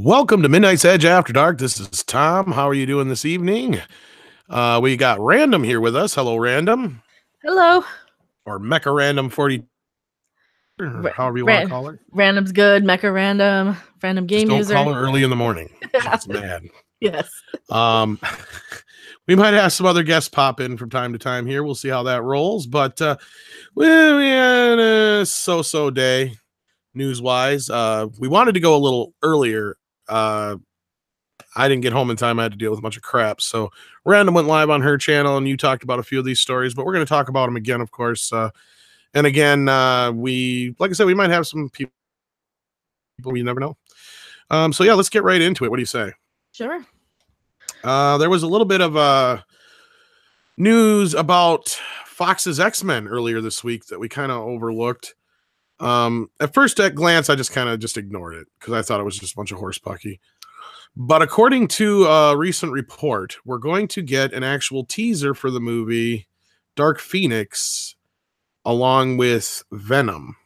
Welcome to Midnight's Edge After Dark. This is Tom. How are you doing this evening? We got Random here with us. Hello, Random. Hello. Or Mecha Random42, or however you want to call her. Random's good. Mecha Random game Just don't user. call her early in the morning. She's mad. Yes. We might have some other guests pop in from time to time here. We'll see how that rolls. But we had a so-so day news-wise. We wanted to go a little earlier. I didn't get home in time. I had to deal with a bunch of crap. So Random went live on her channel, and you talked about a few of these stories, but we're going to talk about them again, of course. And again, like I said, we might have some people you never know. So yeah, let's get right into it. What do you say? Sure. There was a little bit of news about Fox's X-Men earlier this week that we kind of overlooked. At first at glance, I just kind of ignored it because I thought it was just a bunch of horse pucky. But according to a recent report, we're going to get an actual teaser for the movie Dark Phoenix along with Venom.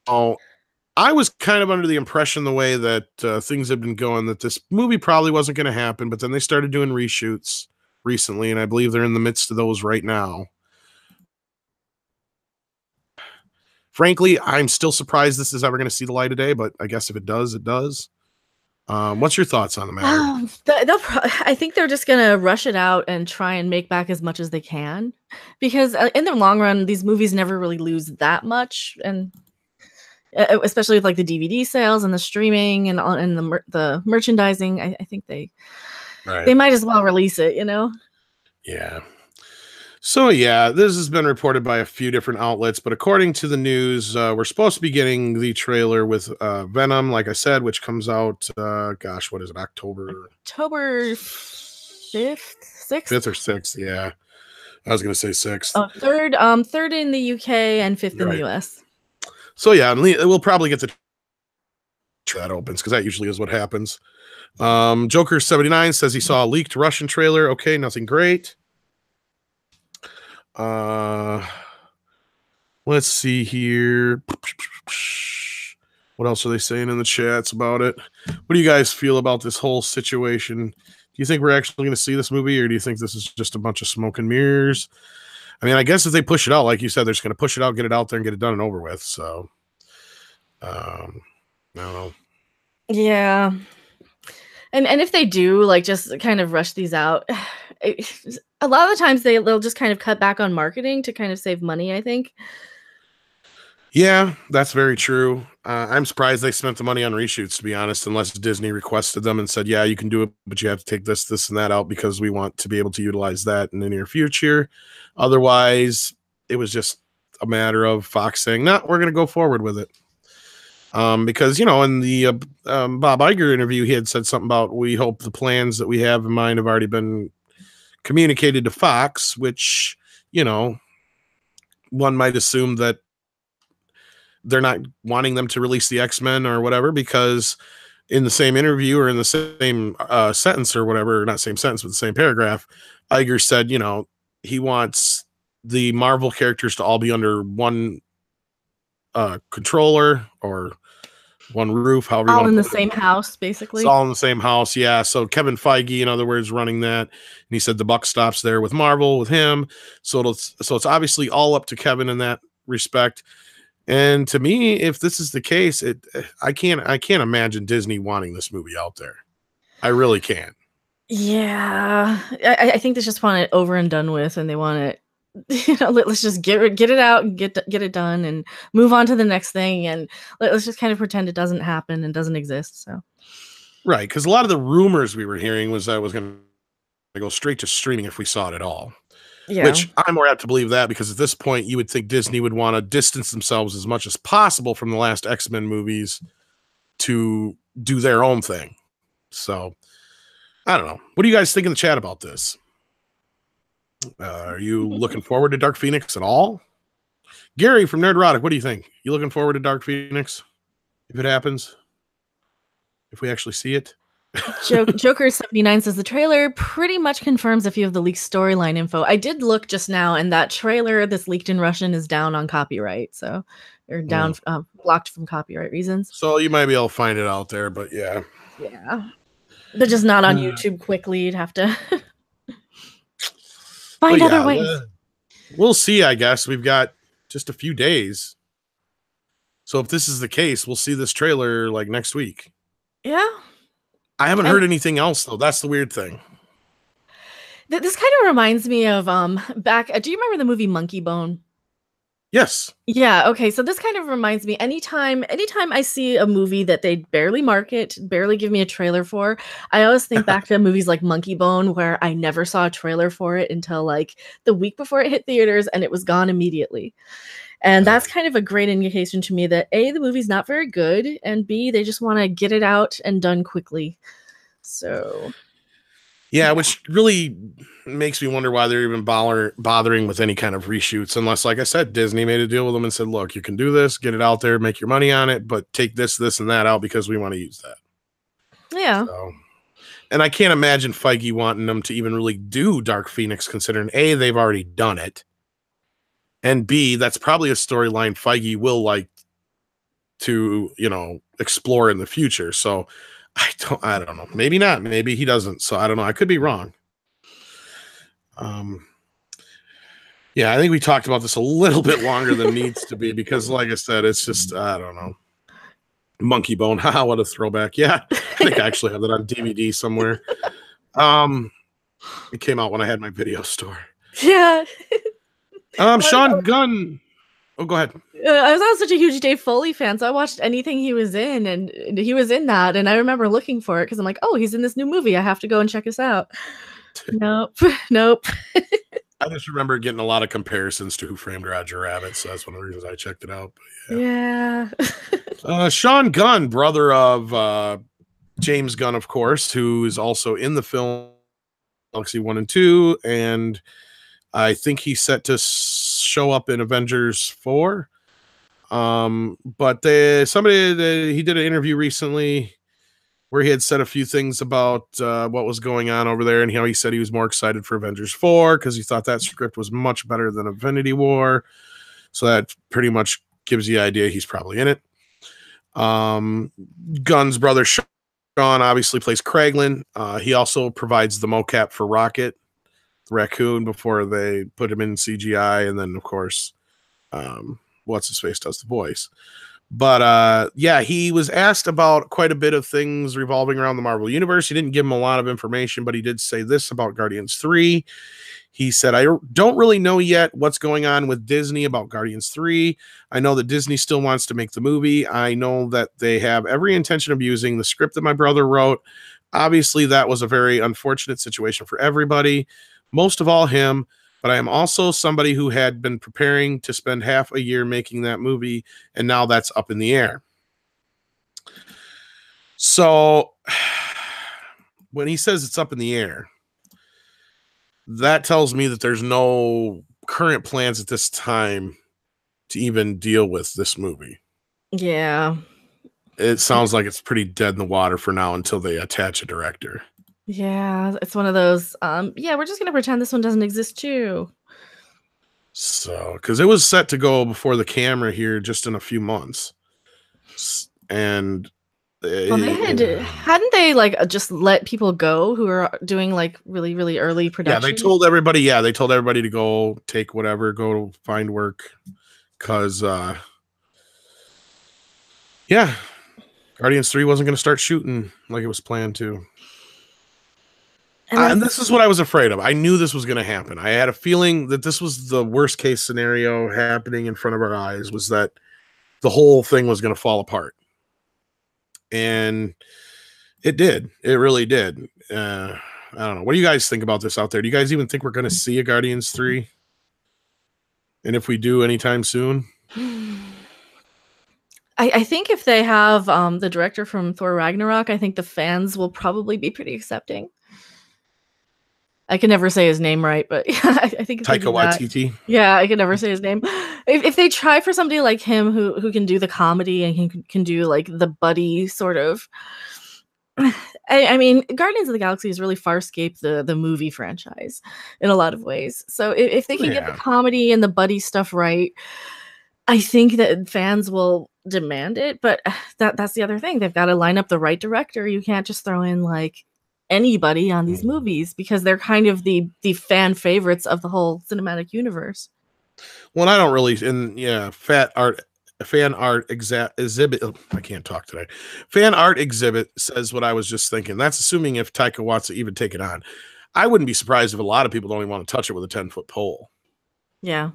Oh, I was kind of under the impression the way that things have been going that this movie probably wasn't going to happen, but then they started doing reshoots recently, and I believe they're in the midst of those right now. Frankly, I'm still surprised this is ever going to see the light of day, but I guess if it does, it does. What's your thoughts on the matter? I think they're just going to rush it out and try and make back as much as they can, because in the long run, these movies never really lose that much. And especially with like the DVD sales and the streaming and the merchandising, I think they might as well release it, you know? Yeah. So yeah, this has been reported by a few different outlets, but according to the news, we're supposed to be getting the trailer with Venom, like I said, which comes out, gosh, what is it, October 5th, 6th? 5th or 6th, yeah. I was going to say 6th. Oh, 3rd in the UK and 5th in the US. So yeah, we'll probably get the that opens because that usually is what happens. Joker79 says he saw a leaked Russian trailer. Okay, nothing great. Let's see here. What else are they saying in the chats about it? What do you guys feel about this whole situation? Do you think we're actually going to see this movie, or do you think this is just a bunch of smoke and mirrors? I mean, I guess if they push it out, like you said, they're just going to push it out, get it out there, and get it done and over with. So, I don't know. Yeah. And if they do, like, just kind of rush these out, a lot of the times they'll just kind of cut back on marketing to kind of save money, I think. Yeah, that's very true. I'm surprised they spent the money on reshoots, to be honest, unless Disney requested them and said, yeah, you can do it, but you have to take this, this, and that out because we want to be able to utilize that in the near future. Otherwise, it was just a matter of Fox saying, no, we're going to go forward with it. Because, you know, in the Bob Iger interview, he had said something about, we hope the plans that we have in mind have already been communicated to Fox, which, you know, one might assume that they're not wanting them to release the X-Men or whatever, because in the same interview or in the same sentence or whatever, not same sentence, but the same paragraph, Iger said, you know, he wants the Marvel characters to all be under one controller or one roof, however you all want in to the same house, basically. It's all in the same house, yeah. So Kevin Feige, in other words, running that, and he said the buck stops there with Marvel, with him. So it's obviously all up to Kevin in that respect. And to me, if this is the case, I can't imagine Disney wanting this movie out there. I really can't. Yeah, I think they just want it over and done with, and they want it. You know, let's just get it out and get it done and move on to the next thing, and let's just kind of pretend it doesn't happen and doesn't exist. So, right, because a lot of the rumors we were hearing was that it was going to go straight to streaming if we saw it at all. Yeah. Which I'm more apt to believe that, because at this point you would think Disney would want to distance themselves as much as possible from the last X-Men movies to do their own thing. So I don't know. What do you guys think in the chat about this? Are you looking forward to Dark Phoenix at all? Gary from Nerdrodic, what do you think? You looking forward to Dark Phoenix if it happens? If we actually see it? Joker79 says the trailer pretty much confirms a few of the leaked storyline info. I did look just now, and that trailer that's leaked in Russian is down on copyright, so or down, blocked from copyright reasons. So you might be able to find it out there, but yeah. Yeah. But just not on YouTube quickly. You'd have to find other ways. We'll see, I guess. We've got just a few days. So if this is the case, we'll see this trailer like next week. Yeah. I haven't heard anything else, though. That's the weird thing. This kind of reminds me of back. Do you remember the movie Monkey Bone? Yes. Yeah. Okay. So this kind of reminds me. Anytime I see a movie that they barely market, barely give me a trailer for, I always think back to movies like Monkey Bone, where I never saw a trailer for it until like the week before it hit theaters, and it was gone immediately. And that's kind of a great indication to me that A, the movie's not very good, and B, they just want to get it out and done quickly. So, yeah, which really makes me wonder why they're even bothering with any kind of reshoots, unless, like I said, Disney made a deal with them and said, look, you can do this, get it out there, make your money on it, but take this, and that out because we want to use that. Yeah. So, and I can't imagine Feige wanting them to even really do Dark Phoenix, considering A, they've already done it, and B, that's probably a storyline Feige will like to, explore in the future. So I don't know. Maybe not. Maybe he doesn't. So I don't know. I could be wrong. Yeah, I think we talked about this a little bit longer than needs to be because, like I said, it's just, I don't know. Monkey Bone. Haha, what a throwback. Yeah, I think I actually have that on DVD somewhere. It came out when I had my video store. Yeah. Sean Gunn. Oh, go ahead. I was such a huge Dave Foley fan, so I watched anything he was in, and he was in that, and I remember looking for it because I'm like, oh, he's in this new movie. I have to go and check this out. Nope. I just remember getting a lot of comparisons to Who Framed Roger Rabbit, so that's one of the reasons I checked it out. But yeah. Sean Gunn, brother of James Gunn, of course, who is also in the film Galaxy 1 and 2, and I think he's set to show up in Avengers 4. But he did an interview recently where he had said a few things about what was going on over there, and how he said he was more excited for Avengers 4 because he thought that script was much better than Infinity War. So that pretty much gives you the idea he's probably in it. Gunn's brother Sean obviously plays Kraglin. He also provides the mocap for Rocket, the raccoon, before they put him in CGI, and then of course what's his face does the voice. But yeah, he was asked about quite a bit of things revolving around the Marvel Universe. He didn't give him a lot of information, but he did say this about Guardians 3. He said, I don't really know yet what's going on with Disney about Guardians 3. I know that Disney still wants to make the movie. I know that they have every intention of using the script that my brother wrote. Obviously, that was a very unfortunate situation for everybody, most of all him. But I am also somebody who had been preparing to spend half a year making that movie, and now that's up in the air. So when he says it's up in the air, that tells me that there's no current plans at this time to even deal with this movie. Yeah. It sounds like it's pretty dead in the water for now until they attach a director. Yeah, it's one of those, we're just going to pretend this one doesn't exist too. So, because it was set to go before the camera here just in a few months. And hadn't they like just let people go who are doing like really, really early production? Yeah, they told everybody to go take whatever, go find work. Because, Guardians 3 wasn't going to start shooting like it was planned to. And this is what I was afraid of. I knew this was going to happen. I had a feeling that this was the worst case scenario happening in front of our eyes, was that the whole thing was going to fall apart. And it did. It really did. I don't know. What do you guys think about this out there? Do you guys even think we're going to see a Guardians 3? And if we do anytime soon? I think if they have the director from Thor Ragnarok, I think the fans will probably be pretty accepting. I can never say his name right, but I think Taika Waititi. Yeah, I can never say his name. If they try for somebody like him who can do the comedy and he can do like the buddy sort of. I mean, Guardians of the Galaxy has really farscaped the movie franchise in a lot of ways. So if they can get the comedy and the buddy stuff right, I think that fans will demand it, but that's the other thing. They've got to line up the right director. You can't just throw in like anybody on these movies because they're kind of the fan favorites of the whole cinematic universe. Well, I don't really, and yeah, fan art exhibit. Oh, I can't talk today. Fan art exhibit says what I was just thinking. That's assuming if Taika wants to even take it on. I wouldn't be surprised if a lot of people don't even want to touch it with a 10-foot pole. Yeah.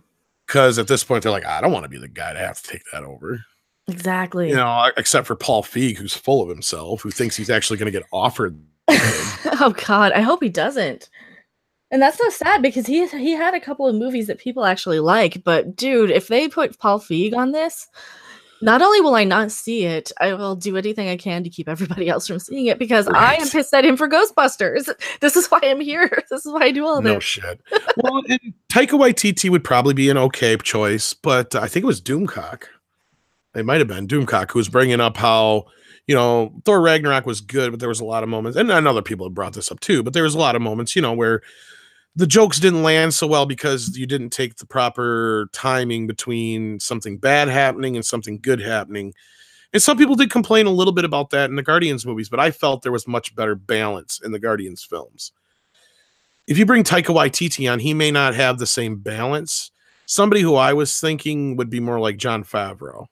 Because at this point, they're like, I don't want to be the guy to have to take that over. Exactly. You know, except for Paul Feig, who's full of himself, who thinks he's actually going to get offered. Oh God, I hope he doesn't. And that's so sad because he had a couple of movies that people actually like, but dude, if they put Paul Feig on this, not only will I not see it, I will do anything I can to keep everybody else from seeing it because I am pissed at him for Ghostbusters. This is why I'm here. This is why I do all this. No shit. Well, and Taika Waititi would probably be an okay choice, but I think it was Doomcock. It might have been Doomcock who was bringing up how, you know, Thor Ragnarok was good, but there was a lot of moments, and other people have brought this up too, but there was a lot of moments, you know, where the jokes didn't land so well because you didn't take the proper timing between something bad happening and something good happening. And some people did complain a little bit about that in the Guardians movies, but I felt there was much better balance in the Guardians films. If you bring Taika Waititi on, he may not have the same balance. Somebody who I was thinking would be more like Jon Favreau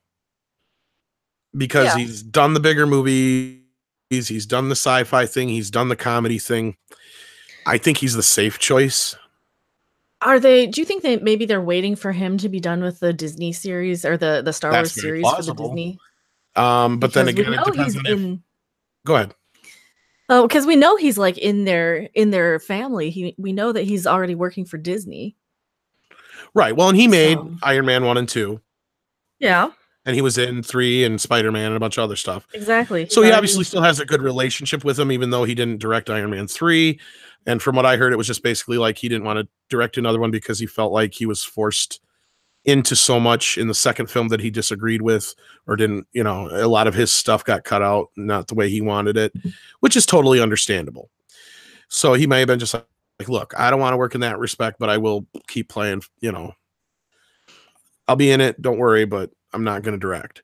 because he's done the bigger movies, he's done the sci-fi thing, he's done the comedy thing. I think he's the safe choice. Do you think that maybe they're waiting for him to be done with the Disney series or the Star Wars series plausible. For the Disney? But because then again, it depends on Go ahead. Oh, because we know he's like in their family. We know that he's already working for Disney. Right. Well, and he made Iron Man 1 and 2. Yeah. And he was in 3 and Spider-Man and a bunch of other stuff. Exactly. So he obviously still has a good relationship with him, even though he didn't direct Iron Man 3. And from what I heard, it was just basically like he didn't want to direct another one because he felt like he was forced into so much in the second film that he disagreed with or didn't, you know, a lot of his stuff got cut out, not the way he wanted it, which is totally understandable. So he may have been just like, look, I don't want to work in that respect, but I will keep playing, you know, I'll be in it. Don't worry, but I'm not going to direct.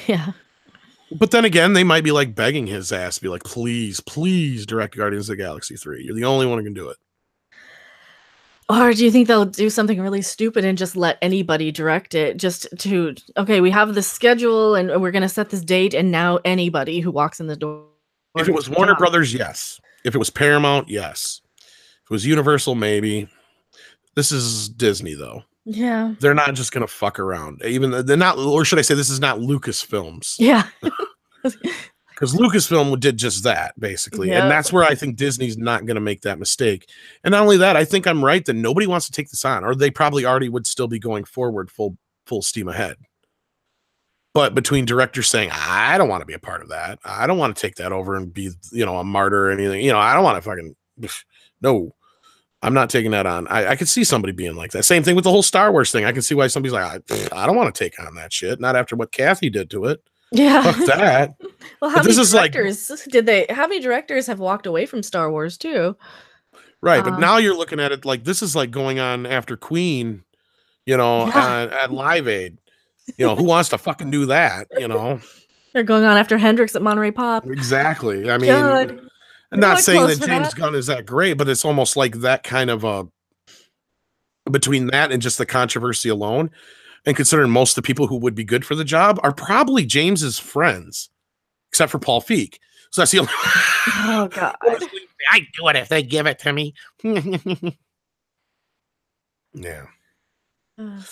Yeah. But then again, they might be like begging his ass to be like, please, please direct Guardians of the Galaxy 3. You're the only one who can do it. Or do you think they'll do something really stupid and just let anybody direct it just to, okay, we have this schedule and we're going to set this date and now anybody who walks in the door. If it was Warner Brothers, yes. If it was Paramount, yes. If it was Universal, maybe. This is Disney, though. Yeah. They're not just going to fuck around. Even they're not, or should I say, this is not Lucasfilms. Yeah. Because Lucasfilm did just that, basically. Yep. And that's where I think Disney's not going to make that mistake. And not only that, I think I'm right that nobody wants to take this on, or they probably already would still be going forward full steam ahead. But between directors saying, I don't want to be a part of that. I don't want to take that over and be, you know, a martyr or anything. You know, I don't want to fucking, no, I'm not taking that on. I could see somebody being like that. Same thing with the whole Star Wars thing. I can see why somebody's like, I don't want to take on that shit. Not after what Kathy did to it. Yeah. Fuck that. Well, how many directors have walked away from Star Wars too? Right, but now you're looking at it like this is like going on after Queen, you know, at Live Aid. You know, who wants to fucking do that, you know? They're going on after Hendrix at Monterey Pop. Exactly. I mean, I'm not saying that James Gunn is that great, but it's almost like that kind of between that and just the controversy alone. And considering most of the people who would be good for the job are probably James's friends, except for Paul Feig. So that's the only. Oh God! I do it if they give it to me. Yeah.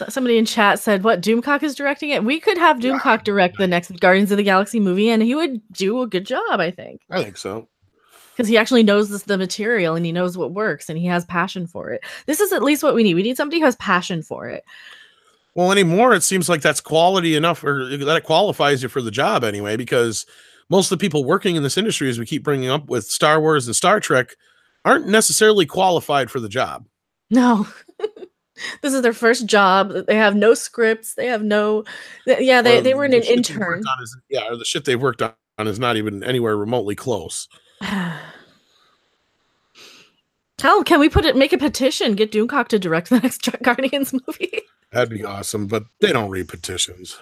Somebody in chat said, "What Doomcock is directing it? We could have Doomcock direct the next Guardians of the Galaxy movie, and he would do a good job. I think so." Because he actually knows the material and he knows what works and he has passion for it. This is at least what we need. We need somebody who has passion for it. Well, anymore, it seems like that's quality enough, or that it qualifies you for the job anyway, because most of the people working in this industry, as we keep bringing up with Star Wars and Star Trek, aren't necessarily qualified for the job. No. This is their first job. They have no scripts. They have no... Yeah, they were an intern. Or the shit they've worked on is not even anywhere remotely close. Hell, can we make a petition, get Doomcock to direct the next Guardians movie? That'd be awesome, but they don't read petitions.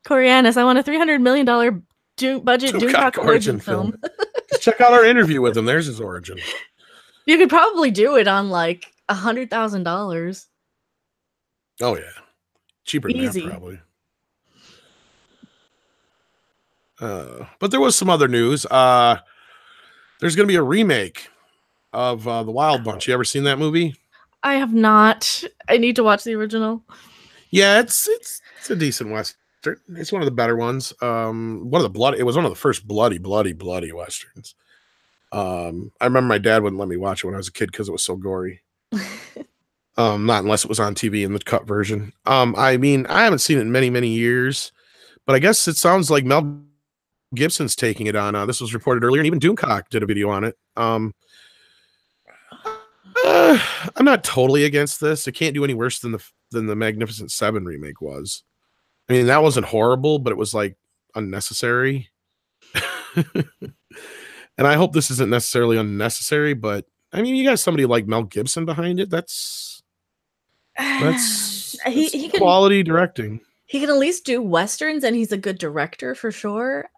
Corianis, I want a $300 million budget Doomcock origin film. Just check out our interview with him. There's his origin. You could probably do it on like $100,000. Oh yeah, cheaper than Easy. that probably. But there was some other news. There's going to be a remake of The Wild Bunch. You ever seen that movie? I have not. I need to watch the original. Yeah, it's a decent western. It's one of the better ones. It was one of the first bloody westerns. I remember my dad wouldn't let me watch it when I was a kid because it was so gory. Not unless it was on TV in the cut version. I mean, I haven't seen it in many years, but I guess it sounds like Mel Gibson's taking it on. This was reported earlier, and even Doomcock did a video on it. I'm not totally against this. It can't do any worse than the Magnificent Seven remake was. I mean, that wasn't horrible, but it was like unnecessary. And I hope this isn't necessarily unnecessary, but I mean, you got somebody like Mel Gibson behind it. That's he quality directing. He can at least do westerns, and he's a good director for sure.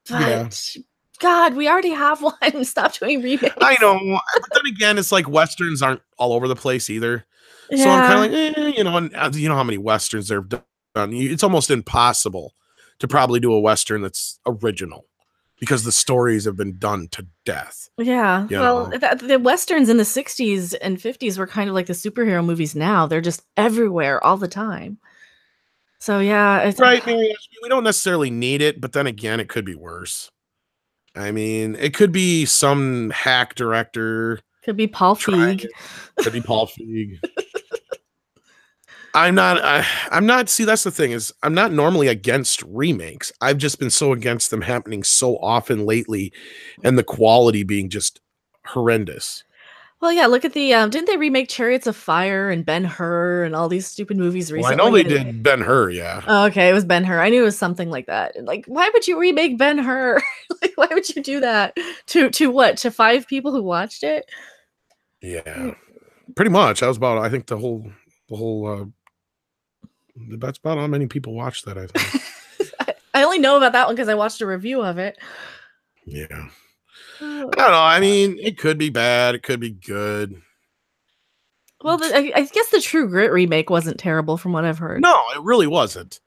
But God, we already have one. Stop doing remakes. I know, but then again, it's like westerns aren't all over the place either. Yeah. So I'm kind of like, and you know how many westerns there have done. It's almost impossible to probably do a western that's original because the stories have been done to death. Yeah. Well, the westerns in the 60s and 50s were kind of like the superhero movies now. They're just everywhere all the time. So yeah, it's right. We don't necessarily need it, but then again, it could be worse. I mean, it could be some hack director. Could be Paul Feig. Could be Paul Feig. I'm not. See, that's the thing is, I'm not normally against remakes. I've just been so against them happening so often lately, and the quality being just horrendous. Well, yeah. Look at the didn't they remake Chariots of Fire and Ben-Hur and all these stupid movies recently? Well, I know they did Ben-Hur. Yeah. Oh, okay, it was Ben-Hur. I knew it was something like that. Like, why would you remake Ben-Hur? Like, why would you do that to what? To 5 people who watched it? Yeah, pretty much. That was about. I think the whole. That's about how many people watched that, I think. I only know about that one because I watched a review of it. Yeah. I don't know. I mean, it could be bad. It could be good. Well, I guess the True Grit remake wasn't terrible from what I've heard. No, it really wasn't.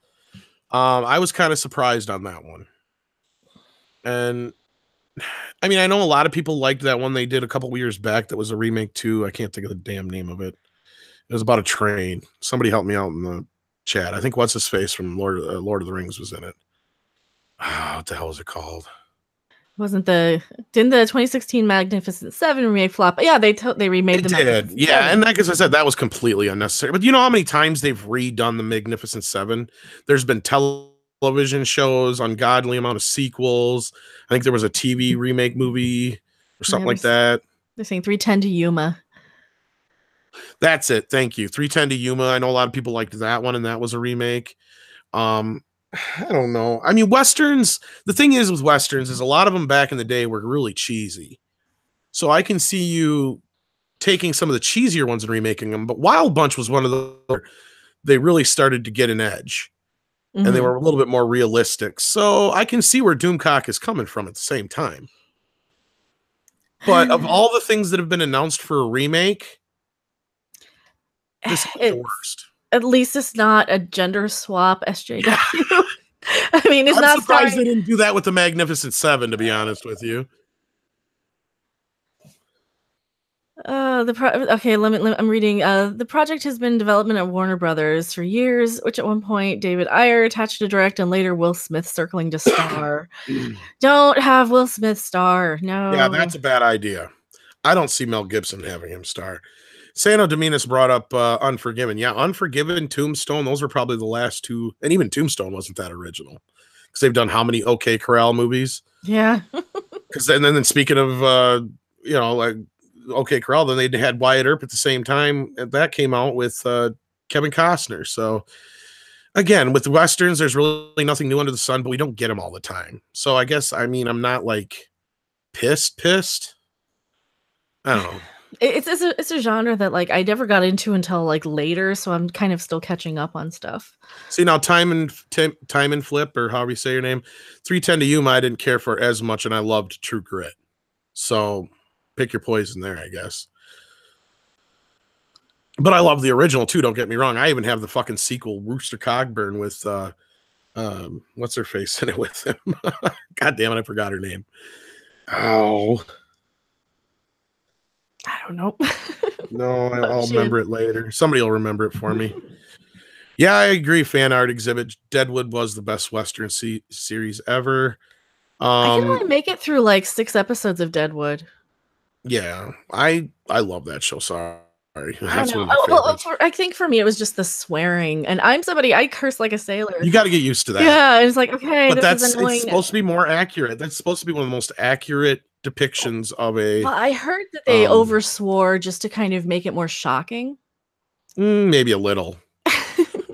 I was kind of surprised on that one. And I mean, I know a lot of people liked that one they did a couple years back that was a remake too. I can't think of the damn name of it. It was about a train. Somebody help me out in the chat. I think what's his face from Lord of the Rings was in it. What the hell is it called? Didn't the 2016 Magnificent Seven remake flop? Yeah, they remade the Magnificent Seven. And like as I said, that was completely unnecessary. But you know how many times they've redone the Magnificent Seven? There's been television shows, ungodly amount of sequels. I think there was a TV remake movie or something like that. They're saying 310 to Yuma. That's it. Thank you. 310 to Yuma. I know a lot of people liked that one, and that was a remake. I don't know. I mean, westerns. The thing is with westerns is a lot of them back in the day were really cheesy. So I can see you taking some of the cheesier ones and remaking them. But Wild Bunch was one of the. They really started to get an edge, and they were a little bit more realistic. So I can see where Doomcock is coming from at the same time. But of all the things that have been announced for a remake. This is the worst. At least it's not a gender swap SJW. I mean, it's not surprised they didn't do that with the Magnificent Seven, to be honest with you. Okay, I'm reading. The project has been in development at Warner Brothers for years, which at one point David Ayer attached to direct, and later Will Smith circling to star. Don't have Will Smith star. No. Yeah, that's a bad idea. I don't see Mel Gibson having him star. Sano Dominus brought up Unforgiven. Yeah, Unforgiven, Tombstone, those were probably the last two. And even Tombstone wasn't that original. Because they've done how many OK Corral movies? Yeah. Because then speaking of, like OK Corral, then they had Wyatt Earp at the same time. And that came out with Kevin Costner. So, again, with the Westerns, there's really nothing new under the sun, but we don't get them all the time. So I guess, I'm not like pissed. I don't know. It's a genre that like I never got into until like later, so I'm kind of still catching up on stuff. See now, time and flip, or however you say your name, 310 to Yuma, I didn't care for as much, and I loved True Grit. So pick your poison there, I guess. But I love the original too. Don't get me wrong. I even have the fucking sequel, Rooster Cogburn, with what's her face in it with him. God damn it, I forgot her name. Oh, I don't know. no, I'll Shit. remember it later. Somebody will remember it for me. Yeah, I agree. Fan art exhibit. Deadwood was the best Western series ever. I can only make it through like 6 episodes of Deadwood. Yeah, I love that show. Sorry, that's one of my well, favorites. I think for me it was just the swearing, and I'm somebody I curse like a sailor. You got to get used to that. Yeah, it's like okay, but this is annoying. It's supposed to be more accurate. That's supposed to be one of the most accurate depictions of a. Well, I heard that they overswore just to kind of make it more shocking. Maybe a little.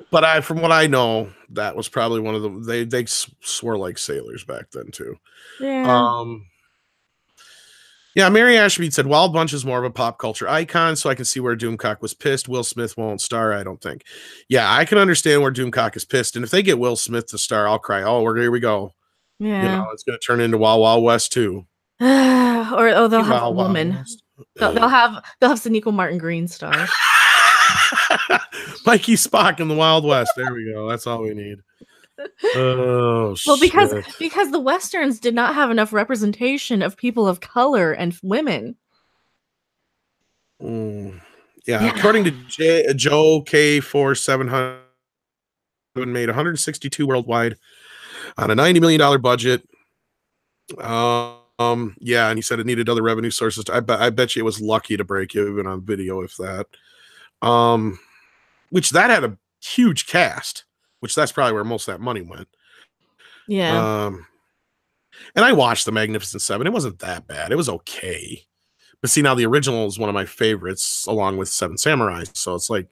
But from what I know, that was probably one of the they swore like sailors back then too. Yeah. Yeah, Mary Ashby said Wild Bunch is more of a pop culture icon, so I can see where Doomcock was pissed. Will Smith won't star, I don't think. Yeah, I can understand where Doomcock is pissed, and if they get Will Smith to star, I'll cry. Oh, here we go. Yeah, you know, it's going to turn into Wild Wild West too. or they'll have a woman. They'll have Sonequa Martin Green star. Mikey Spock in the Wild West. There we go. That's all we need. Oh, well, because the Westerns did not have enough representation of people of color and women. Yeah, according to Joe K4700, made 162 worldwide on a $90 million budget. Yeah, and he said it needed other revenue sources. I bet you it was lucky to break even on video, if that. Which that had a huge cast, which that's probably where most of that money went. Yeah. And I watched The Magnificent Seven. It wasn't that bad. It was okay. But see, now the original is one of my favorites, along with Seven Samurai. So it's like,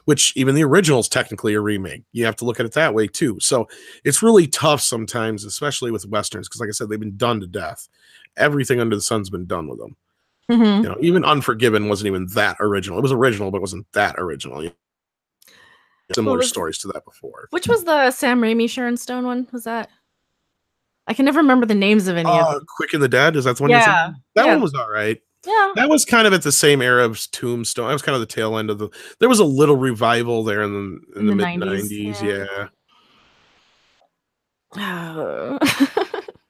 which even the original is technically a remake. You have to look at it that way too. So it's really tough sometimes, especially with Westerns, because like I said, they've been done to death. Everything under the sun's been done with them. Mm-hmm. You know, even Unforgiven wasn't even that original. It was original, but it wasn't that original. Similar stories to that before. Which was the Sam Raimi Sharon Stone one? Was that? I can never remember the names of any of them. Quick and the Dead, is that the one? Yeah, that one was all right. Yeah, that was kind of at the same era of Tombstone. That was kind of the tail end of the. There was a little revival there in the mid 90s. Yeah.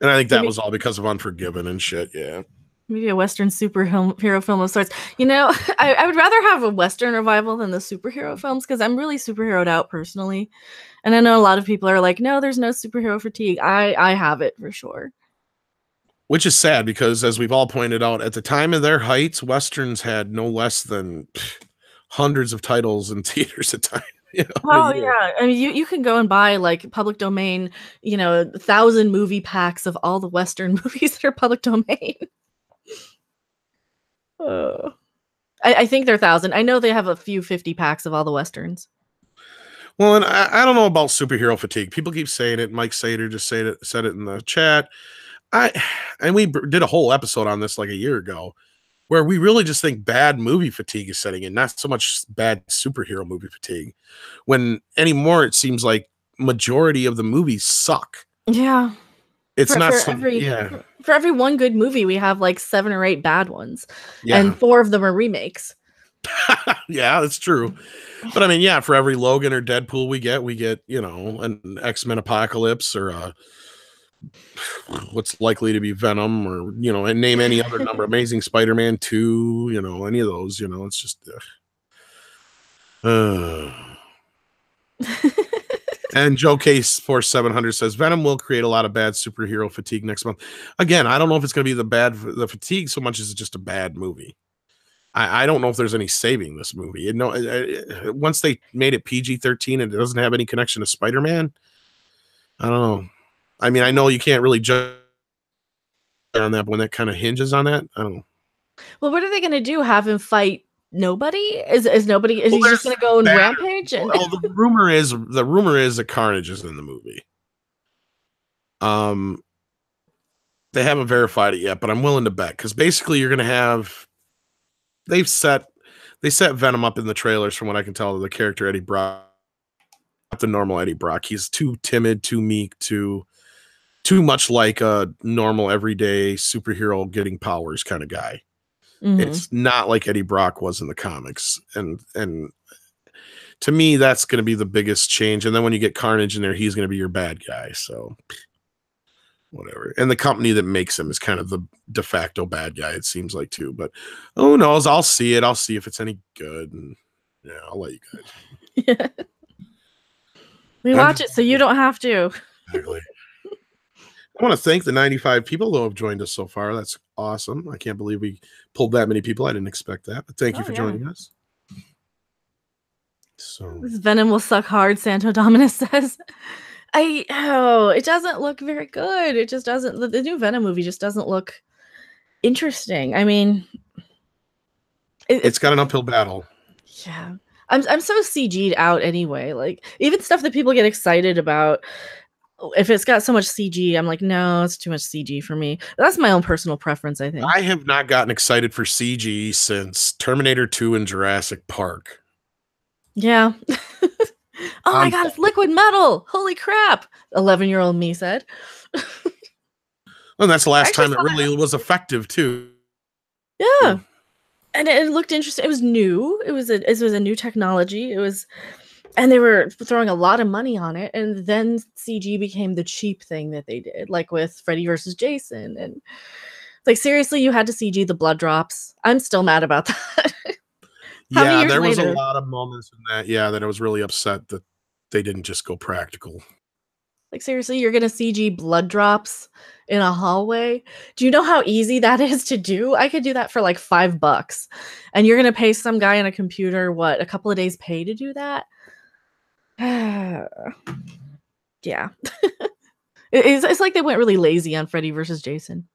And I think that was all because of Unforgiven and shit. Yeah. Maybe a Western superhero film of sorts. You know, I would rather have a Western revival than the superhero films because I'm really superheroed out personally. And I know a lot of people are like, no, there's no superhero fatigue. I have it for sure. Which is sad because, as we've all pointed out, at the time of their heights, Westerns had no less than hundreds of titles in theaters at time. You know, yeah. I mean, you can go and buy like public domain, 1,000 movie packs of all the Western movies that are public domain. I think they're 1,000. I know they have a few 50 packs of all the Westerns. Well, and I don't know about superhero fatigue. People keep saying it. Mike Sater just said it in the chat. And we did a whole episode on this like a year ago, where we really just think bad movie fatigue is setting in, not so much bad superhero movie fatigue. When anymore, it seems like majority of the movies suck. Yeah. It's not for every one good movie, we have like 7 or 8 bad ones. Yeah. And 4 of them are remakes. Yeah, that's true. But I mean, yeah, for every Logan or Deadpool we get, an X-Men Apocalypse or what's likely to be Venom, or and name any other number. Amazing Spider-Man 2, any of those. It's just And Joe Case 4700 says Venom will create a lot of bad superhero fatigue next month. Again, I don't know if it's going to be the fatigue so much as it's just a bad movie. I don't know if there's any saving this movie. Once they made it PG-13 and it doesn't have any connection to Spider-Man, I don't know. I mean, I know you can't really judge on that, but when that kind of hinges on that, I don't know. Well, what are they going to do? Have him fight nobody? Is nobody? Is he just going to go and rampage? And well, the rumor is that Carnage is in the movie. They haven't verified it yet, but I'm willing to bet because basically you're going to have they set Venom up in the trailers from what I can tell. The character Eddie Brock, not the normal Eddie Brock. He's too timid, too meek, too much like a normal everyday superhero getting powers kind of guy. It's not like Eddie Brock was in the comics, and to me that's going to be the biggest change. And then when you get Carnage in there, he's going to be your bad guy. So whatever. And the company that makes him is kind of the de facto bad guy, it seems like, too. But who knows? I'll see it. I'll see if it's any good, and yeah, I'll let you guys. Yeah. We watch it so you don't have to. Exactly. I want to thank the 95 people who have joined us so far. That's awesome. I can't believe we pulled that many people. I didn't expect that, but thank you for joining us. So this Venom will suck hard, Santo Dominus says. It doesn't look very good. It just doesn't. The new Venom movie just doesn't look interesting. I mean, it's got an uphill battle. Yeah. I'm so CG'd out anyway. Like, even stuff that people get excited about, if it's got so much CG, I'm like, no, it's too much CG for me. But that's my own personal preference, I think. I have not gotten excited for CG since Terminator 2 and Jurassic Park. Yeah. Oh my god, it's liquid metal. Holy crap. 11-year-old me said. And that's the last time it really was effective, too. Yeah. And it looked interesting. It was new. It was a new technology. And they were throwing a lot of money on it. And then CG became the cheap thing that they did, like with Freddy versus Jason. And like, seriously, you had to CG the blood drops. I'm still mad about that. Yeah, there was a lot of moments in that. Yeah, that I was really upset that they didn't just go practical. Like, seriously, you're going to CG blood drops in a hallway? Do you know how easy that is to do? I could do that for like $5. And you're going to pay some guy on a computer, what, a couple of days pay to do that? Yeah. It's like they went really lazy on Freddy versus Jason.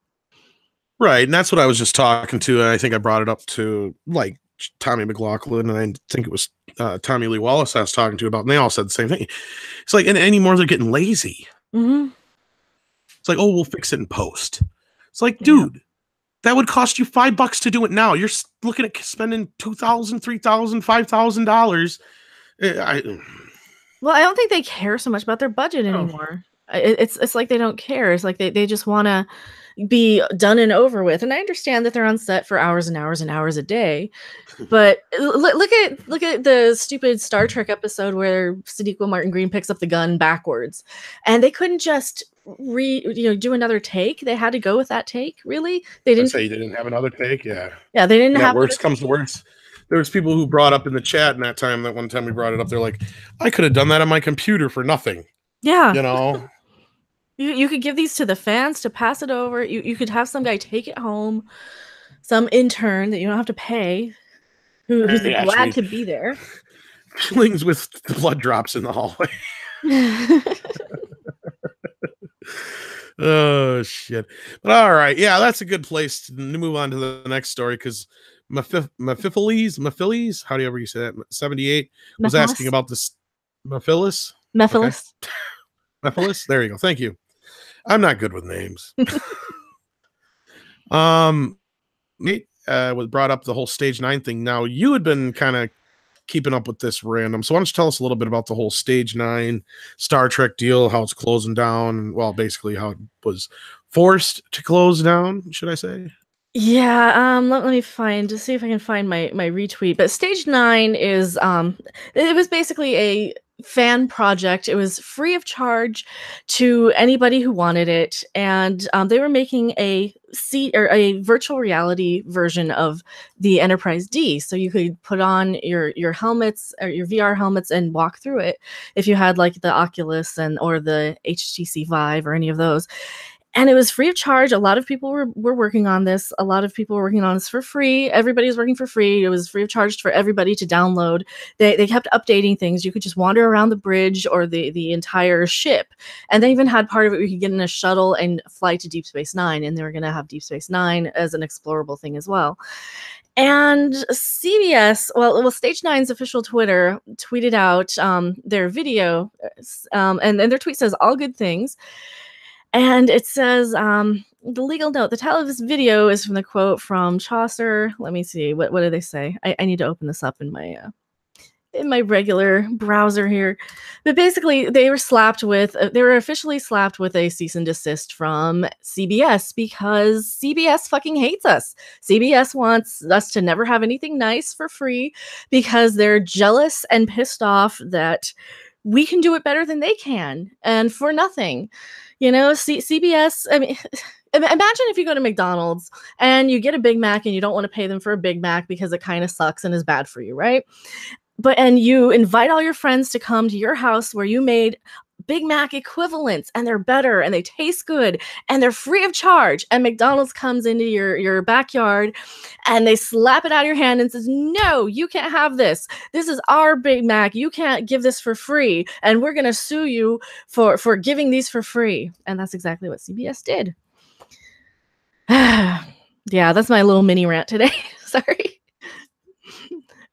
Right, and that's what I was just talking to. And I think I brought it up to, like, Tommy McLaughlin, and I think it was Tommy Lee Wallace I was talking to about, and they all said the same thing. It's like, and anymore they're getting lazy. Mm-hmm. It's like, oh, we'll fix it in post. It's like, dude, that would cost you $5 to do it now. You're looking at spending $2,000, $3,000, $5,000. Well, I don't think they care so much about their budget anymore. It's like they don't care. It's like they just want to be done and over with. And I understand that they're on set for hours and hours and hours a day. But look at the stupid Star Trek episode where Sonequa Martin Green picks up the gun backwards, and they couldn't just do another take. They had to go with that take. Really, they didn't say they didn't have another take. Yeah, they didn't have. Worst comes to worst. There was people who brought up in the chat in that one time we brought it up. They're like, I could have done that on my computer for nothing. Yeah, you know. You could give these to the fans to pass it over. You could have some guy take it home, some intern that you don't have to pay, who's glad to be there. Flings with the blood drops in the hallway. Oh shit! But all right, yeah, that's a good place to move on to the next story, because Mephiles, however you say that, 78 was asking about this Mephiles. Mephiles. Okay. Mephiles. There you go. Thank you. I'm not good with names. Nate was brought up the whole Stage 9 thing. Now, you had been kind of keeping up with this random. So why don't you tell us a little bit about the whole Stage 9 Star Trek deal, how it's closing down, well, basically how it was forced to close down, should I say? Yeah, let me see if I can find my retweet. But Stage 9 is it was basically a fan project. It was free of charge to anybody who wanted it, and they were making a virtual reality version of the Enterprise D, so you could put on your helmets or your VR helmets and walk through it if you had like the Oculus or the HTC Vive or any of those. And it was free of charge. A lot of people were working on this. A lot of people were working on this for free. Everybody was working for free. It was free of charge for everybody to download. They kept updating things. You could just wander around the bridge or the entire ship. And they even had part of it where you could get in a shuttle and fly to Deep Space Nine. And they were going to have Deep Space Nine as an explorable thing as well. And CBS, well, Stage 9's official Twitter tweeted out their video. And their tweet says, all good things. And it says, the legal note. The title of this video is from the quote from Chaucer. Let me see. What did they say? I need to open this up in my regular browser here. But basically, they were officially slapped with a cease and desist from CBS because CBS fucking hates us. CBS wants us to never have anything nice for free because they're jealous and pissed off that we can do it better than they can and for nothing. CBS, I mean, imagine if you go to McDonald's and you get a Big Mac and you don't want to pay them for a Big Mac because it kind of sucks and is bad for you, right? And you invite all your friends to come to your house where you made Big Mac equivalents and they're better and they taste good and they're free of charge. And McDonald's comes into your backyard and they slap it out of your hand and says, no, you can't have this. This is our Big Mac. You can't give this for free. And we're going to sue you for giving these for free. And that's exactly what CBS did. Yeah, that's my little mini rant today. Sorry.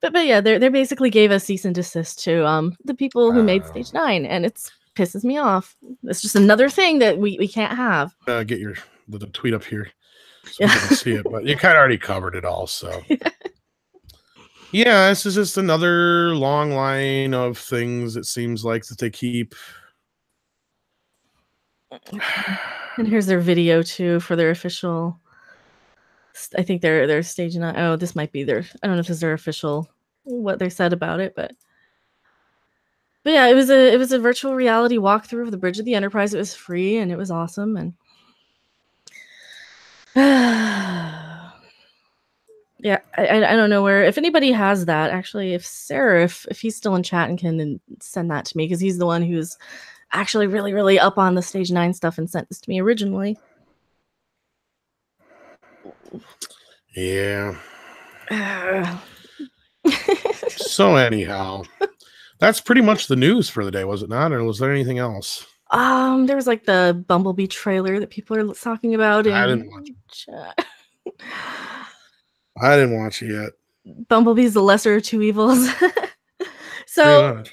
But yeah, they basically gave a cease and desist to the people who made Stage 9, and it pisses me off. It's just another thing that we can't have. Get the tweet up here so you can see it, but you kind of already covered it all. So yeah, this is just another long line of things. It seems like that they keep. And here's their video too for their official. I think they're Stage 9. Oh, this might be their. I don't know if this is their official. What they said about it, but yeah, it was a virtual reality walkthrough of the Bridge of the Enterprise. It was free and it was awesome. And yeah, I don't know where. If anybody has that, actually, if Sarah, if he's still in chat and can send that to me, because he's the one who's actually really, really up on the Stage 9 stuff and sent this to me originally. Yeah. So anyhow, that's pretty much the news for the day, was it not? Or was there anything else? There was like the Bumblebee trailer that people are talking about. I didn't watch it. I didn't watch it yet. Bumblebee's the lesser of two evils. So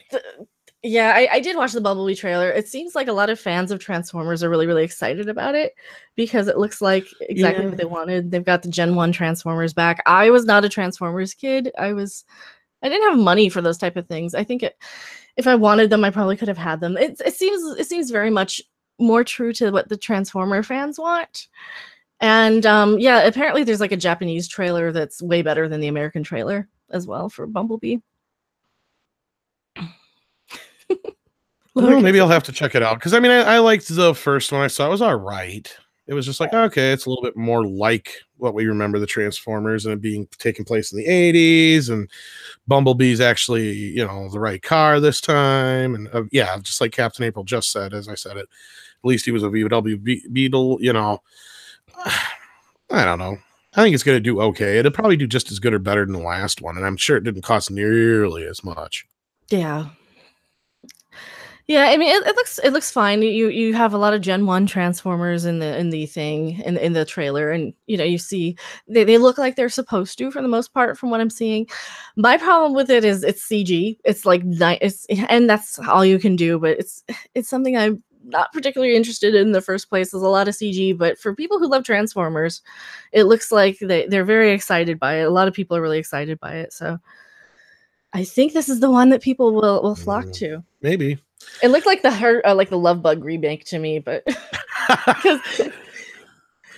yeah, I did watch the Bumblebee trailer. It seems like a lot of fans of Transformers are really, really excited about it because it looks like exactly what they wanted. They've got the Gen 1 Transformers back. I was not a Transformers kid. I didn't have money for those type of things. I think if I wanted them, I probably could have had them. It seems very much more true to what the Transformer fans want. And yeah, apparently there's like a Japanese trailer that's way better than the American trailer as well for Bumblebee. Well, maybe I'll have to check it out because I mean I liked the first one I saw. It was all right. It was just like, okay, it's a little bit more like what we remember the Transformers and it being taking place in the 80s, and Bumblebee's actually, the right car this time. And yeah, just like Captain April just said, as I said it, at least he was a VW Beetle, I don't know. I think it's going to do okay. It'll probably do just as good or better than the last one. And I'm sure it didn't cost nearly as much. Yeah. Yeah, I mean it looks fine. You have a lot of Gen 1 Transformers in the thing in the trailer, and you see they look like they're supposed to for the most part from what I'm seeing. My problem with it is it's CG. It's like and that's all you can do, but it's something I'm not particularly interested in the first place. There's a lot of CG, but for people who love Transformers, it looks like they're very excited by it. A lot of people are really excited by it, so I think this is the one that people will flock to. Maybe. It looked like the Love Bug remake to me, but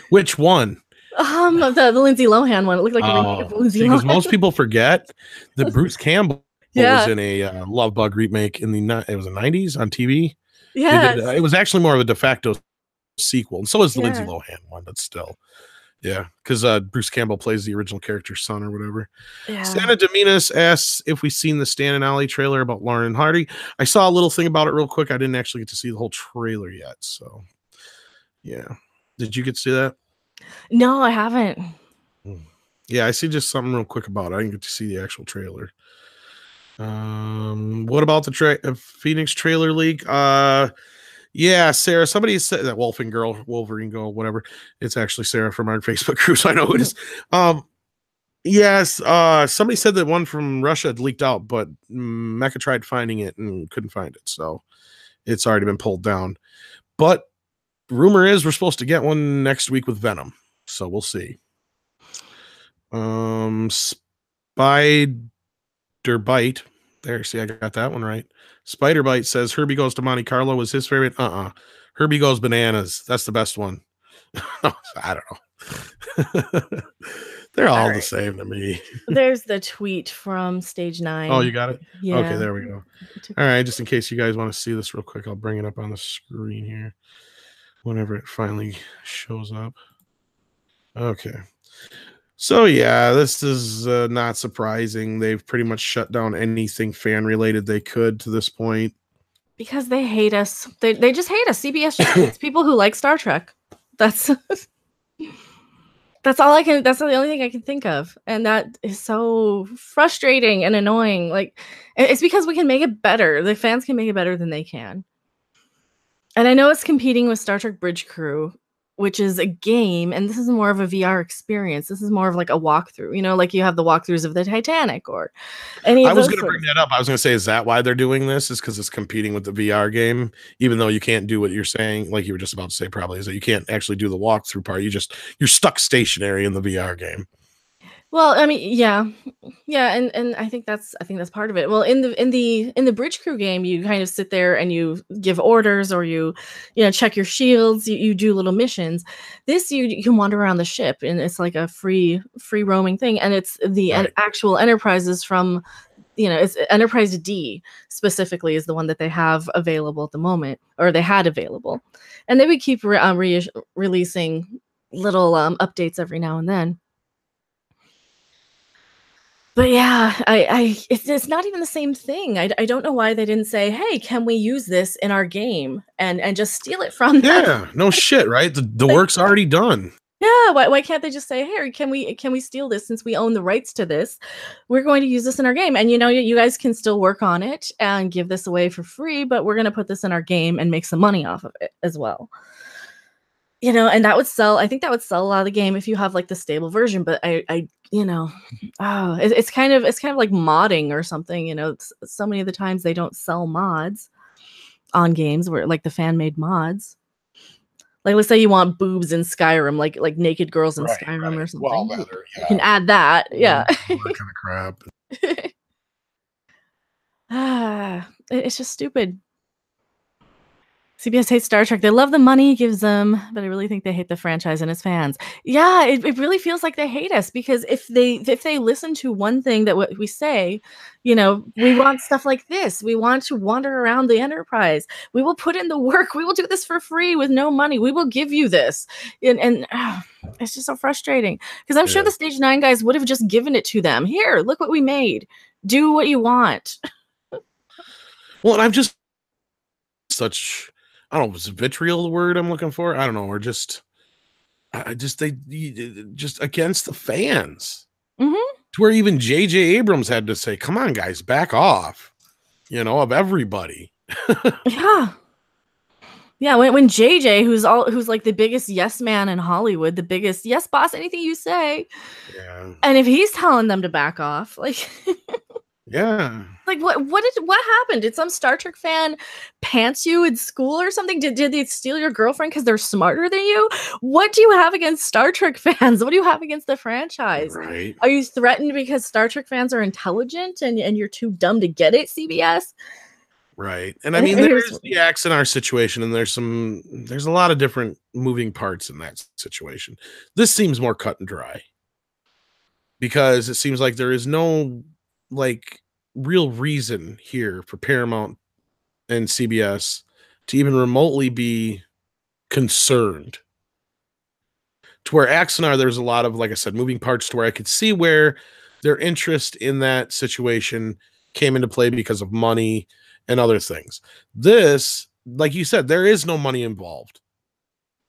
which one? The Lindsay Lohan one. It looked like a remake of Lindsay Lohan. Because most people forget that Bruce Campbell was in a Love Bug remake in the 90s on TV. Yeah, it was actually more of a de facto sequel, and so is the Lindsay Lohan one, but still. Yeah, because Bruce Campbell plays the original character's son or whatever. Yeah. Santa Dominis asks if we've seen the Stan and Ollie trailer about Lauren and Hardy. I saw a little thing about it real quick. I didn't actually get to see the whole trailer yet. So, yeah. Did you get to see that? No, I haven't. Yeah, I see just something real quick about it. I didn't get to see the actual trailer. What about the Phoenix trailer leak? Yeah, Sarah, somebody said that Wolverine girl, whatever. It's actually Sarah from our Facebook group, so I know who it is. Yes, somebody said that one from Russia had leaked out, but Mecha tried finding it and couldn't find it, so it's already been pulled down. But rumor is we're supposed to get one next week with Venom, so we'll see. Spider Bite. There, see, I got that one right. Spider Bite says Herbie Goes to Monte Carlo was his favorite. Herbie Goes Bananas. That's the best one. I don't know. They're all the same to me. There's the tweet from Stage 9. Oh, you got it? Yeah. Okay, there we go. All right, just in case you guys want to see this real quick, I'll bring it up on the screen here whenever it finally shows up. Okay. So, yeah, this is not surprising. They've pretty much shut down anything fan-related they could to this point. Because they hate us. They just hate us. CBS just hates people who like Star Trek. That's all I can. That's the only thing I can think of, and that is so frustrating and annoying. Like, it's because we can make it better. The fans can make it better than they can. And I know it's competing with Star Trek Bridge Crew, which is a game, and this is more of a VR experience. This is more of like a walkthrough, like you have the walkthroughs of the Titanic or any of I was those going to bring that up. I was going to say, is that why they're doing this? Is because it's competing with the VR game, even though you can't do what you're saying, like you were just about to say, probably is that you can't actually do the walkthrough part. You're stuck stationary in the VR game. Well, I mean, yeah, and I think that's part of it. Well, in the Bridge Crew game, you kind of sit there and you give orders, or you check your shields. You do little missions. This you can wander around the ship, and it's like a free roaming thing. And it's the actual Enterprises from, it's Enterprise D specifically is the one that they have available at the moment, or they had available, and they would keep releasing little updates every now and then. But yeah, it's not even the same thing. I don't know why they didn't say, "Hey, can we use this in our game?" and just steal it from them. Yeah, no shit, right? The work's already done. Yeah, why can't they just say, "Hey, can we steal this since we own the rights to this? We're going to use this in our game, and you guys can still work on it and give this away for free, but we're going to put this in our game and make some money off of it as well." And that would sell. I think that would sell a lot of the game if you have like the stable version. But it's kind of like modding or something. So many of the times they don't sell mods on games where like the fan made mods. Like, let's say you want boobs in Skyrim, like naked girls in Skyrim or something. Well, better, yeah. You can add that. Yeah. All that kind of crap. It's just stupid. CBS hates Star Trek. They love the money it gives them, but I really think they hate the franchise and its fans. Yeah, it really feels like they hate us, because if they listen to one thing that what we say, we want stuff like this. We want to wander around the Enterprise. We will put in the work. We will do this for free with no money. We will give you this. And it's just so frustrating, because I'm sure the Stage 9 guys would have just given it to them. Here, look what we made. Do what you want. Well, and I'm just such... I don't know, is vitriol the word I'm looking for? I don't know, or just against the fans. Mm-hmm. To where even J.J. Abrams had to say, "Come on, guys, back off," of everybody. Yeah, when JJ, who's like the biggest yes man in Hollywood, the biggest yes boss, anything you say. Yeah. And if he's telling them to back off, like yeah. Like what happened? Did some Star Trek fan pants you in school or something? Did they steal your girlfriend because they're smarter than you? What do you have against Star Trek fans? What do you have against the franchise? Right. Are you threatened because Star Trek fans are intelligent and you're too dumb to get it, CBS? Right. And I mean, there's the axe in our situation, and there's a lot of different moving parts in that situation. This seems more cut and dry, because it seems like there is no real reason here for Paramount and CBS to even remotely be concerned. To where Axonar, there's a lot of, like I said, moving parts to where I could see where their interest in that situation came into play because of money and other things. This, like you said, there is no money involved.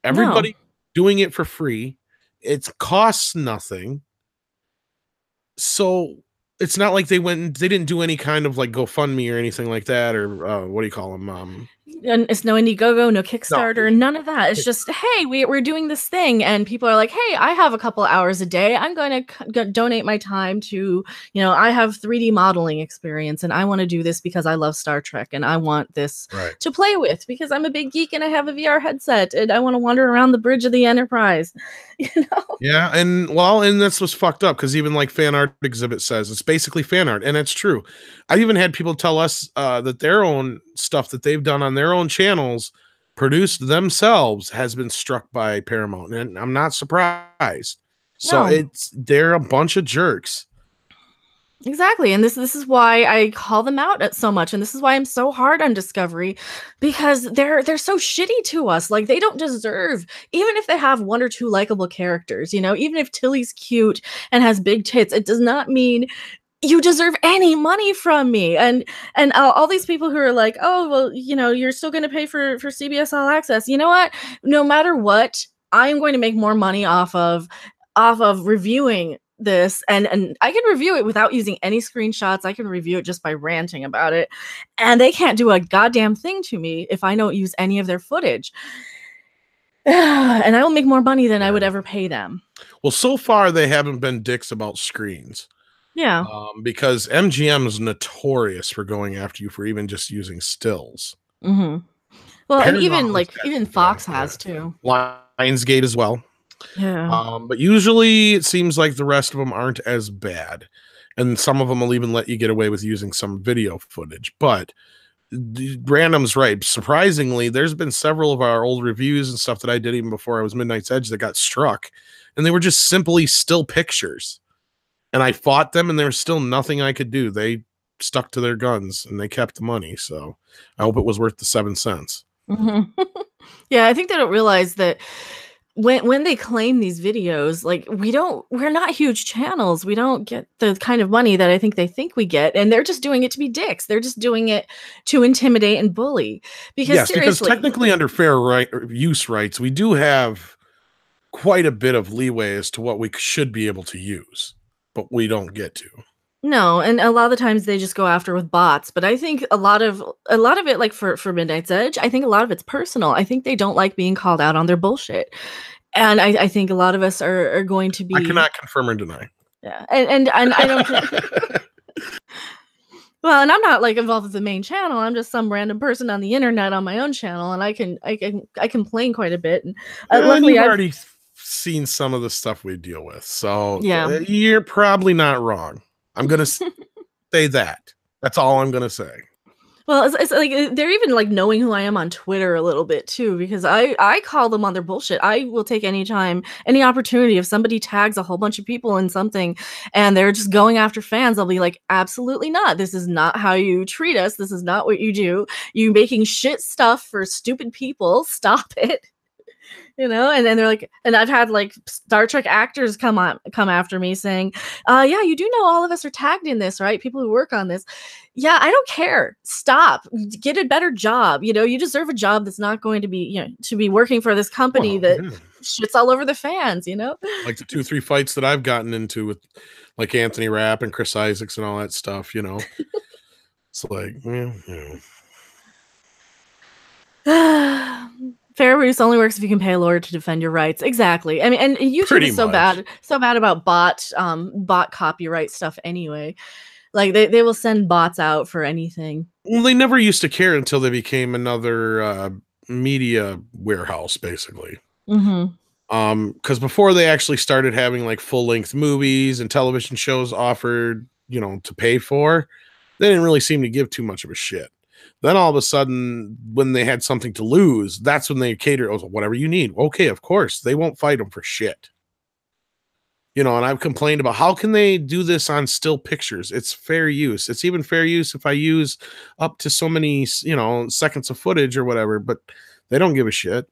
Everybody doing it for free. It costs nothing. So it's not like they didn't do any kind of like GoFundMe or anything like that, or what do you call them? And it's no Indiegogo, no No. Kickstarter, none of that. It's just, hey, we're doing this thing, and people are like, hey, I have a couple hours a day. I'm going to donate my time to, I have 3D modeling experience, and I want to do this because I love Star Trek, and I want this Right. to play with because I'm a big geek and I have a VR headset, and I want to wander around the bridge of the Enterprise. Yeah, and that's what's fucked up because even like Fan Art Exhibit says it's basically fan art, and it's true. I've even had people tell us that their own stuff that they've done on their own channels, produced themselves, has been struck by Paramount, and I'm not surprised. So No. they're a bunch of jerks. Exactly. And this is why I call them out at so much. And this is why I'm so hard on Discovery, because they're so shitty to us. Like, they don't deserve, even if they have one or two likable characters, even if Tilly's cute and has big tits, it does not mean you deserve any money from me. And all these people who are like, oh, well, you're still going to pay for CBS All Access. You know what? No matter what, I am going to make more money off of reviewing this, and I can review it without using any screenshots. I can review it just by ranting about it, and they can't do a goddamn thing to me if I don't use any of their footage. And I will make more money than I would ever pay them. Well, so far they haven't been dicks about screens. Yeah. Because MGM is notorious for going after you for even just using stills. Mm-hmm. Well, and Paramount even Fox has too. Lionsgate as well. Yeah. But usually it seems like the rest of them aren't as bad. And some of them will even let you get away with using some video footage. But Random's right. Surprisingly, there's been several of our old reviews and stuff that I did even before I was Midnight's Edge that got struck. And they were just simply still pictures. And I fought them, and there was still nothing I could do. They stuck to their guns, and they kept the money. So I hope it was worth the 7 cents. Mm-hmm. Yeah, I think they don't realize that when they claim these videos, like, we're not huge channels. We don't get the kind of money that I think they think we get, and they're just doing it to be dicks. They're just doing it to intimidate and bully. Because because technically under fair use rights, we do have quite a bit of leeway as to what we should be able to use, but we don't get to. No, and a lot of the times they just go after with bots. But I think a lot of it, like for Midnight's Edge, I think a lot of it's personal. I think they don't like being called out on their bullshit. And I think a lot of us are going to be. I cannot confirm or deny. Yeah, and I don't. Well, and I'm not like involved with the main channel. I'm just some random person on the internet on my own channel, and I complain quite a bit. And luckily, I've already seen some of the stuff we deal with, so yeah, you're probably not wrong. I'm gonna say that. That's all I'm gonna say. Well, it's like they're even like knowing who I am on Twitter a little bit too, because I call them on their bullshit. I will take any time, any opportunity. If somebody tags a whole bunch of people in something and they're just going after fans, I'll be like, absolutely not. This is not how you treat us. This is not what you do. You making shit stuff for stupid people. Stop it. And then they're like, and I've had like Star Trek actors come after me saying, yeah, you do know all of us are tagged in this, right? People who work on this. Yeah, I don't care. Stop. Get a better job. You deserve a job that's not going to be, to be working for this company that shits all over the fans, Like the 2-3 fights that I've gotten into with like Anthony Rapp and Chris Isaacs and all that stuff, It's like, Fair use only works if you can pay a lawyer to defend your rights. Exactly. I mean, and YouTube is so bad about bot copyright stuff anyway. Like they will send bots out for anything. Well, they never used to care until they became another media warehouse, basically. Mm-hmm. Because before they actually started having like full-length movies and television shows offered, to pay for, they didn't really seem to give too much of a shit. Then all of a sudden, when they had something to lose, that's when they cater. Oh, whatever you need. Okay, of course. They won't fight them for shit. And I've complained about how can they do this on still pictures? It's fair use. It's even fair use if I use up to so many, seconds of footage or whatever, but they don't give a shit.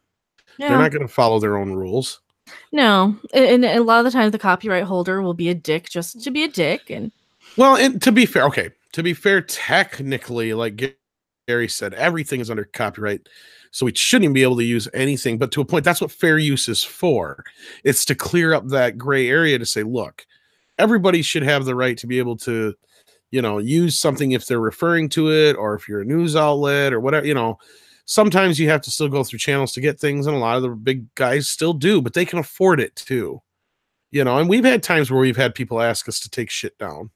Yeah. They're not going to follow their own rules. No. And a lot of the times the copyright holder will be a dick just to be a dick. Well, to be fair, technically, like Gary said, everything is under copyright, so we shouldn't even be able to use anything. But to a point, that's what fair use is for. It's to clear up that gray area to say, look, everybody should have the right to be able to, use something if they're referring to it, or if you're a news outlet or whatever, sometimes you have to still go through channels to get things, and a lot of the big guys still do, but they can afford it too. And we've had times where we've had people ask us to take shit down.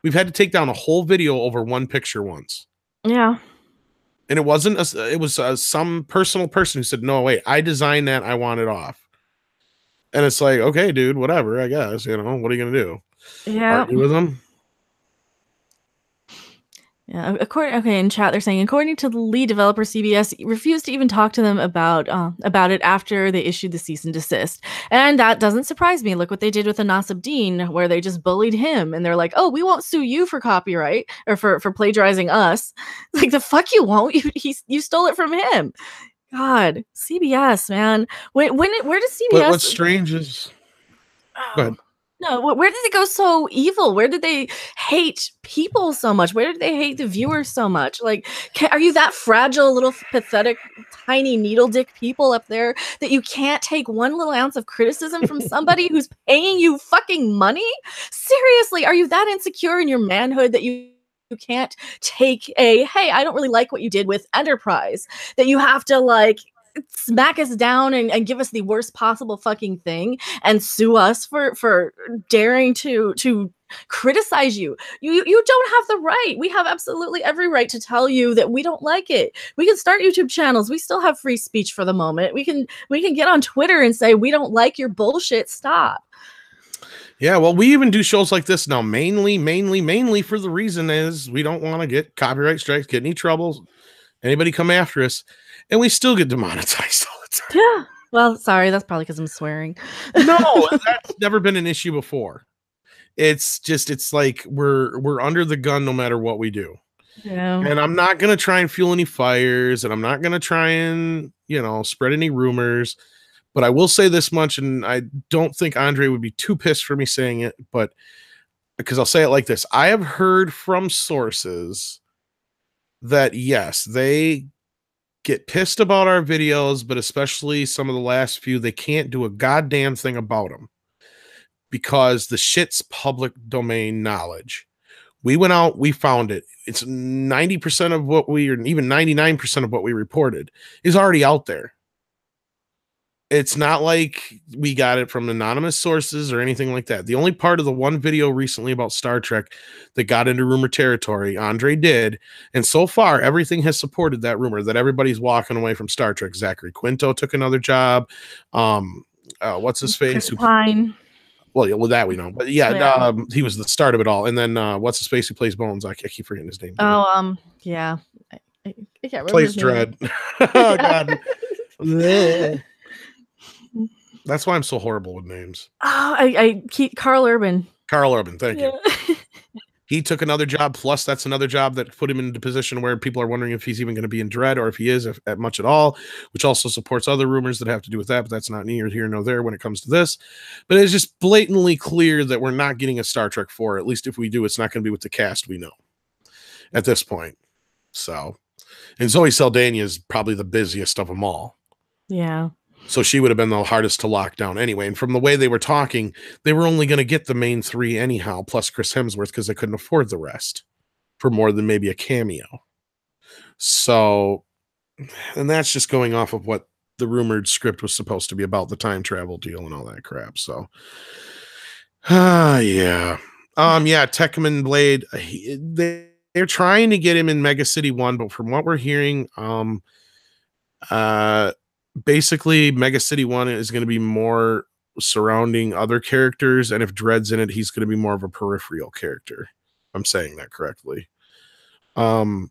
We've had to take down a whole video over one picture once. Yeah. And it wasn't it was some personal person who said, no, wait, I designed that. I want it off. And it's like, okay, dude, whatever, I guess, what are you going to do? Yeah. Argue with them? Yeah, in chat they're saying, according to the lead developer, CBS refused to even talk to them about it after they issued the cease and desist. And that doesn't surprise me. Look what they did with Anas Abdeen, where they just bullied him, and they're like, "Oh, we won't sue you for copyright or for plagiarizing us." Like, the fuck you won't. You stole it from him. God, CBS, man. Where does CBS? But what's strange is, go ahead. No, where did it go so evil? Where did they hate people so much? Where did they hate the viewers so much? Like, are you that fragile, little pathetic, tiny needle dick people up there that you can't take one little ounce of criticism from somebody who's paying you fucking money? Seriously, are you that insecure in your manhood that you can't take hey, I don't really like what you did with Enterprise, that you have to like smack us down and give us the worst possible fucking thing and sue us for daring to criticize you. You don't have the right. We have absolutely every right to tell you that we don't like it. We can start YouTube channels. We still have free speech for the moment. We can get on Twitter and say, we don't like your bullshit. Stop. Yeah, well, we even do shows like this now, mainly for the reason is we don't want to get copyright strikes, get any trouble, anybody come after us, and we still get demonetized all the time. Yeah. Well, sorry, that's probably because I'm swearing. No, that's never been an issue before. It's like we're under the gun no matter what we do. Yeah. And I'm not gonna try and fuel any fires, and I'm not gonna try and spread any rumors. But I will say this much, and I don't think Andre would be too pissed for me saying it, but because I'll say it like this: I have heard from sources that yes, they get pissed about our videos, but especially some of the last few, they can't do a goddamn thing about them because the shit's public domain knowledge. We went out, we found it. It's 90% of what we, or even 99% of what we reported is already out there. It's not like we got it from anonymous sources or anything like that. The only part of the one video recently about Star Trek that got into rumor territory, Andre did. And so far, everything has supported that rumor that everybody's walking away from Star Trek. Zachary Quinto took another job. What's his face? Pine. Well, that we know. But yeah. He was the start of it all. And then what's his face who plays Bones? I keep forgetting his name. Oh, yeah. I can't remember. Plays Dread. Oh, God. That's why I'm so horrible with names. Oh, I keep Carl Urban. Carl Urban, thank you. He took another job, plus that's another job that put him into a position where people are wondering if he's even going to be in Dread or if he is at much at all, which also supports other rumors that have to do with that, but that's not neither here nor there when it comes to this. But it's just blatantly clear that we're not getting a Star Trek 4. At least if we do, it's not going to be with the cast we know at this point. So, and Zoe Saldana is probably the busiest of them all. Yeah. So she would have been the hardest to lock down anyway. And from the way they were talking, they were only going to get the main three anyhow, plus Chris Hemsworth, because they couldn't afford the rest for more than maybe a cameo. So, and that's just going off of what the rumored script was supposed to be about, the time travel deal and all that crap. So, yeah. Yeah, Techman Blade, they're trying to get him in Mega City 1, but from what we're hearing, basically Mega City 1 is going to be more surrounding other characters, and if Dread's in it, he's going to be more of a peripheral character. I'm saying that correctly. So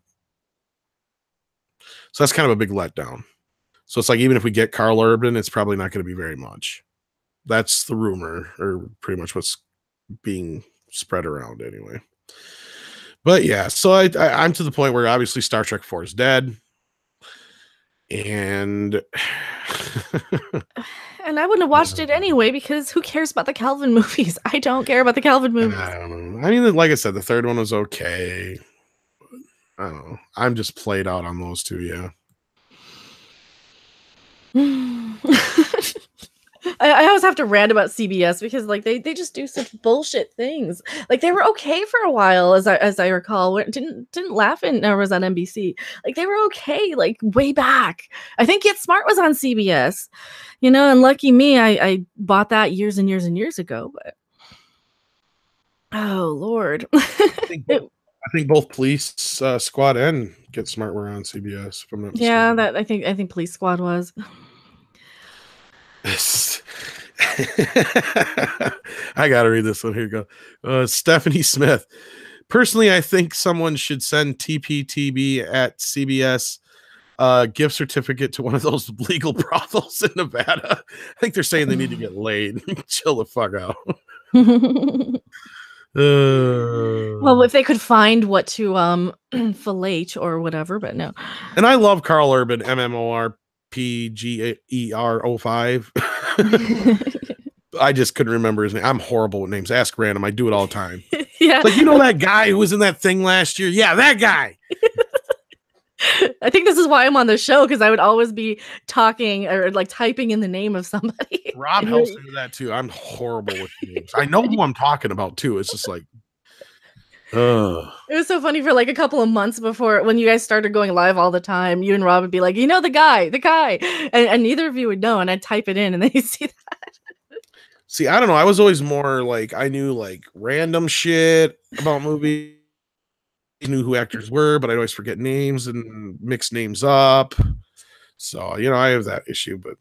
that's kind of a big letdown. So it's like, even if we get Carl Urban, it's probably not going to be very much. That's the rumor, or pretty much what's being spread around anyway. But yeah, so I'm to the point where obviously Star Trek 4 is dead. And I wouldn't have watched it anyway, because who cares about the Kelvin movies? I don't care about the Kelvin movies. I don't know. I mean, like I said, the third one was okay. I don't know. I'm just played out on those two, yeah. I always have to rant about CBS because like they just do such bullshit things. Like they were okay for a while, as I recall. Didn't laugh in or was on NBC. Like they were okay, like way back. I think Get Smart was on CBS, and lucky me, I bought that years and years and years ago. But oh Lord, I think both Police Squad and Get Smart were on CBS. If I'm not yeah, mistaken. that I think Police Squad was. I gotta read this one. Here you go. Stephanie Smith. Personally, I think someone should send TPTB at CBS gift certificate to one of those legal brothels in Nevada. I think they're saying they need to get laid. Chill the fuck out. Well, if they could find what to fillet or whatever, but no. And I love Carl Urban, MMORPGER05. I just couldn't remember his name. I'm horrible with names. Ask Random. I do it all the time. Yeah. Like, that guy who was in that thing last year? Yeah, that guy. I think this is why I'm on the show, because I would always be talking or like typing in the name of somebody. Rob helps me with that too. I'm horrible with names. I know who I'm talking about too. It's just like, it was so funny for like a couple of months before when you guys started going live all the time. You and Rob would be like, the guy, and neither of you would know, and I'd type it in, and then you see that. See, I don't know. I was always more like I knew like random shit about movies. I knew who actors were, but I'd always forget names and mix names up. So, I have that issue, but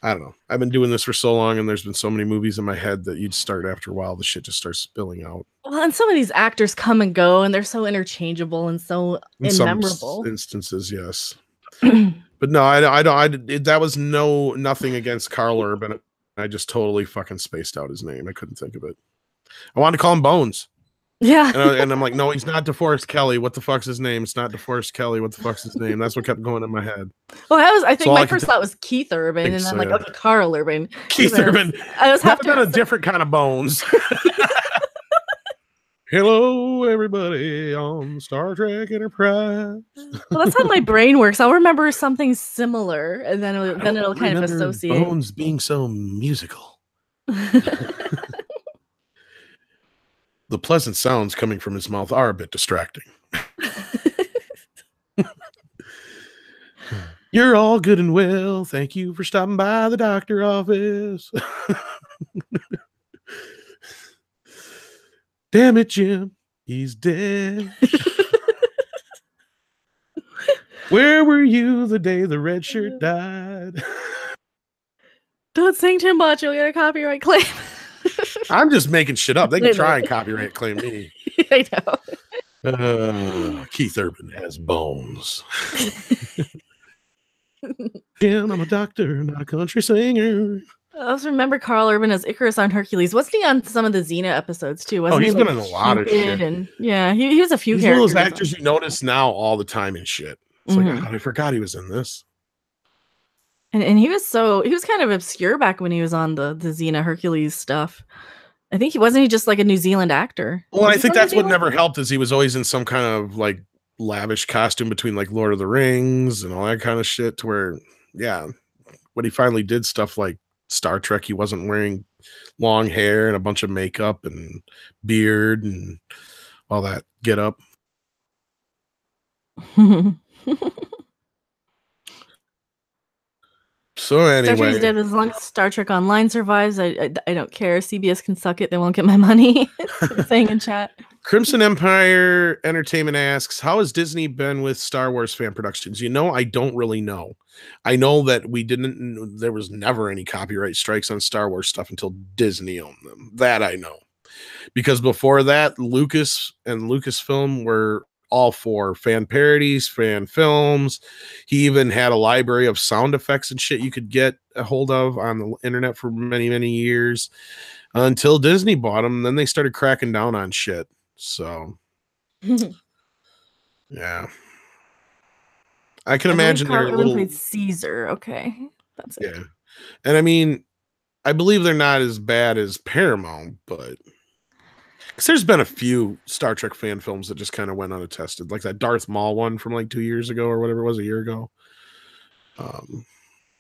I don't know. I've been doing this for so long, and there's been so many movies in my head that you'd start after a while, the shit just starts spilling out. Well, and some of these actors come and go, and they're so interchangeable and so immemorable. Some instances, yes. But no, I don't. That was nothing against Carl Urban. I just totally fucking spaced out his name. I couldn't think of it. I wanted to call him Bones. Yeah. And I'm like, no, he's not DeForest Kelly. What the fuck's his name? It's not DeForest Kelly. What the fuck's his name? That's what kept going in my head. Well, I think my first thought was Keith Urban, and then okay, Carl Urban. Keith Urban. I was having a different kind of Bones. Hello, everybody on Star Trek Enterprise. Well, that's how my brain works. I'll remember something similar, and then it'll kind of associate. Bones being so musical. The pleasant sounds coming from his mouth are a bit distracting. You're all good and well. Thank you for stopping by the doctor office. Damn it, Jim. He's dead. Where were you the day the red shirt died? Don't sing too much. You'll get a copyright claim. I'm just making shit up. They can try and copyright claim me. I know. Keith Urban has bones. Jim, I'm a doctor, not a country singer. I also remember Carl Urban as Icarus on Hercules. Wasn't he on some of the Xena episodes too? He's been in a lot of shit. And yeah, he was a few characters. One of those actors you notice now all the time in shit. It's like, I forgot he was in this. And he was kind of obscure back when he was on the Xena Hercules stuff. I think he just like a New Zealand actor. Well, I think that's what never helped is he was always in some kind of like lavish costume between like Lord of the Rings and all that kind of shit to where, yeah, when he finally did stuff like Star Trek, he wasn't wearing long hair and a bunch of makeup and beard and all that get up. So anyway, Star Trek's dead as long as Star Trek Online survives. I don't care. CBS can suck it. They won't get my money. Saying in chat. Crimson Empire Entertainment asks, how has Disney been with Star Wars fan productions? I don't really know. I know that there was never any copyright strikes on Star Wars stuff until Disney owned them. That I know. Because before that, Lucas and Lucasfilm were all for fan parodies, fan films. He even had a library of sound effects and shit you could get a hold of on the internet for many, many years until Disney bought them. Then they started cracking down on shit. So, yeah. I can imagine they're a little... Caesar. Okay. That's it. Yeah. And I mean, I believe they're not as bad as Paramount, but... Because there's been a few Star Trek fan films that just kind of went unattested, like that Darth Maul one from like 2 years ago or whatever it was, a year ago.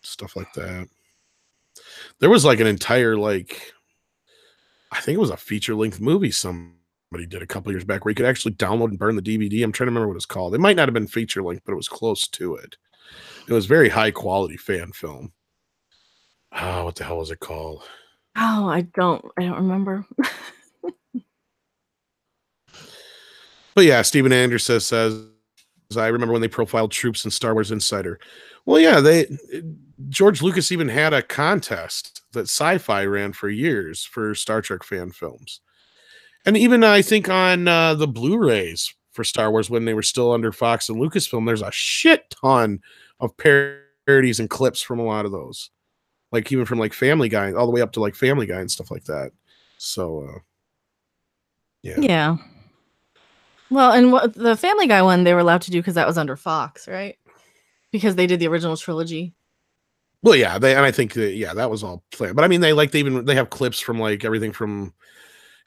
Stuff like that. There was like an entire I think it was a feature length movie somebody did a couple years back where you could actually download and burn the DVD. I'm trying to remember what it's called. It might not have been feature length, but it was close to it. It was very high quality fan film. Oh, what the hell was it called? Oh, I don't remember. But yeah, Steven Anderson says, I remember when they profiled troops in Star Wars Insider. Well, yeah, George Lucas even had a contest that Sci-Fi ran for years for Star Trek fan films. And even I think on the Blu-rays for Star Wars when they were still under Fox and Lucasfilm, there's a shit ton of parodies and clips from a lot of those. Like even from like Family Guy all the way up to like Family Guy and stuff like that. So yeah. Yeah. Well, and what the Family Guy one they were allowed to do because that was under Fox, right? Because they did the original trilogy. Well, yeah, and I think that was all planned. But I mean, they have clips from like everything from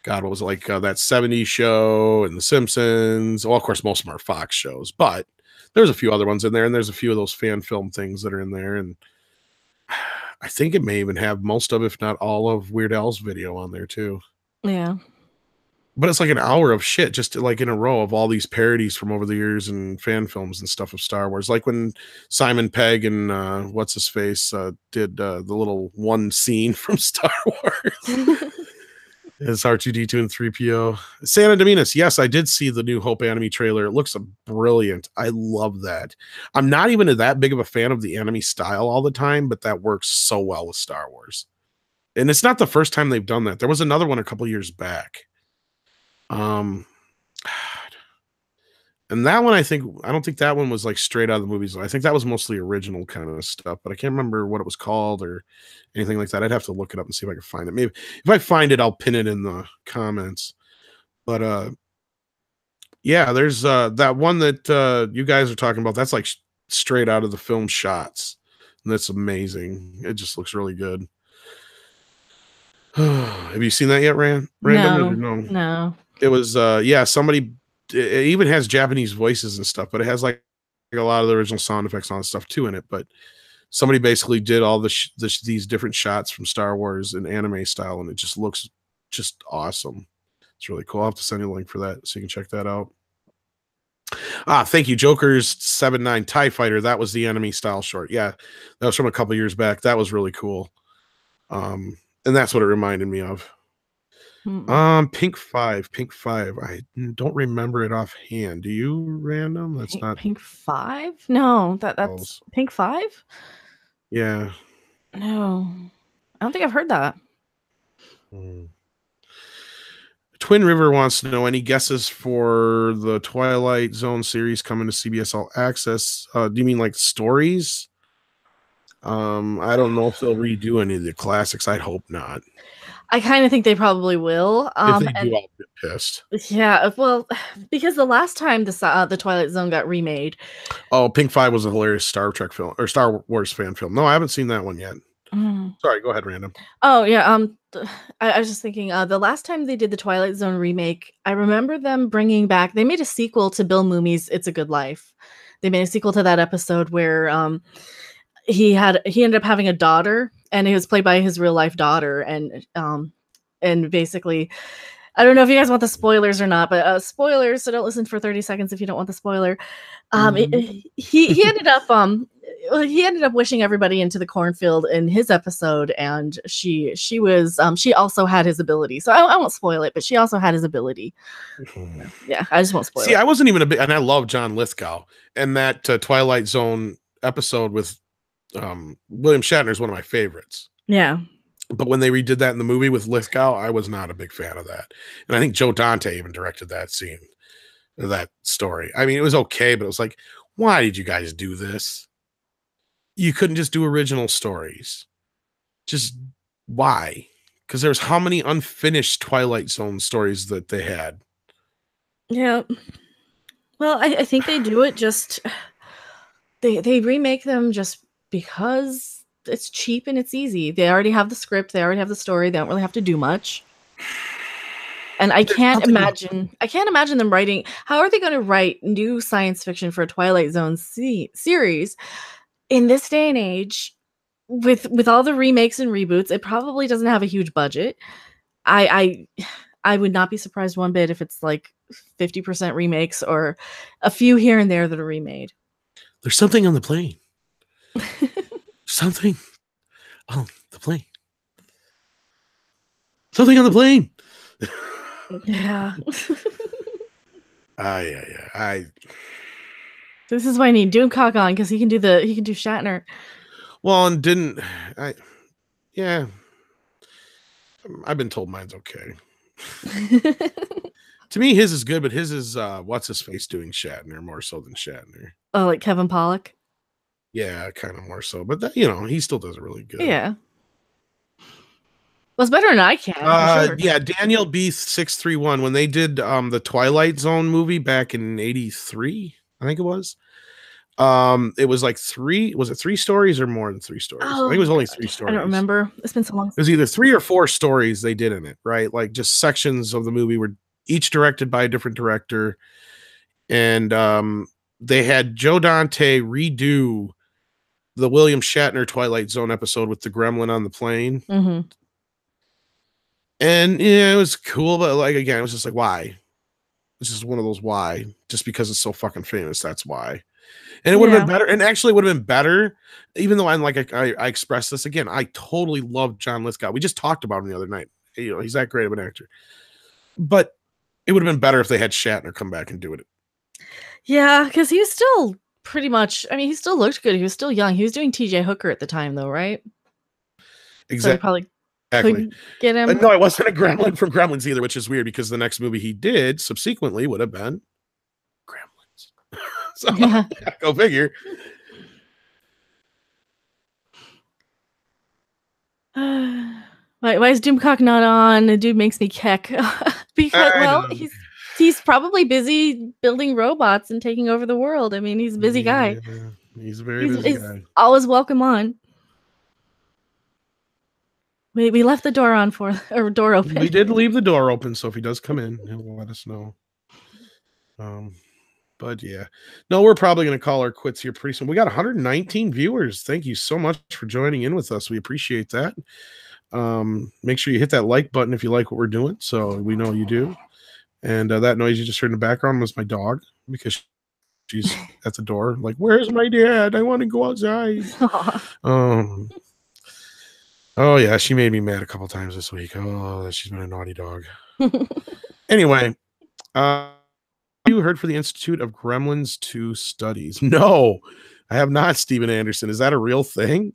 God, what was it like that '70s show and The Simpsons? Well, of course, most of them are Fox shows, but there's a few other ones in there, and there's a few of those fan film things that are in there, and I think it may even have most of, if not all of, Weird Al's video on there too. Yeah. But it's like an hour of shit just like in a row of all these parodies from over the years and fan films and stuff of Star Wars. Like when Simon Pegg and what's his face did the little one scene from Star Wars. It's R2D2 and 3PO. Santa Dominus. Yes, I did see the new Hope anime trailer. It looks brilliant. I love that. I'm not even that big of a fan of the anime style all the time, but that works so well with Star Wars. And it's not the first time they've done that. There was another one a couple years back. And that one, I don't think that one was like straight out of the movies. I think that was mostly original kind of stuff, but I can't remember what it was called or anything like that. I'd have to look it up and see if I can find it. Maybe if I find it, I'll pin it in the comments. But yeah, there's that one that you guys are talking about. That's like straight out of the film shots. And that's amazing. It just looks really good. Have you seen that yet, Random? No. It was somebody. It even has Japanese voices and stuff, but it has like a lot of the original sound effects and all that stuff too in it. But somebody basically did all these different shots from Star Wars in anime style, and it just looks just awesome. It's really cool. I'll have to send you a link for that so you can check that out. Thank you, Joker's 7-9 TIE Fighter. That was the anime style short. Yeah, that was from a couple years back. That was really cool. And that's what it reminded me of. Pink 5. I don't remember it offhand. Do you, Random? That's not Pink 5? No, that's Pink 5? Yeah. No. I don't think I've heard that. Twin River wants to know any guesses for the Twilight Zone series coming to CBS All Access. Do you mean like stories? I don't know if they'll redo any of the classics. I'd hope not. I kind of think they probably will. If they do, I'll be pissed. Yeah, well, because the last time the Twilight Zone got remade. Oh, Pink 5 was a hilarious Star Trek film or Star Wars fan film. No, I haven't seen that one yet. Sorry, go ahead, Random. Oh yeah, I was just thinking the last time they did the Twilight Zone remake, I remember them bringing back. They made a sequel to Bill Mooney's "It's a Good Life." They made a sequel to that episode where he ended up having a daughter, and it was played by his real life daughter, and basically, I don't know if you guys want the spoilers or not, but spoilers. So don't listen for 30 seconds if you don't want the spoiler. He ended up wishing everybody into the cornfield in his episode, and she also had his ability. So I won't spoil it, but she also had his ability. Yeah, I just won't spoil it. See, I wasn't even and I love John Lithgow, and that Twilight Zone episode with William Shatner is one of my favorites. Yeah. But when they redid that in the movie with Lithgow, I was not a big fan of that. And I think Joe Dante even directed that scene, that story. I mean, it was okay, but it was like, why did you guys do this? You couldn't just do original stories. Just why? Because there's how many unfinished Twilight Zone stories that they had. Yeah. Well, I think they do it just... They remake them just because it's cheap and it's easy. They already have the script. They already have the story. They don't really have to do much. And I can't imagine them writing. How are they going to write new science fiction for a Twilight Zone series in this day and age with all the remakes and reboots, it probably doesn't have a huge budget. I would not be surprised one bit if it's like 50% remakes or a few here and there that are remade. There's something on the plane. Something on the plane. Something on the plane. Yeah. I This is why I need Doomcock on, because he can do Shatner. Well, and didn't I? Yeah, I've been told mine's okay. To me, his is good, but his is what's his face doing Shatner more so than Shatner. Oh, like Kevin Pollak? Yeah, kind of more so, but that, you know, he still does it really good. Yeah. Well, it's better than I can. Sure. Yeah, Daniel B631 when they did the Twilight Zone movie back in '83, I think it was. It was like three stories or more than 3 stories? Oh, I think it was only 3 stories. I don't remember. It's been so long. It was either 3 or 4 stories they did in it, right? Like just sections of the movie were each directed by a different director. And they had Joe Dante redo the William Shatner Twilight Zone episode with the gremlin on the plane. Mm-hmm. And yeah, it was cool, but like again, it was just like, why? This is one of those why. Just because it's so fucking famous, that's why. And it would have been better. And actually, it would have been better, even though I'm like I expressed this again. I totally love John Lithgow. We just talked about him the other night. You know, he's that great of an actor. But it would have been better if they had Shatner come back and do it. Yeah, because he was still pretty much. I mean, he still looked good. He was still young. He was doing T.J. Hooker at the time, though, right? Exactly. So probably couldn't get him. No, it wasn't a gremlin from Gremlins either, which is weird because the next movie he did subsequently would have been Gremlins. So yeah. Go figure. Why is Doomcock not on? The dude makes me keck. Because he's probably busy building robots and taking over the world. I mean, he's a busy guy. He's a very busy guy. Always welcome on. We left the door on door open. We did leave the door open, so if he does come in, he'll let us know. But yeah, no, we're probably going to call our quits here pretty soon. We got 119 viewers. Thank you so much for joining in with us. We appreciate that. Make sure you hit that like button if you like what we're doing, so we know you do. And that noise you just heard in the background was my dog, because she's at the door like, where's my dad? I want to go outside. Oh yeah, she made me mad a couple times this week. Oh, she's been a naughty dog. Anyway, you heard for the Institute of Gremlins 2 Studies? No, I have not, Steven Anderson. Is that a real thing?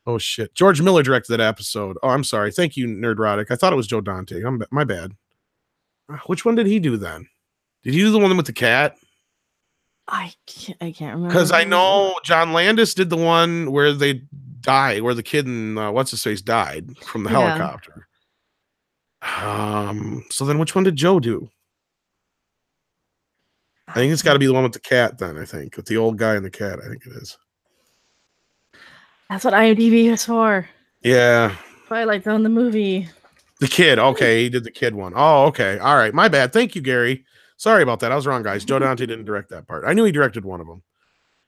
Oh shit. George Miller directed that episode. Oh, I'm sorry. Thank you, Nerdrodic. I thought it was Joe Dante. My bad. Which one did he do then? Did he do the one with the cat? I can't remember. Because I know John Landis did the one where they died, where the kid in what's his face died from the helicopter. So then which one did Joe do? I think it's got to be the one with the cat then, I think. With the old guy and the cat, I think it is. That's what IMDb is for. Yeah. Twilight Zone, the movie. The kid. Okay, he did the kid one. Oh, okay. All right. My bad. Thank you, Gary. Sorry about that. I was wrong, guys. Joe Dante didn't direct that part. I knew he directed one of them.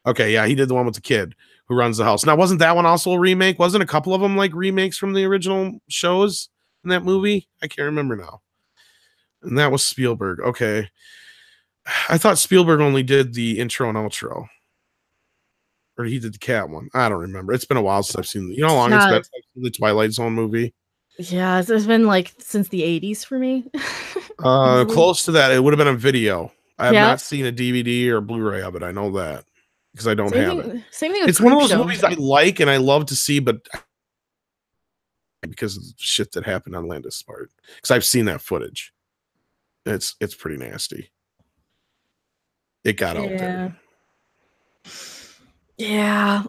Okay, yeah, he did the one with the kid who runs the house. Now, wasn't that one also a remake? Wasn't a couple of them like remakes from the original shows in that movie? I can't remember now. And that was Spielberg. Okay. I thought Spielberg only did the intro and outro. Or he did the cat one. I don't remember. It's been a while since I've seen the, you know how long it's been since I've seen the Twilight Zone movie? Yeah, it's been like since the 80s for me. Close to that. It would have been a video. I have not seen a DVD or Blu-ray of it. I know that because I don't have it. Same thing with it's one of those movies I like and I love to see, but because of the shit that happened on Landis' part. Because I've seen that footage. It's pretty nasty. It got out there. Yeah.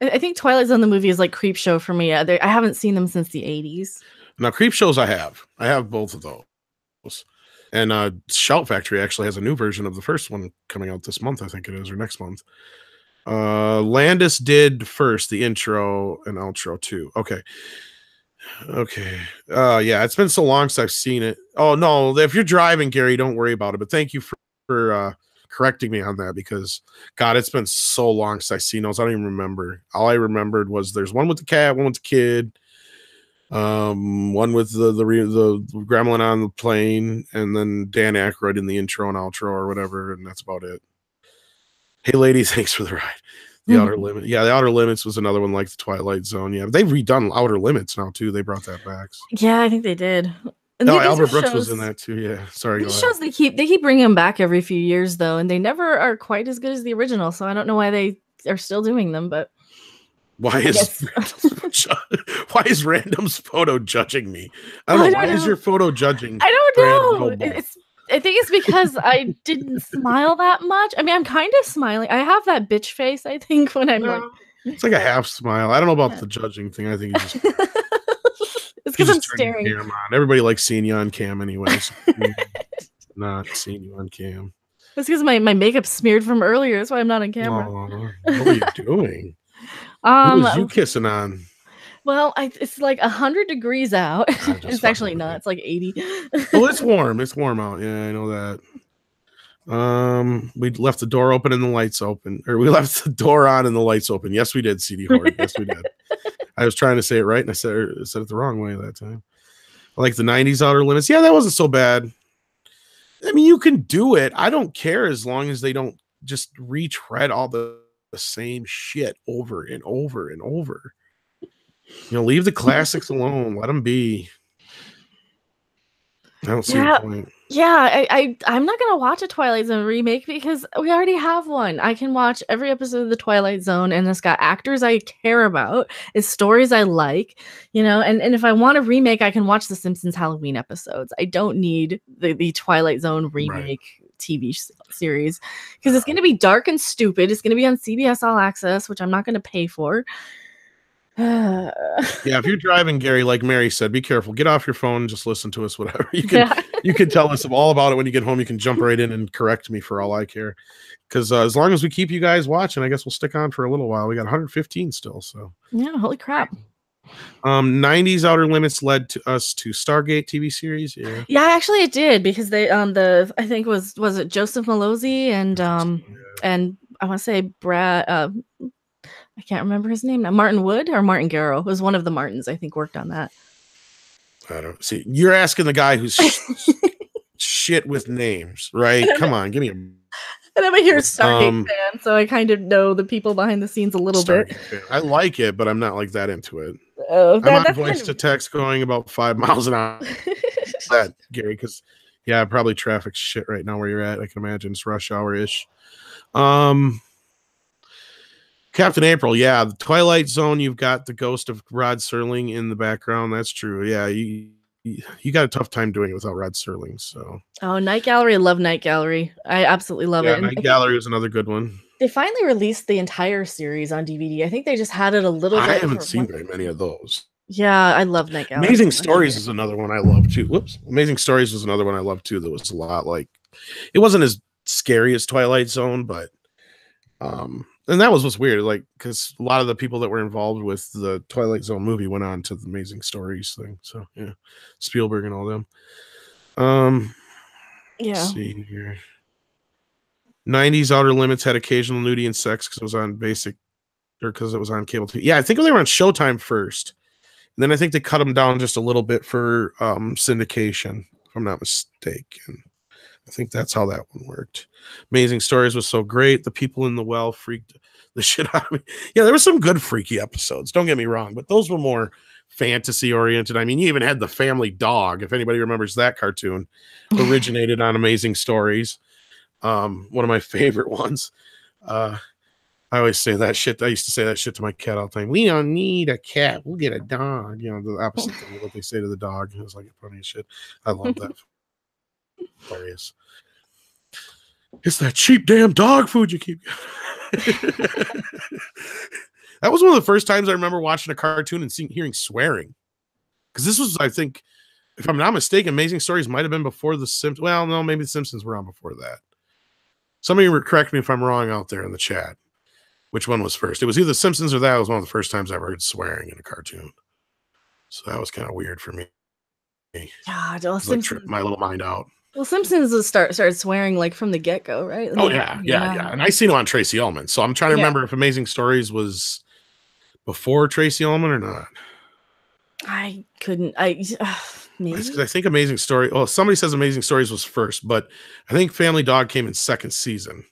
I think Twilight Zone the movie is like Creepshow for me. I haven't seen them since the 80s. Now, Creepshows I have both of those. And Shout Factory actually has a new version of the first one coming out this month, I think it is, or next month. Landis did first the intro and outro too. Okay. Yeah, it's been so long since I've seen it. Oh no, if you're driving, Gary, don't worry about it. But thank you for correcting me on that because, God, it's been so long since I seen those. I don't even remember. All I remembered was there's one with the cat, one with the kid, one with the gremlin on the plane, and then Dan Aykroyd in the intro and outro or whatever, and that's about it. Hey, ladies, thanks for the ride. The Outer Limits. Yeah, the Outer Limits was another one like the Twilight Zone. Yeah, but they've redone Outer Limits now too. They brought that back. Yeah, I think they did. And Oh, these Albert are Brooks shows, was in that too. Yeah, sorry. these shows they keep bringing them back every few years though, and they never are quite as good as the original. So I don't know why they are still doing them, but why is Random's photo judging me? I don't know. Why is your photo judging? I don't know. I think it's because I didn't smile that much. I mean, I'm kind of smiling. I have that bitch face, I think, when I'm like... It's like a half smile. I don't know about the judging thing. I think you just... It's because I'm staring. On. Everybody likes seeing you on cam anyway. So not seeing you on cam. It's because my makeup's smeared from earlier. That's why I'm not on camera. What are you doing? Who was you kissing on? Well, it's like 100 degrees out. It's actually not. It's like 80. Well, it's warm. It's warm out. Yeah, I know that. We left the door open and the lights open. Or we left the door on and the lights open. Yes, we did, CD Horde. Yes, we did. I was trying to say it right, and I said it the wrong way that time. I like the 90s Outer Limits. Yeah, that wasn't so bad. I mean, you can do it. I don't care as long as they don't just retread all the same shit over and over and over. Leave the classics alone. Let them be. I don't see the point. Yeah, I'm not gonna watch a Twilight Zone remake because we already have one. I can watch every episode of the Twilight Zone, and it's got actors I care about, it's stories I like, and if I want a remake, I can watch the Simpsons Halloween episodes. I don't need the Twilight Zone remake TV series because it's gonna be dark and stupid. It's gonna be on CBS All Access, which I'm not gonna pay for. Yeah, if you're driving, Gary, like Mary said, be careful. Get off your phone and just listen to us, whatever. You can tell us all about it when you get home. You can jump right in and correct me for all I care. Because as long as we keep you guys watching, I guess we'll stick on for a little while. We got 115 still, so. Yeah, holy crap. 90s Outer Limits led to us to Stargate TV series. Yeah, actually it did because they I think was it Joseph Malozzi and I want to say Brad I can't remember his name now. Martin Wood or Martin Garrow. It was one of the Martins, I think, worked on that. I don't see. You're asking the guy who's shit with names, right? Come on, give me a... And I'm a huge Stargate fan, so I kind of know the people behind the scenes a little bit. I like it, but I'm not like that into it. Oh, I'm on voice to text going about 5 miles an hour. That, Gary, because probably traffic shit right now where you're at. I can imagine it's rush hour-ish. Captain April, the Twilight Zone. You've got the ghost of Rod Serling in the background. That's true. Yeah, you got a tough time doing it without Rod Serling. So, Night Gallery. I love Night Gallery. I absolutely love it. Night Gallery was another good one. They finally released the entire series on DVD. I think they just had it a little bit. I haven't seen very many of those. Yeah, I love Night Gallery. Amazing Stories is another one I love too. Whoops. Amazing Stories was another one I love too. That was a lot like, it wasn't as scary as Twilight Zone, but and that was what's weird, like, because a lot of the people that were involved with the Twilight Zone movie went on to the Amazing Stories thing. So yeah, Spielberg and all them. Let's see here. 90s Outer Limits had occasional nudity and sex because it was on because it was on cable TV. Yeah, I think they were on Showtime first. And then I think they cut them down just a little bit for syndication, if I'm not mistaken. I think that's how that one worked. Amazing Stories was so great. The people in the well freaked the shit out of me. Yeah, there were some good freaky episodes. Don't get me wrong, but those were more fantasy oriented. I mean, you even had the family dog. If anybody remembers that cartoon, originated on Amazing Stories. One of my favorite ones. I always say that shit. I used to say that shit to my cat all the time. We don't need a cat. We'll get a dog. The opposite thing of what they say to the dog. It was like funny as shit. I love that. Hilarious. It's that cheap damn dog food you keep. That was one of the first times I remember watching a cartoon and hearing swearing. Because this was, I think, if I'm not mistaken, Amazing Stories might have been before the Simpsons. Well, no, maybe the Simpsons were on before that. Somebody correct me if I'm wrong out there in the chat. Which one was first? It was either Simpsons or that was one of the first times I ever heard swearing in a cartoon. So that was kind of weird for me. Yeah, Simpsons. Tripped my little mind out. Well, Simpsons started swearing like from the get go, right? Oh yeah. And I seen him on Tracy Ullman, so I'm trying to remember if Amazing Stories was before Tracy Ullman or not. I couldn't. Maybe. I think Amazing Story. Well, somebody says Amazing Stories was first, but I think Family Dog came in second season,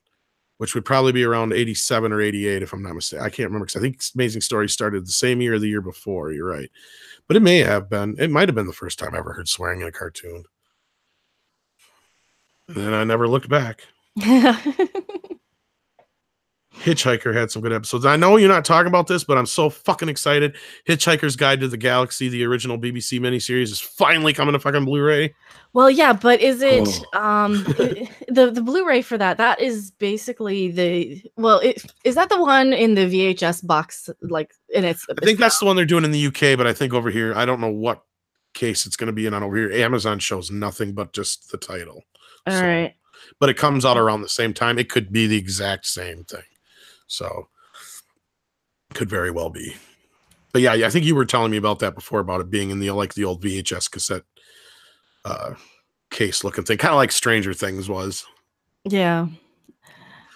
which would probably be around 87 or 88, if I'm not mistaken. I can't remember because I think Amazing Story started the same year or the year before. You're right. But it may have been. It might have been the first time I ever heard swearing in a cartoon. And then I never looked back. Hitchhiker had some good episodes. I know you're not talking about this, but I'm so fucking excited. Hitchhiker's Guide to the Galaxy, the original BBC miniseries, is finally coming to fucking Blu-ray. Well, yeah, but is it the Blu-ray for that? That is basically is that the one in the VHS box? Like, and I think that's the one they're doing in the UK, but I think over here, I don't know what case it's going to be in on over here. Amazon shows nothing but just the title. All right. But it comes out around the same time. It could be the exact same thing. So could very well be. But yeah, I think you were telling me about that before, about it being in the old VHS cassette case looking thing, kind of like Stranger Things was. Yeah.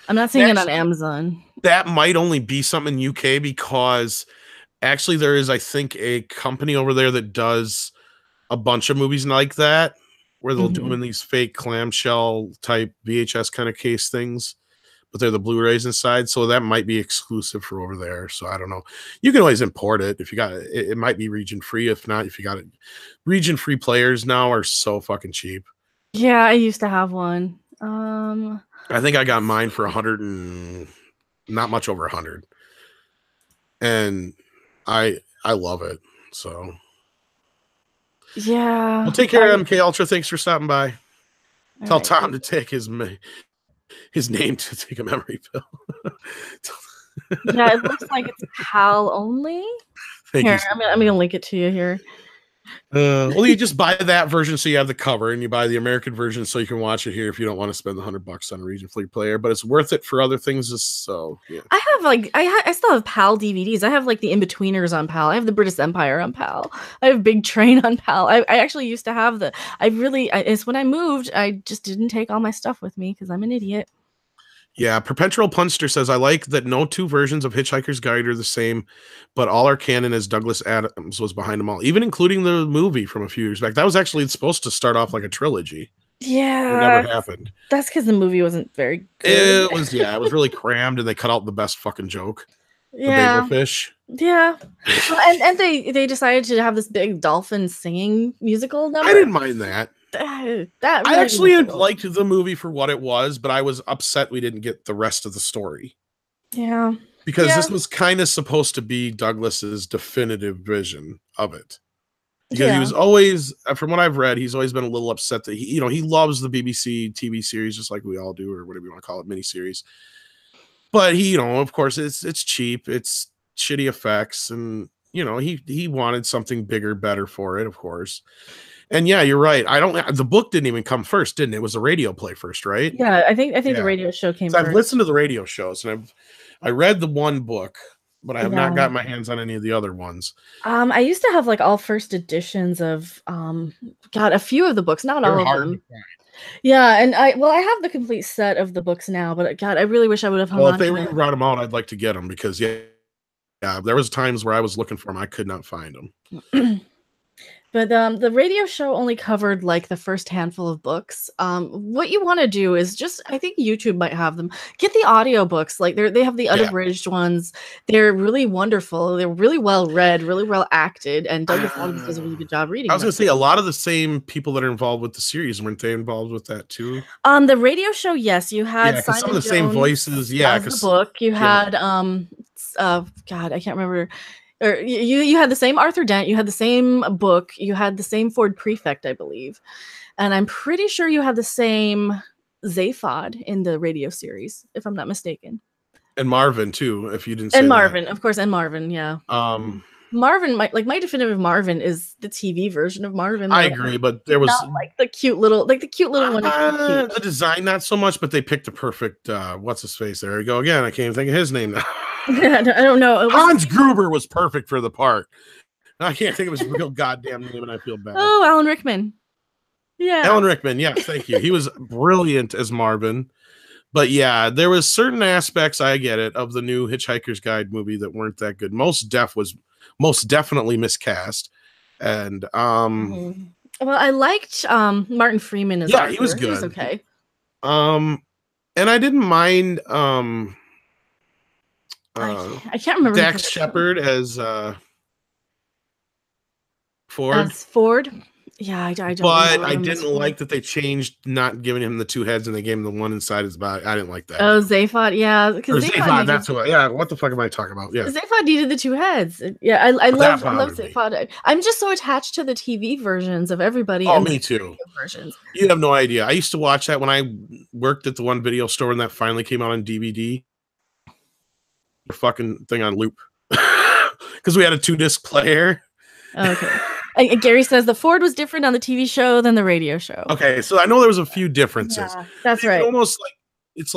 I'm not seeing it on Amazon. That might only be something in UK because actually there is, I think, a company over there that does a bunch of movies like that, where they'll do them in these fake clamshell type VHS kind of case things, but they're the Blu-rays inside. So that might be exclusive for over there. So I don't know. You can always import it if you got it. It might be region free. If not, if you got it, region free players now are so fucking cheap. Yeah, I used to have one. I think I got mine for 100 and not much over 100. And I love it. So yeah. Well, take care of MK Ultra. Thanks for stopping by. Tell Tom to take his name to take a memory pill. Yeah, it looks like it's PAL only. Here, I'm gonna link it to you here. Well, you just buy that version so you have the cover, and you buy the American version so you can watch it here if you don't want to spend the $100 on a region free player. But it's worth it for other things. So yeah. I have I still have PAL DVDs. I have like the In-Betweeners on PAL. I have the British Empire on PAL. I have Big Train on PAL. I actually used to have it's when I moved, I just didn't take all my stuff with me because I'm an idiot. Yeah, Perpetual Punster says, I like that no two versions of Hitchhiker's Guide are the same, but all are canon as Douglas Adams was behind them all, even including the movie from a few years back. That was actually supposed to start off like a trilogy. Yeah. It never happened. That's because the movie wasn't very good. It was really crammed, and they cut out the best fucking joke. Yeah. The Babelfish. Yeah. Well, and they decided to have this big dolphin singing musical number. I didn't mind that. Really I actually liked the movie for what it was, but I was upset we didn't get the rest of the story. Yeah. Because this was kind of supposed to be Douglas's definitive vision of it. Because he was always, from what I've read, he's always been a little upset that he loves the BBC TV series, just like we all do, or whatever you want to call it, miniseries. But he, of course, it's cheap, it's shitty effects, and he wanted something bigger, better for it, of course. And yeah, you're right. The book didn't even come first, didn't it? It was a radio play first, right? Yeah, I think the radio show came first. I've listened to the radio shows, and I read the one book, but I have not got my hands on any of the other ones. I used to have like all first editions of a few of the books, not all of them. Yeah, and I have the complete set of the books now, but God, I really wish I would have hung on. Well, if they brought them out, I'd like to get them because there was times where I was looking for them, I could not find them. But the radio show only covered like the first handful of books. What you want to do is I think YouTube might have them. Get the audiobooks. Like they have the unabridged ones. They're really wonderful. They're really well read, really well acted, and Douglas Adams does a really good job reading. I was going to say a lot of the same people that are involved with the series, weren't they involved with that too? The radio show, yes, you had Simon some of the same voices. Yeah, the book you had. God, I can't remember. Or you had the same Arthur Dent, you had the same book, you had the same Ford Prefect, I believe. And I'm pretty sure you had the same Zaphod in the radio series, if I'm not mistaken. And Marvin, too, if you didn't say Marvin, of course, and Marvin, yeah. Marvin, my definitive Marvin is the TV version of Marvin. I agree, but there was not like the cute little one. The design, not so much, but they picked the perfect what's his face. There we go again. I can't even think of his name now. I don't know. Hans Gruber was perfect for the part. I can't think of his real goddamn name, and I feel bad. Oh, Alan Rickman. Yeah. Alan Rickman, yes, thank you. He was brilliant as Marvin. But yeah, there was certain aspects, I get it, of the new Hitchhiker's Guide movie that weren't that good. Was most definitely miscast. And Mhm. Well, I liked Martin Freeman as yeah, he was Arthur. He was good. okay. Um and I didn't mind I uh I can't remember who Dax played Shepard as Ford. as Ford. Yeah, I don't But remember I him as didn't Ford. like that they changed not giving him the two heads and they gave him the one inside his body. I didn't like that Oh, either. Zaphod, yeah, because Or Zaphod Z5, needed that's what. Yeah, what the fuck am I talking about? Yeah, the two heads. Yeah, I that love bothered me. Zaphod. I'm just so attached to the TV versions of everybody Oh, and the me too. video versions. You have no idea. I used to watch that when I worked at the one video store when that finally came out on DVD. The fucking thing on loop because we had a 2-disc player. Okay. Gary says the Ford was different on the TV show than the radio show. Okay, so I know there was a few differences. Yeah, that's You can right. almost it's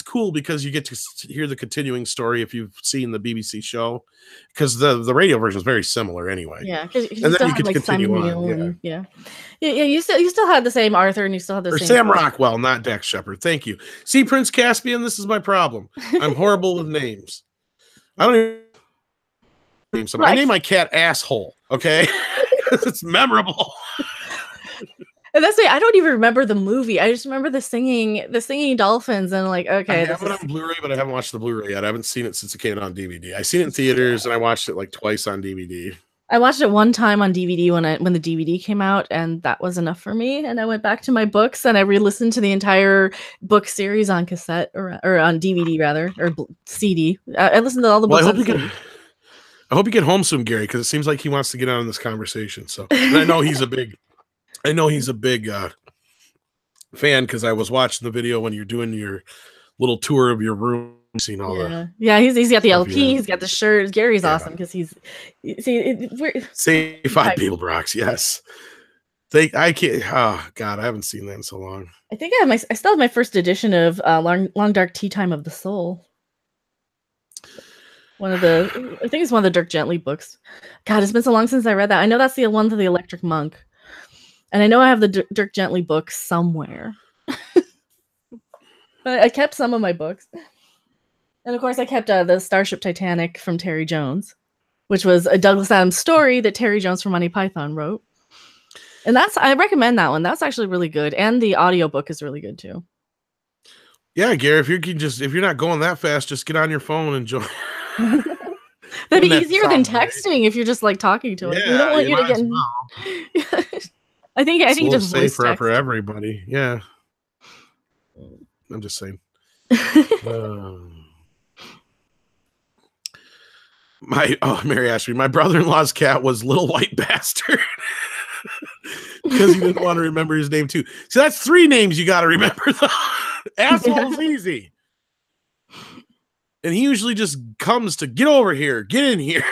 cool because you get to hear the continuing story if you've seen the BBC show, because the radio version is very similar anyway. Yeah, because And you then still you had get to like continue Simon on, Neil yeah. and yeah. You still had the same Arthur and you still had the Or same Sam Ford. Rockwell, not Dax Shepard. Thank you. See, Prince Caspian, this is my problem. I'm horrible with names. I don't even name some. I Right. name my cat Asshole, okay? Because it's memorable. And that's why I don't even remember the movie. I just remember the singing dolphins, and like, I okay, have it on Blu-ray, but I haven't watched the Blu-ray yet. I haven't seen it since it came out on DVD. I seen it in theaters, and I watched it like twice on DVD. I watched it one time on DVD when the DVD came out, and that was enough for me. And I went back to my books and I re-listened to the entire book series on cassette or on DVD rather or CD. I listened to all the Well, books on CD. I hope you get home soon, Gary, because it seems like he wants to get on in this conversation. So, and I know he's a big fan because I was watching the video when you're doing your little tour of your room, seeing all the he's got the stuff LP, he's got the shirt. Gary's awesome because say 5 Beetle Brocks, yes. I can't. Oh God, I haven't seen that in so long. I think I still have my first edition of Long Dark Tea Time of the Soul. I think it's one of the Dirk Gently books. God, it's been so long since I read that. I know that's the one to the Electric Monk, and I know I have the Dirk Gently book somewhere. But I kept some of my books, and of course I kept the Starship Titanic from Terry Jones, which was a Douglas Adams story that Terry Jones from Monty Python wrote. And I recommend that one. That's actually really good, and the audiobook is really good too. Yeah, Gary, if you're not going that fast, just get on your phone and join. That'd be easier than texting if you're just like talking to it. Yeah, we don't want you to get. well. I think just safer for everybody. Yeah, I'm just saying. Mary Ashby, my brother-in-law's cat was Little White Bastard because he didn't want to remember his name too. So that's 3 names you got to remember. Asshole's easy. And he usually just comes to get over here, get in here.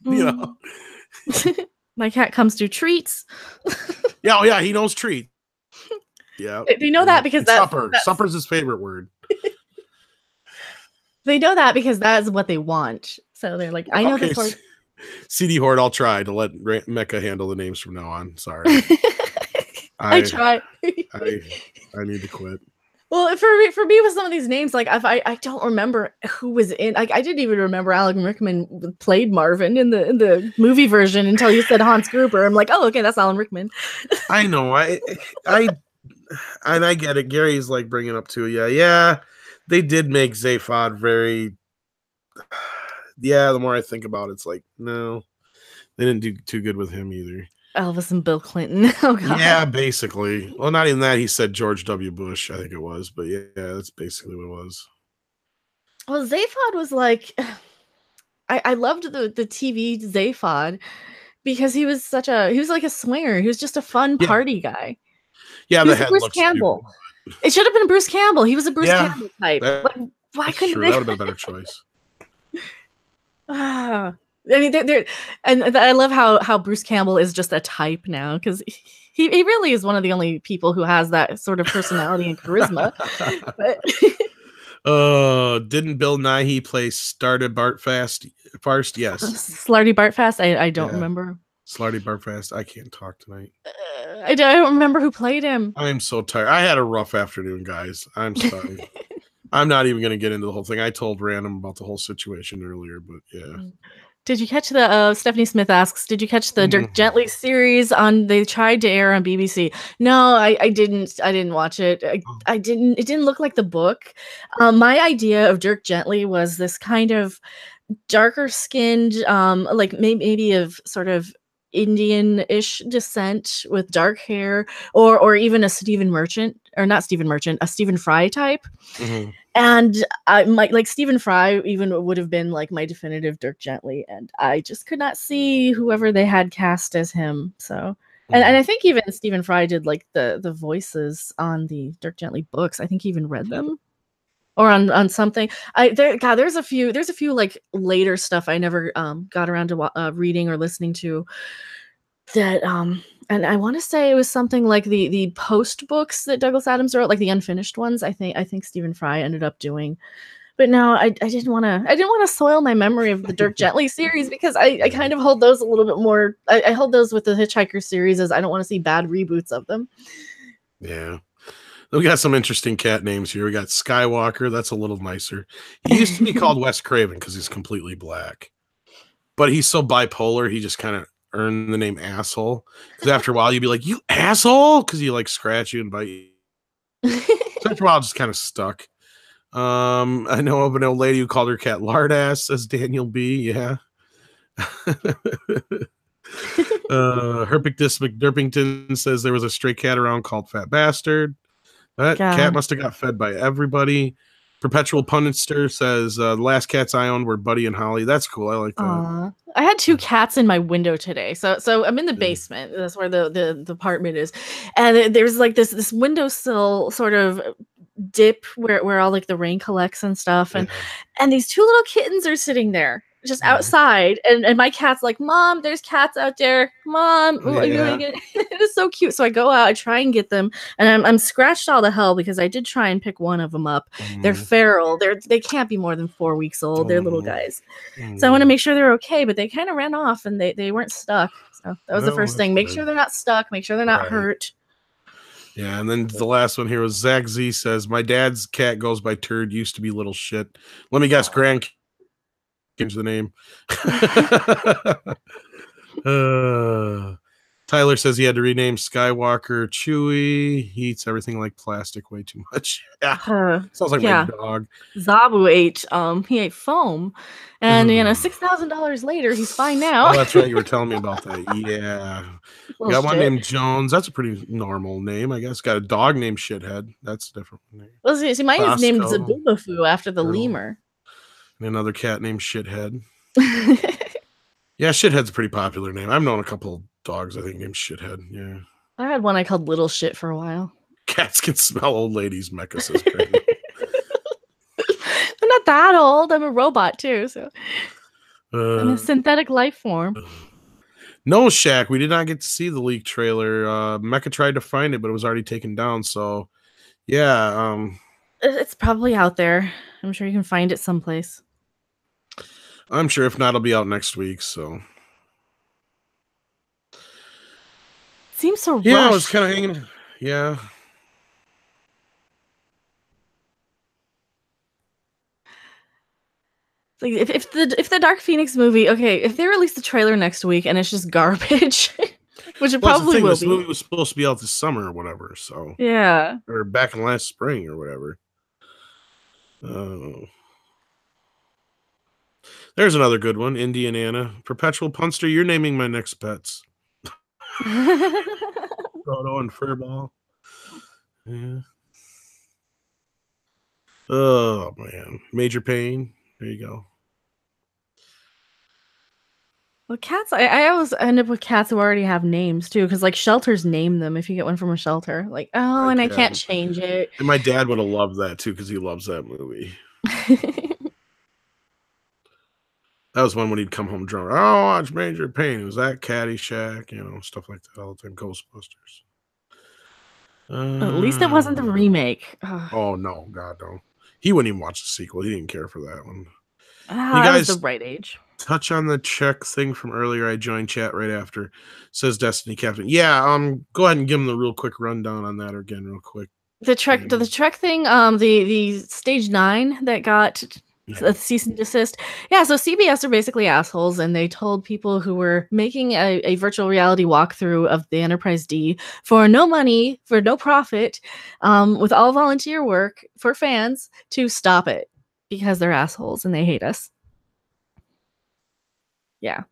You know. My cat comes to treats. Yeah, he knows treat. Yeah. They know that because supper's his favorite word. They know that because that's what they want. So they're like, I know this word. CD Horde, I'll try to let Mecha handle the names from now on. Sorry. I try. I need to quit. Well, for me with some of these names, like I don't remember who was in. Like I didn't even remember Alan Rickman played Marvin in the movie version until you said Hans Gruber. I'm like, oh, okay, that's Alan Rickman. I know. I get it. Gary's like bringing up too. Yeah. They did make Zaphod very. Yeah, the more I think about it, it's like no, they didn't do too good with him either. Elvis and Bill Clinton. Oh god. Yeah, basically. Well, not even that. He said George W. Bush, I think it was, but yeah, that's basically what it was. Well, Zaphod was like, I loved the TV Zaphod because he was like a swinger. He was just a fun party guy. Yeah, the head Bruce Campbell. It should have been Bruce Campbell. He was a Bruce Campbell type. Why couldn't they? That would have been a better choice. I mean, and I love how Bruce Campbell is just a type now because he really is one of the only people who has that sort of personality and charisma. Didn't Bill Nighy play Started Bart Fast? Yes. Slarty Bart Fast? I don't remember. Slarty Barfast. I can't talk tonight. I don't remember who played him. I am so tired. I had a rough afternoon, guys. I'm sorry. I'm not even going to get into the whole thing. I told Random about the whole situation earlier, but yeah. Did you catch the Stephanie Smith asks, did you catch the Dirk Gently series on they tried to air on BBC? No, I didn't watch it. I didn't it didn't look like the book. My idea of Dirk Gently was this kind of darker skinned like maybe of sort of Indian-ish descent with dark hair or even a Stephen Merchant or not Stephen Merchant, a Stephen Fry type. Mm-hmm. And I might like Stephen Fry even would have been like my definitive Dirk Gently, and I just could not see whoever they had cast as him. So, and I think even Stephen Fry did like the voices on the Dirk Gently books. I think he even read them, or on something. There's a few like later stuff I never got around to reading or listening to. That and I want to say it was something like the post books that Douglas Adams wrote, like the unfinished ones. I think Stephen Fry ended up doing, but no, I didn't want to soil my memory of the Dirk Gently series because I kind of hold those a little bit more. I hold those with the Hitchhiker series as I don't want to see bad reboots of them. Yeah. We got some interesting cat names here. We got Skywalker. That's a little nicer. He used to be called Wes Craven because he's completely black, but he's so bipolar. He just kind of earn the name asshole because after a while you'd be like, you asshole, because he like scratch you and bite you. So after a while it just kind of stuck. I know of an old lady who called her cat Lardass, says Daniel B. Yeah. Herpic McDurpington says there was a stray cat around called Fat Bastard. That cat must have got fed by everybody. Perpetual Punster says the last cats I owned were Buddy and Holly. That's cool. I like that. I had 2 cats in my window today. So I'm in the basement. That's where the apartment is. And there's like this windowsill sort of dip where all like the rain collects and stuff. And these 2 little kittens are sitting there just outside. And my cat's like, Mom, there's cats out there. Mom, it is so cute. So I go out, I try and get them. And I'm scratched all to hell because I did try and pick one of them up. They're feral. They can't be more than 4 weeks old. They're little guys. So I want to make sure they're okay, but they kind of ran off and they weren't stuck. So that was the first thing. Make sure they're not stuck. Make sure they're not hurt. Yeah, and then the last one here was Zach Z says, my dad's cat goes by Turd, used to be Little Shit. Let me guess, Grand gives the name. Tyler says he had to rename Skywalker Chewy. He eats everything like plastic way too much. Yeah, sounds like my dog. Zabu ate he ate foam, and $6,000 later he's fine now. Oh, that's right, you were telling me about that. Yeah, we got one named Jones. That's a pretty normal name, I guess. Got a dog named Shithead. That's a different name. Well, see, mine is named Zabubafu after the lemur. And another cat named Shithead. Yeah, Shithead's a pretty popular name. I've known a couple dogs, I think, named Shithead. Yeah. I had one I called Little Shit for a while. Cats can smell old ladies, Mecha says. I'm not that old. I'm a robot, too. So I'm a synthetic life form. No, Shaq, we did not get to see the leak trailer. Mecha tried to find it, but it was already taken down. So, yeah. It's probably out there. I'm sure you can find it someplace. I'm sure if not, it'll be out next week. So, seems so rushed. Yeah, I was kind of hanging. Yeah. Like if the Dark Phoenix movie, okay, if they release the trailer next week and it's just garbage, which it probably will be. This movie was supposed to be out this summer or whatever. So yeah, or back in last spring or whatever. There's another good one, Indian Anna. Perpetual Punster, you're naming my next pets. Frodo and Furball. Yeah. Oh, man. Major Pain. There you go. Well, cats, I always end up with cats who already have names, too, because, like, shelters name them if you get one from a shelter. Like, I can't change it. And my dad would have loved that, too, because he loves that movie. That was one when he'd come home drunk. Oh, watch Major Pain. It was that Caddyshack, stuff like that all the time. Ghostbusters. At least it wasn't the remake. Oh, no. God, no. He wouldn't even watch the sequel. He didn't care for that one. I was the right age. touch on the check thing from earlier. I joined chat right after. Says Destiny Captain. Yeah, go ahead and give him the real quick rundown on that again, real quick. The Trek thing, the stage 9 that got a cease and desist. Yeah, so CBS are basically assholes, and they told people who were making a virtual reality walkthrough of the Enterprise D for no money, for no profit, with all volunteer work for fans to stop it because they're assholes and they hate us. Yeah,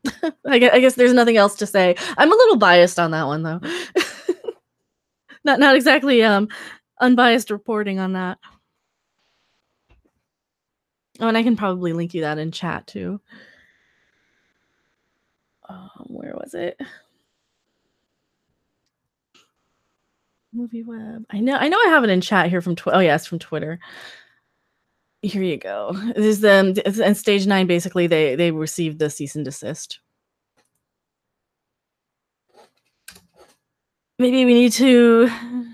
I guess there's nothing else to say. I'm a little biased on that one though. not exactly unbiased reporting on that. Oh, and I can probably link you that in chat too. Where was it? Movie Web. I know I have it in chat here from Twitter. Oh yeah, it's from Twitter. Here you go. This is and stage 9 basically they received the cease and desist. Maybe we need to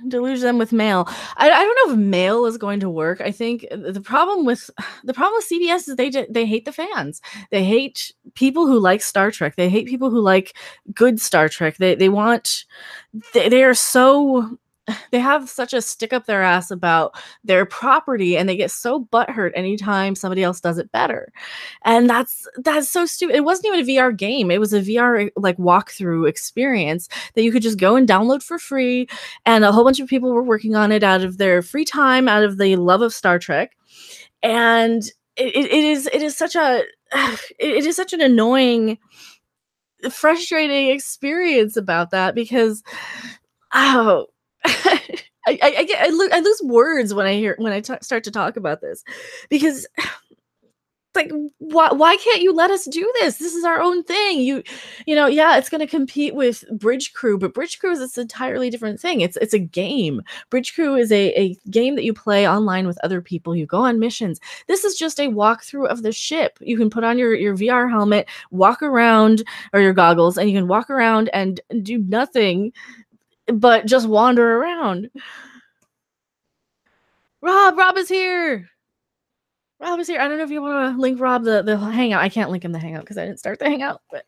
deluge them with mail. I don't know if mail is going to work. I think the problem with CBS is they hate the fans. They hate people who like Star Trek. They hate people who like good Star Trek. They are so, they have such a stick up their ass about their property, and they get so butthurt anytime somebody else does it better. And that's so stupid. It wasn't even a VR game. It was a VR like walkthrough experience that you could just go and download for free. And a whole bunch of people were working on it out of their free time, out of the love of Star Trek. And it is such an annoying, frustrating experience about that, because I lose words when I start to talk about this, because like why can't you let us do this? This is our own thing. You know, yeah, it's going to compete with Bridge Crew, but Bridge Crew is this entirely different thing. It's a game. Bridge Crew is a game that you play online with other people. You go on missions. This is just a walkthrough of the ship. You can put on your VR helmet, walk around, or your goggles, and you can walk around and do nothing but just wander around. Rob is here. Rob is here. I don't know if you want to link Rob the hangout. I can't link him the hangout because I didn't start the hangout. But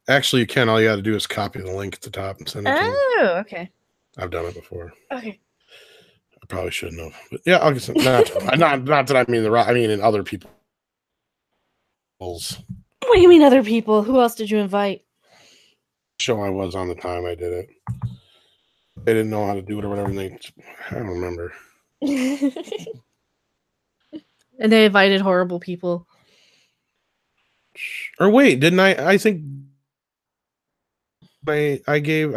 actually, you can. All you got to do is copy the link at the top and send it to him. Oh, okay. I've done it before. Okay. I probably shouldn't have. But yeah, I'll get not that I mean I mean in other people's. What do you mean other people? Who else did you invite? Show I was on the time I did it. They didn't know how to do it or whatever. And I don't remember. And they invited horrible people. Or wait, didn't I? I think I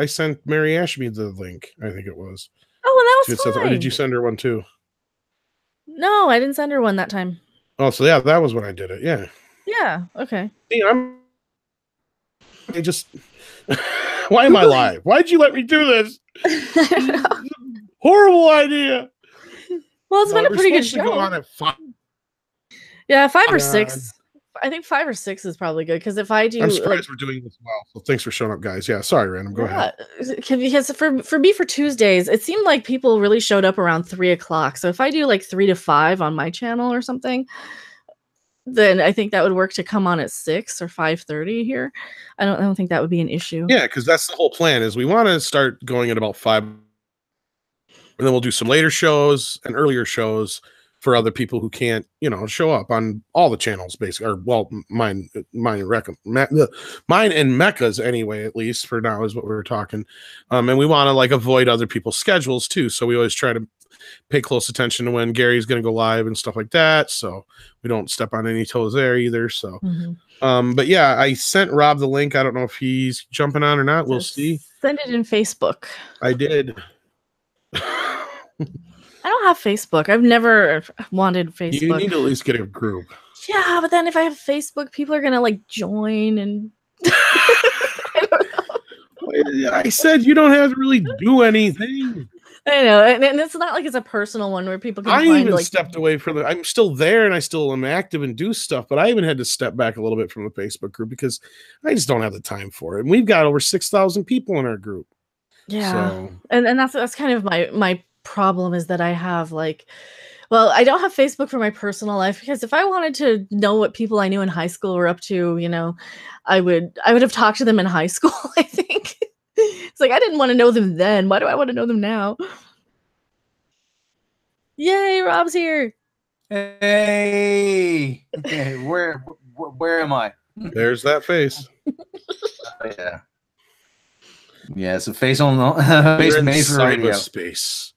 sent Mary Ashby the link. I think it was. Oh, well, that was fine. Or did you send her one too? No, I didn't send her one that time. Oh, so yeah, that was when I did it. Yeah. Yeah. Okay. See, why am I live? Why'd you let me do this? Horrible idea. Well, it's been a pretty good show. Go on at 5. Yeah, 5 or 6. I think 5 or 6 is probably good, because if I do, I'm surprised we're doing this well. So thanks for showing up, guys. Yeah, sorry, Random. Go ahead. Because for me, for Tuesdays, it seemed like people really showed up around 3 o'clock. So if I do like 3 to 5 on my channel or something, then I think that would work to come on at 6 or 5:30 here. I don't think that would be an issue. Yeah, because that's the whole plan. Is we want to start going at about 5, and then we'll do some later shows and earlier shows for other people who can't, show up on all the channels, basically. Or well, mine and Mecha's anyway. At least for now is what we were talking. And we want to like avoid other people's schedules too. So we always try to pay close attention to when Gary's going to go live and stuff like that, so we don't step on any toes there either. So but yeah, I sent Rob the link. I don't know if he's jumping on or not. We'll see. Send it in Facebook. I did. I don't have Facebook. I've nenever wanted Facebook. You need to at least get a group. Yeah, but then if I have Facebook, people are gonna like join and I don't know. I said you don't have to really do anything. I know, and it's not like it's a personal one where people can. I even stepped away from I'm still there and I still am active and do stuff, but I even had to step back a little bit from the Facebook group because I just don't have the time for it. And we've got over 6,000 people in our group. Yeah, so. And that's kind of my problem, is that I have like Well, I don't have Facebook for my personal life because if I wanted to know what people I knew in high school were up to, I would have talked to them in high school, I think. It's like I didn't want to know them then. Why do I want to know them now? Yay, Rob's here. Hey, where am I? There's that face. Yeah. Yeah, so face on face You're in made for radio. cyberspace.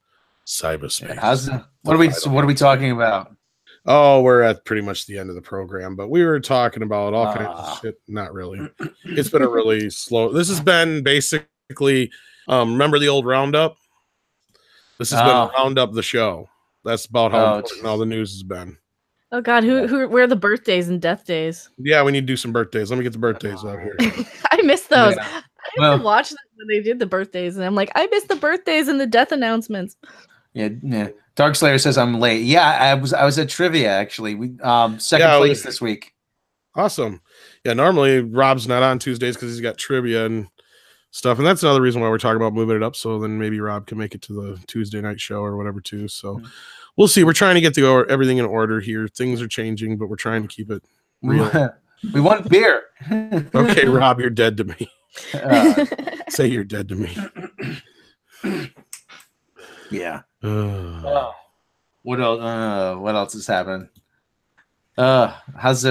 Cyberspace. Yeah, what are we talking about? Oh, we're at pretty much the end of the program, but we were talking about all kinds of shit. Not really. It's been a really slow. This has been basically. Remember the old roundup? This has been Roundup the show. That's about how important all the news has been. Oh God, where are the birthdays and death days? Yeah, we need to do some birthdays. Let me get the birthdays out here. I miss those. Yeah. I used to watch them when they did the birthdays, and I'm like, I miss the birthdays and the death announcements. Yeah. Dark Slayer says I'm late. Yeah, I was at trivia actually. We second place this week. Awesome. Yeah, normally Rob's not on Tuesdays because he's got trivia and stuff, and that's another reason why we're talking about moving it up. So then maybe Rob can make it to the Tuesday night show or whatever too. So we'll see. We're trying to get everything in order here. Things are changing, but we're trying to keep it real. We want beer. Okay, Rob, you're dead to me. Say you're dead to me. Yeah. What else? What else is happening? How's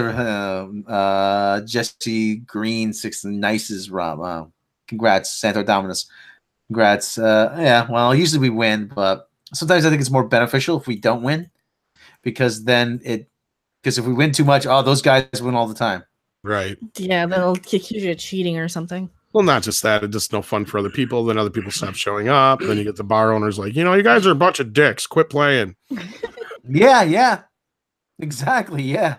Jesse Green 6 the nicest Rob? Congrats, Santo Dominus. Congrats. Yeah. Well, usually we win, but sometimes I think it's more beneficial if we don't win, because if we win too much, those guys win all the time. Right. Yeah, they'll accuse you of cheating or something. Well, not just that. It's just no fun for other people. Then other people stop showing up. Then you get the bar owners like, you guys are a bunch of dicks. Quit playing. Yeah. Exactly. Yeah.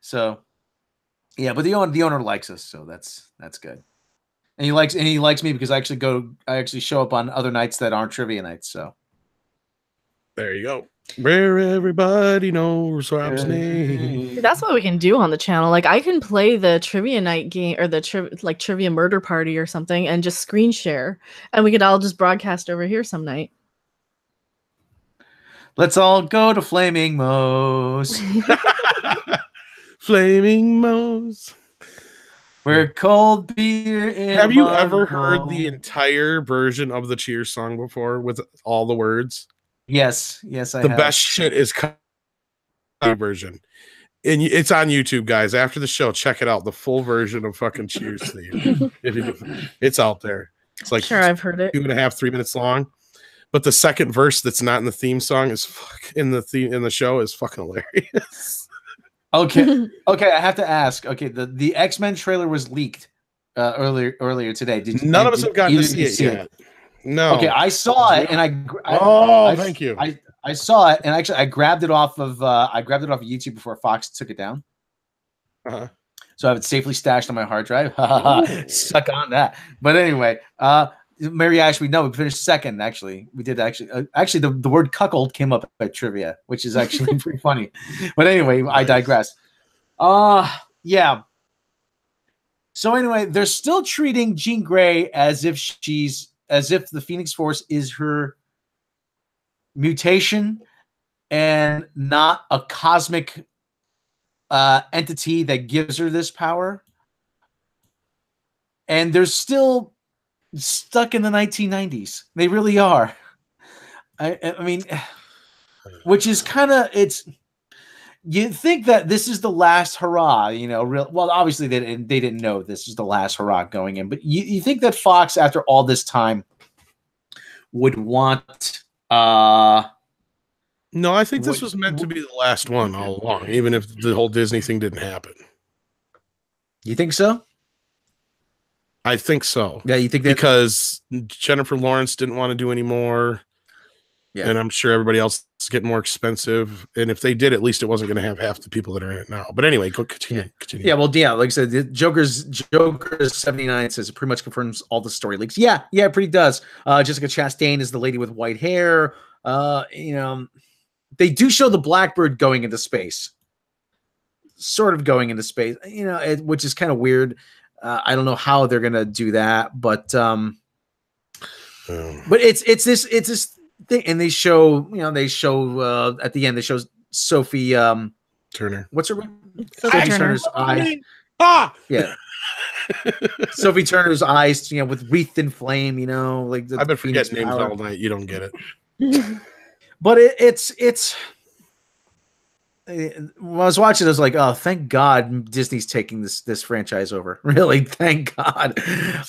So, yeah, but the owner likes us, so that's good. And he likes me because I actually show up on other nights that aren't trivia nights. So there you go. Where everybody knows Rob's name. That's what we can do on the channel. Like I can play the trivia night game or the trivia murder party or something and just screen share, and we could all just broadcast over here some night. Let's all go to Flaming Moe's. Flaming Moe's. Where cold beer is. Have you ever heard the entire version of the Cheers song before with all the words? Yes, I have. The best shit is version. And it's on YouTube, guys. After the show, check it out. The full version of fucking Cheers theme. It's out there. It's like sure, I've heard it. 2.5-3 minutes long. But the second verse that's not in the theme song is in the show is fucking hilarious. Okay. I have to ask. Okay, the X-Men trailer was leaked earlier today. None of us have gotten to see it yet. No. Okay, I saw it and thank you. I saw it and actually I grabbed it off of YouTube before Fox took it down. Uh-huh. So I have it safely stashed on my hard drive. Suck on that. But anyway, Mary Ashby, no, we finished second. Actually, we did actually the word cuckold came up at trivia, which is actually pretty funny. But anyway, I digress. Yeah. So anyway, they're still treating Jean Grey as if the Phoenix Force is her mutation and not a cosmic entity that gives her this power. And they're still stuck in the 1990s. They really are. I mean, which is kind of, you think that this is the last hurrah, well, obviously they didn't know this is the last hurrah going in, but you think that Fox, after all this time, would want, no, I think this was meant to be the last one all along, even if the whole Disney thing didn't happen. You think so? I think so. Yeah, you think that because Jennifer Lawrence didn't want to do any more. Yeah. And I'm sure everybody else is getting more expensive. And if they did, at least it wasn't going to have half the people that are in it now. But anyway, continue. Yeah, well, yeah, like I said, the Joker's 79 says it pretty much confirms all the story leaks. Yeah, it pretty does. Jessica Chastain is the lady with white hair. They do show the Blackbird going into space. Sort of going into space, which is kind of weird. I don't know how they're going to do that, but it's this they show, at the end they show Sophie Turner. What's her name? Sophie Sophie Turner. Turner's eyes. Ah, Yeah. Sophie Turner's eyes, with wreathed in flame, like I've been Phoenix forgetting names power. all night. You don't get it. But it's when I was watching, I was like, oh, thank God Disney's taking this franchise over. Really, thank God.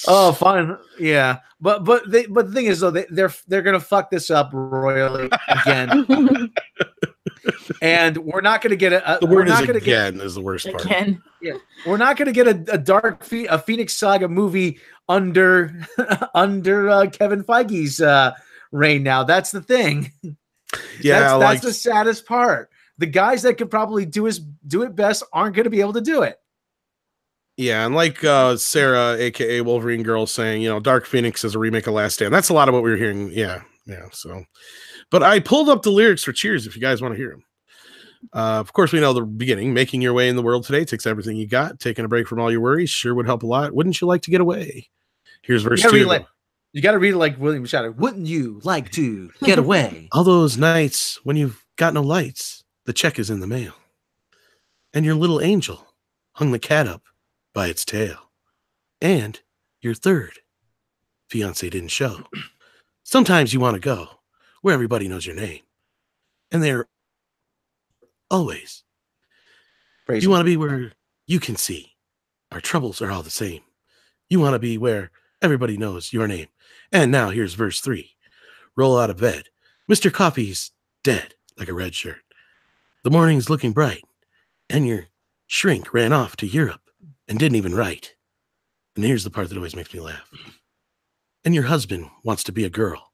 Oh, fine, yeah. But the thing is, though, they're gonna fuck this up royally again, and we're not gonna get a. The we're word is not gonna again is the worst part. Again. Yeah, we're not gonna get a Phoenix Saga movie under Kevin Feige's reign. Now that's the thing. Yeah, that's the saddest part. The guys that could probably do it best aren't going to be able to do it. Yeah, and like Sarah, aka Wolverine Girl, saying, Dark Phoenix is a remake of Last Stand. That's a lot of what we were hearing. Yeah. So, but I pulled up the lyrics for Cheers if you guys want to hear them. Of course, we know the beginning. Making your way in the world today takes everything you got. Taking a break from all your worries sure would help a lot. Wouldn't you like to get away? Here's verse 2. You got to read it like William Shadow. Wouldn't you like to get away? All those nights when you've got no lights. The check is in the mail. And your little angel hung the cat up by its tail. And your third fiance didn't show. Sometimes you want to go where everybody knows your name. And they're always. You want to be where you can see our troubles are all the same. You want to be where everybody knows your name. And now here's verse 3. Roll out of bed. Mr. Coffee's dead like a red shirt. The morning's looking bright, and your shrink ran off to Europe and didn't even write. And here's the part that always makes me laugh. And your husband wants to be a girl.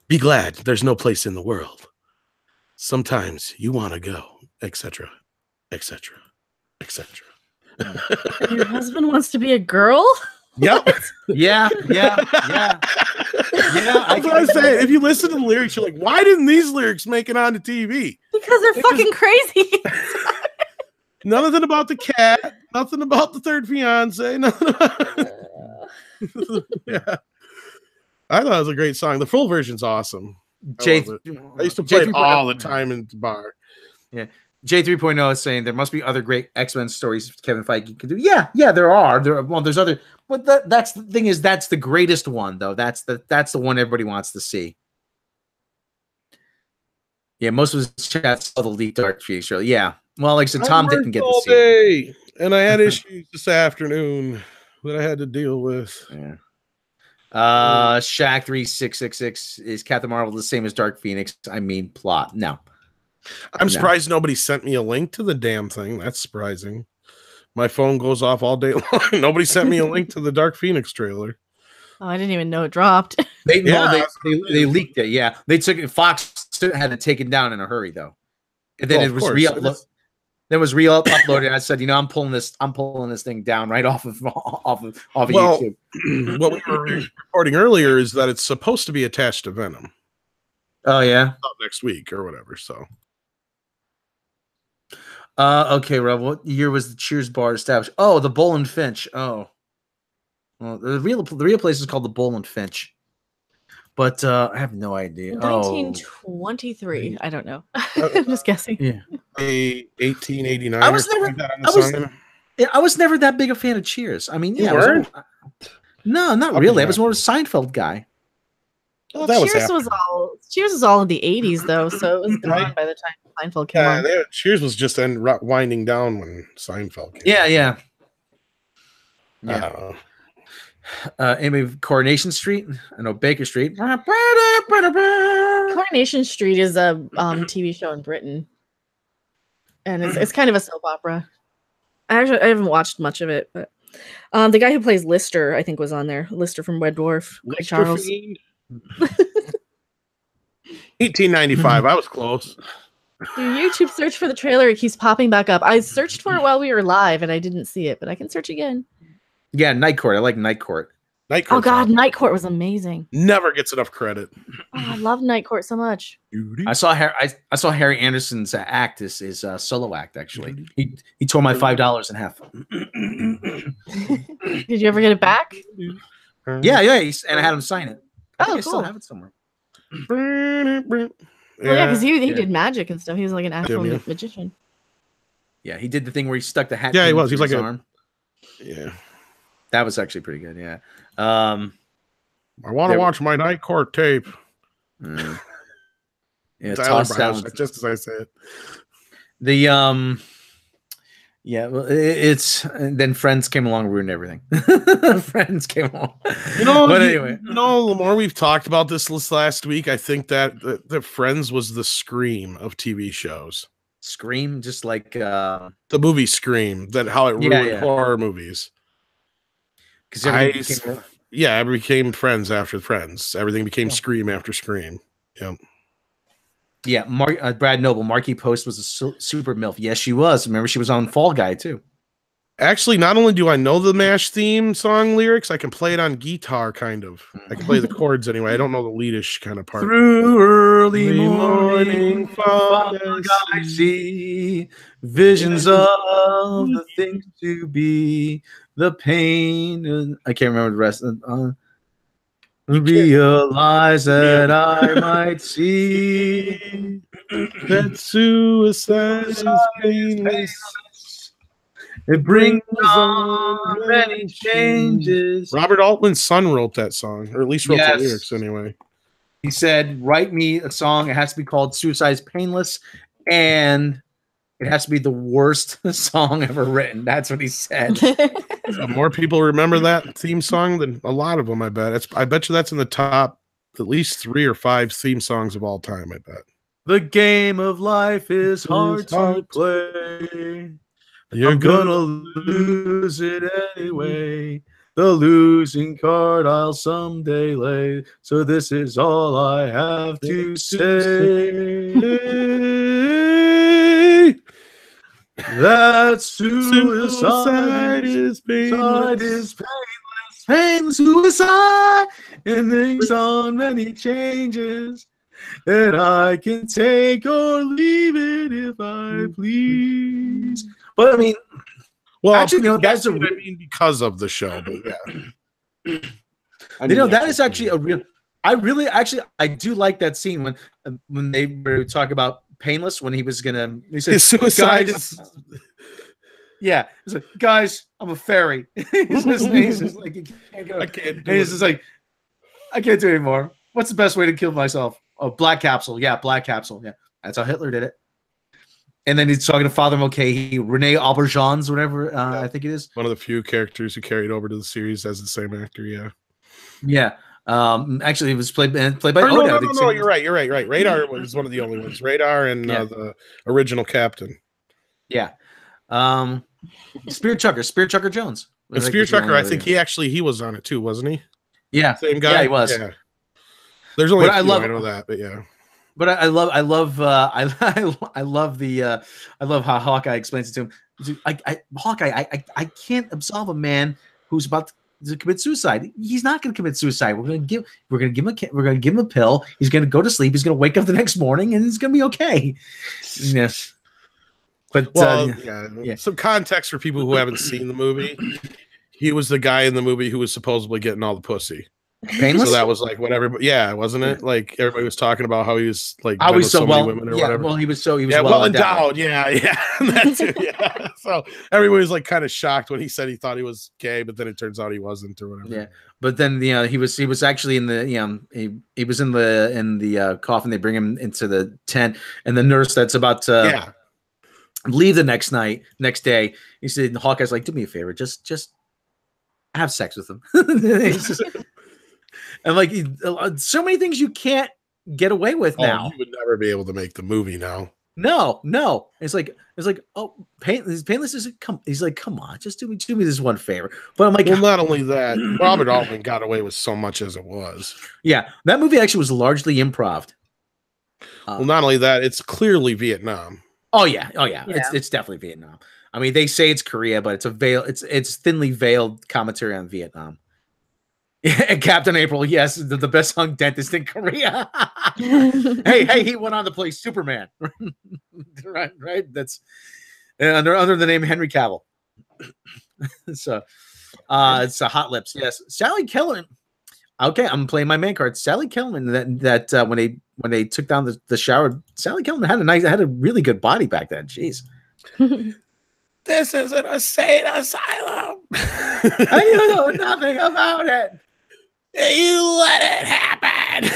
Be glad there's no place in the world. Sometimes you want to go, etc., etc., etc. Your husband wants to be a girl? Yep. Yeah. That's what I say. If you listen to the lyrics, you're like, why didn't these lyrics make it onto TV? Because they're fucking crazy. Nothing about the cat. Nothing about the third fiance. Nothing about... Yeah. I thought it was a great song. The full version's awesome. I used to play it all the time in the bar. Yeah. J 3.0 is saying there must be other great X-Men stories Kevin Feige could do. Yeah, there are. There's other, but that's the thing is that's the greatest one though. That's the one everybody wants to see. Yeah, most of his chats saw the leaked Dark Phoenix show. Yeah, well, like I said, Tom didn't get to see it. And I had issues this afternoon that I had to deal with. Yeah. Shaq 3666 is Captain Marvel the same as Dark Phoenix? I mean, plot. No. I'm surprised nobody sent me a link to the damn thing. That's surprising. My phone goes off all day long. Nobody sent me a link to the Dark Phoenix trailer. Oh, I didn't even know it dropped. They leaked it. Yeah, they took it. Fox had to take it down in a hurry though, and then it was re-uploaded. Then was re-uploaded. I said, I'm pulling this thing down right off of YouTube. What we were reporting earlier is that it's supposed to be attached to Venom. Oh yeah, next week or whatever. So. Okay, Rob. What year was the Cheers bar established? Oh, the Bull and Finch. Oh, well, the real place is called the Bull and Finch, but I have no idea. 1923. I don't know. I'm just guessing. Yeah, 1889. I was never that big a fan of Cheers. I mean, yeah, no, not really. I was more of a Seinfeld guy. Well, Cheers was all in the 80s though, so it was gone by the time Seinfeld came on. Cheers was just winding down when Seinfeld came. Yeah. Amy, Coronation Street. I know Baker Street. Coronation Street is a TV show in Britain, and it's kind of a soap opera. I haven't watched much of it, but the guy who plays Lister, I think, was on there. Lister from Red Dwarf. Greg Charles. 1895. I was close. Do YouTube search for the trailer. It keeps popping back up. I searched for it while we were live, and I didn't see it, but I can search again. Yeah, Night Court. I like Night Court. Oh God, Night Court was amazing. Never gets enough credit. Oh, I love Night Court so much. I saw Harry Anderson's act, his solo act. Actually, he tore my $5 in half. Did you ever get it back? Yeah, and I had him sign it. I still have it somewhere. Well, yeah, because he Yeah. did magic and stuff. He was like an actual Yeah. magician. Yeah, he did the thing where he stuck the hat. Yeah, he pin was. through He was his like arm. Yeah. That was actually pretty good. Yeah. I want to watch my night court tape. Yeah, Tyler toss down. Brown, just as I said. The yeah, well, it's and then Friends came along and ruined everything. Friends came along. But anyway, the more we've talked about this last week, I think that the Friends was the Scream of TV shows. Scream, just like the movie Scream, that how it ruined horror movies. Because it became Friends after Friends. Everything became Scream after Scream. Yep. Yeah, Brad Noble, Marky Post was a super MILF. Yes, she was. Remember, she was on Fall Guy too. Actually, not only do I know the MASH theme song lyrics, I can play it on guitar, kind of. I can play the chords anyway. I don't know the leadish kind of part. Through early morning fog, I see visions of the things to be, the pain. And I can't remember the rest. Realize that I might see that suicide is painless. It brings on many changes. Robert Altman's son wrote that song, or at least wrote the lyrics anyway. He said, write me a song. It has to be called Suicide is Painless, and it has to be the worst song ever written. That's what he said. More people remember that theme song than a lot of them, I bet. I bet you that's in the top at least 3 or 5 theme songs of all time, I bet. The game of life is hard to play. I'm gonna lose it anyway. The losing card I'll someday lay. So this is all I have to say. That suicide is painless. Pain, suicide, and things on many changes. And I can take or leave it if I please. But I mean, well, actually, that's because of the show. But yeah, that is actually a real. I do like that scene when they were talking about Painless, when he was gonna. He said, his suicide is. Yeah, he's like, guys, I'm a fairy. He's just like, you can't go. I can't. He's just like, I can't do it anymore. What's the best way to kill myself? Oh, black capsule. Yeah, black capsule. Yeah, that's how Hitler did it. And then he's talking to Father Mulcahy, Rene Auberjonois, whatever I think it is. One of the few characters who carried over to the series as the same actor. Yeah. Yeah. Actually, it was played by Oda. No, you're right. Radar was one of the only ones. Radar and the original captain. Yeah. Spear Chucker Jones. And Spear Chucker, I think he was on it too, wasn't he? Yeah. Same guy. Yeah, he was. Yeah. There's only I know that, but yeah. But I love how Hawkeye explains it to him. Hawkeye, I can't absolve a man who's about to commit suicide. He's not going to commit suicide. We're going to give him a pill. He's going to go to sleep. He's going to wake up the next morning, and it's going to be okay. Yes. But some context for people who haven't seen the movie. He was the guy in the movie who was supposedly getting all the pussy. Painless? So that was like what everybody, wasn't it? Like everybody was talking about how he was like always so well, women or whatever. Well, he was well endowed. Yeah. That's it, yeah. So everybody was like kind of shocked when he said he thought he was gay, but then it turns out he wasn't or whatever. Yeah, but then he was actually in the he was in the coffin. They bring him into the tent, and the nurse that's about to leave the next day, he said, Hawkeye's like, do me a favor, just have sex with him. And like so many things you can't get away with now. You would never be able to make the movie now. No. It's like Painless is he's like, come on, just do me this one favor. But I'm like, well, not only that, Robert Altman got away with so much as it was. Yeah, that movie actually was largely improv. Well, not only that, it's clearly Vietnam. Oh yeah. It's definitely Vietnam. I mean, they say it's Korea, but it's thinly veiled commentary on Vietnam. Yeah, Captain April, yes, the best hung dentist in Korea. hey, he went on to play Superman. right. That's under the name Henry Cavill. So it's a Hot Lips. Yes, Sally Keller. Okay, I'm playing my main card. Sally Kelman. That when they took down the shower, Sally Kelman had a really good body back then. Jeez. This is an insane asylum. And you know nothing about it. You let it happen.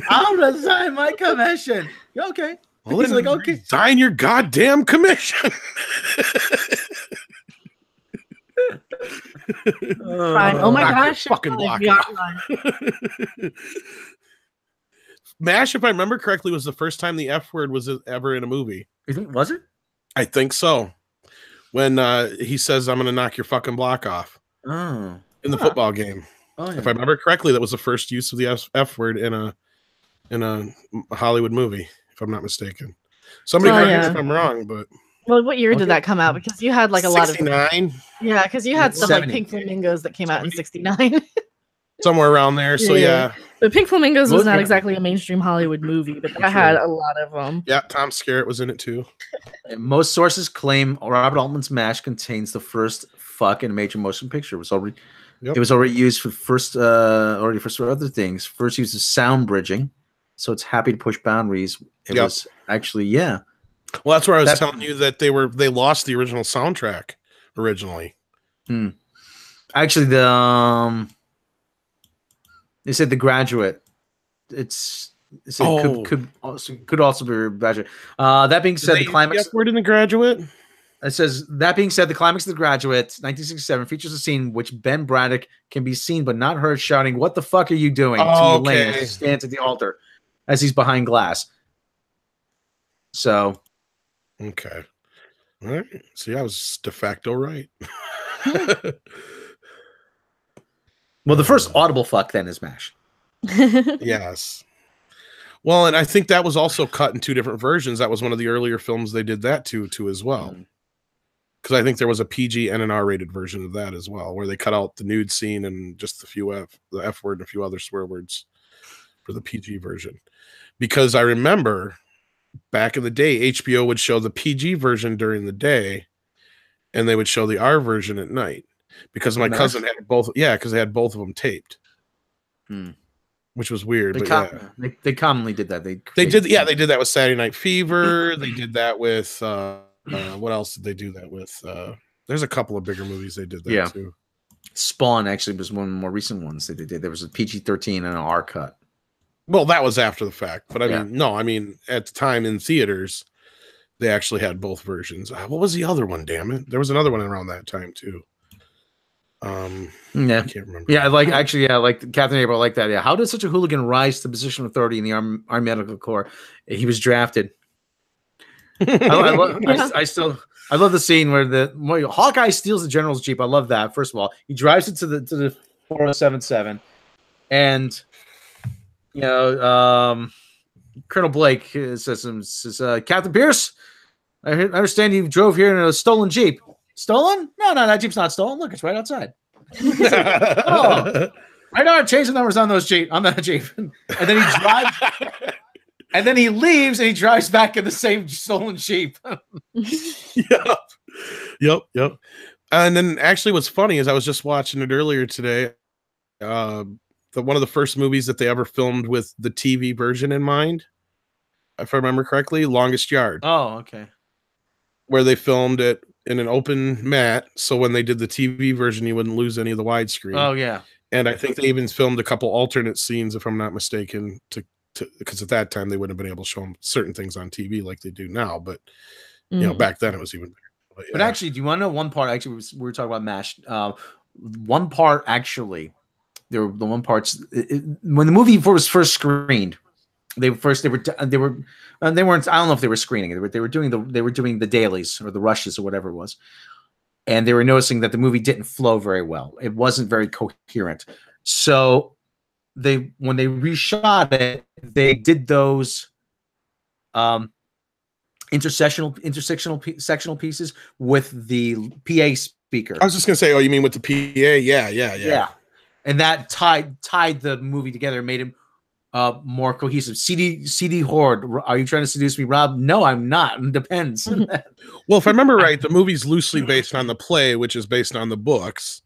I'll resign my commission. Okay. Well, He's like, okay. Sign your goddamn commission. Oh my gosh! Fucking block. MASH, if I remember correctly, was the first time the F word was ever in a movie. Was it? I think so. When he says, "I'm going to knock your fucking block off." Oh. In the football game. Oh, yeah. If I remember correctly, that was the first use of the F word in a Hollywood movie, if I'm not mistaken. Somebody correct me if I'm wrong, but well, what year did that come out? Because you had like a lot of 69. Yeah, because you had stuff 70. like Pink Flamingos that came out in '69. Somewhere around there. So yeah. But Pink Flamingos was not exactly a mainstream Hollywood movie, but that had a lot of them. Yeah, Tom Skerritt was in it too. Most sources claim Robert Altman's MASH contains the first fuck in a major motion picture. It was already used for for other things. First use of sound bridging, so it's happy to push boundaries. It was actually Well, that's where I was telling you that they lost the original soundtrack originally. Actually, they said The Graduate. Could also be Graduate. That being said, the climax word in The Graduate. It says, that being said, the climax of The Graduate, 1967, features a scene in which Ben Braddock can be seen but not heard shouting, "What the fuck are you doing?" to Elaine as she stands at the altar as he's behind glass. So. Okay. All right. See, I was de facto right. Well, the first audible fuck then is MASH. Yes. Well, and I think that was also cut in two different versions. That was one of the earlier films they did that to as well. Because I think there was a PG and an R-rated version of that as well, where they cut out the nude scene and just the F word and a few other swear words for the PG version. Because I remember back in the day, HBO would show the PG version during the day, and they would show the R version at night. Because my cousin had both. Yeah, because they had both of them taped. Which was weird. They commonly did that. They did that with Saturday Night Fever. They did that with what else did they do that with? There's a couple of bigger movies they did that too. Spawn actually was one of the more recent ones that they did. There was a PG-13 and an R cut. Well, that was after the fact, but I mean, at the time in theaters, they actually had both versions. What was the other one? Damn it, there was another one around that time too. I can't remember. Yeah, like Captain April, like that. Yeah, how did such a hooligan rise to the position of authority in the Army Medical Corps? He was drafted. I love the scene where Hawkeye steals the general's Jeep. I love that. First of all, he drives it to the 4077, and Colonel Blake says, Captain Pierce, I understand you drove here in a stolen Jeep. Stolen? No, that Jeep's not stolen. Look, it's right outside. Right on, change the numbers on that Jeep. And then he drives, and then he leaves, and he drives back in the same stolen Jeep. Yep. And then actually, what's funny is I was just watching it earlier today. One of the first movies that they ever filmed with the TV version in mind, if I remember correctly, Longest Yard. Oh, okay. Where they filmed it in an open mat, so when they did the TV version, you wouldn't lose any of the widescreen. Oh yeah. And I think they even filmed a couple alternate scenes, if I'm not mistaken, because at that time they wouldn't have been able to show them certain things on TV like they do now. But back then it was even better. But actually, do you want to know one part? Actually, we were talking about MASH. One part actually, there were the one parts when the movie was first screened. They weren't. I don't know if they were screening it. They were doing the dailies or the rushes or whatever it was, and they were noticing that the movie didn't flow very well. It wasn't very coherent. So when they reshot it, they did those sectional pieces with the PA speaker. I was just gonna say, oh, you mean with the PA? Yeah. And that tied the movie together, made it more cohesive. CD Horde, are you trying to seduce me, Rob? No, I'm not. It depends. Well, if I remember right, the movie's loosely based on the play, which is based on the books.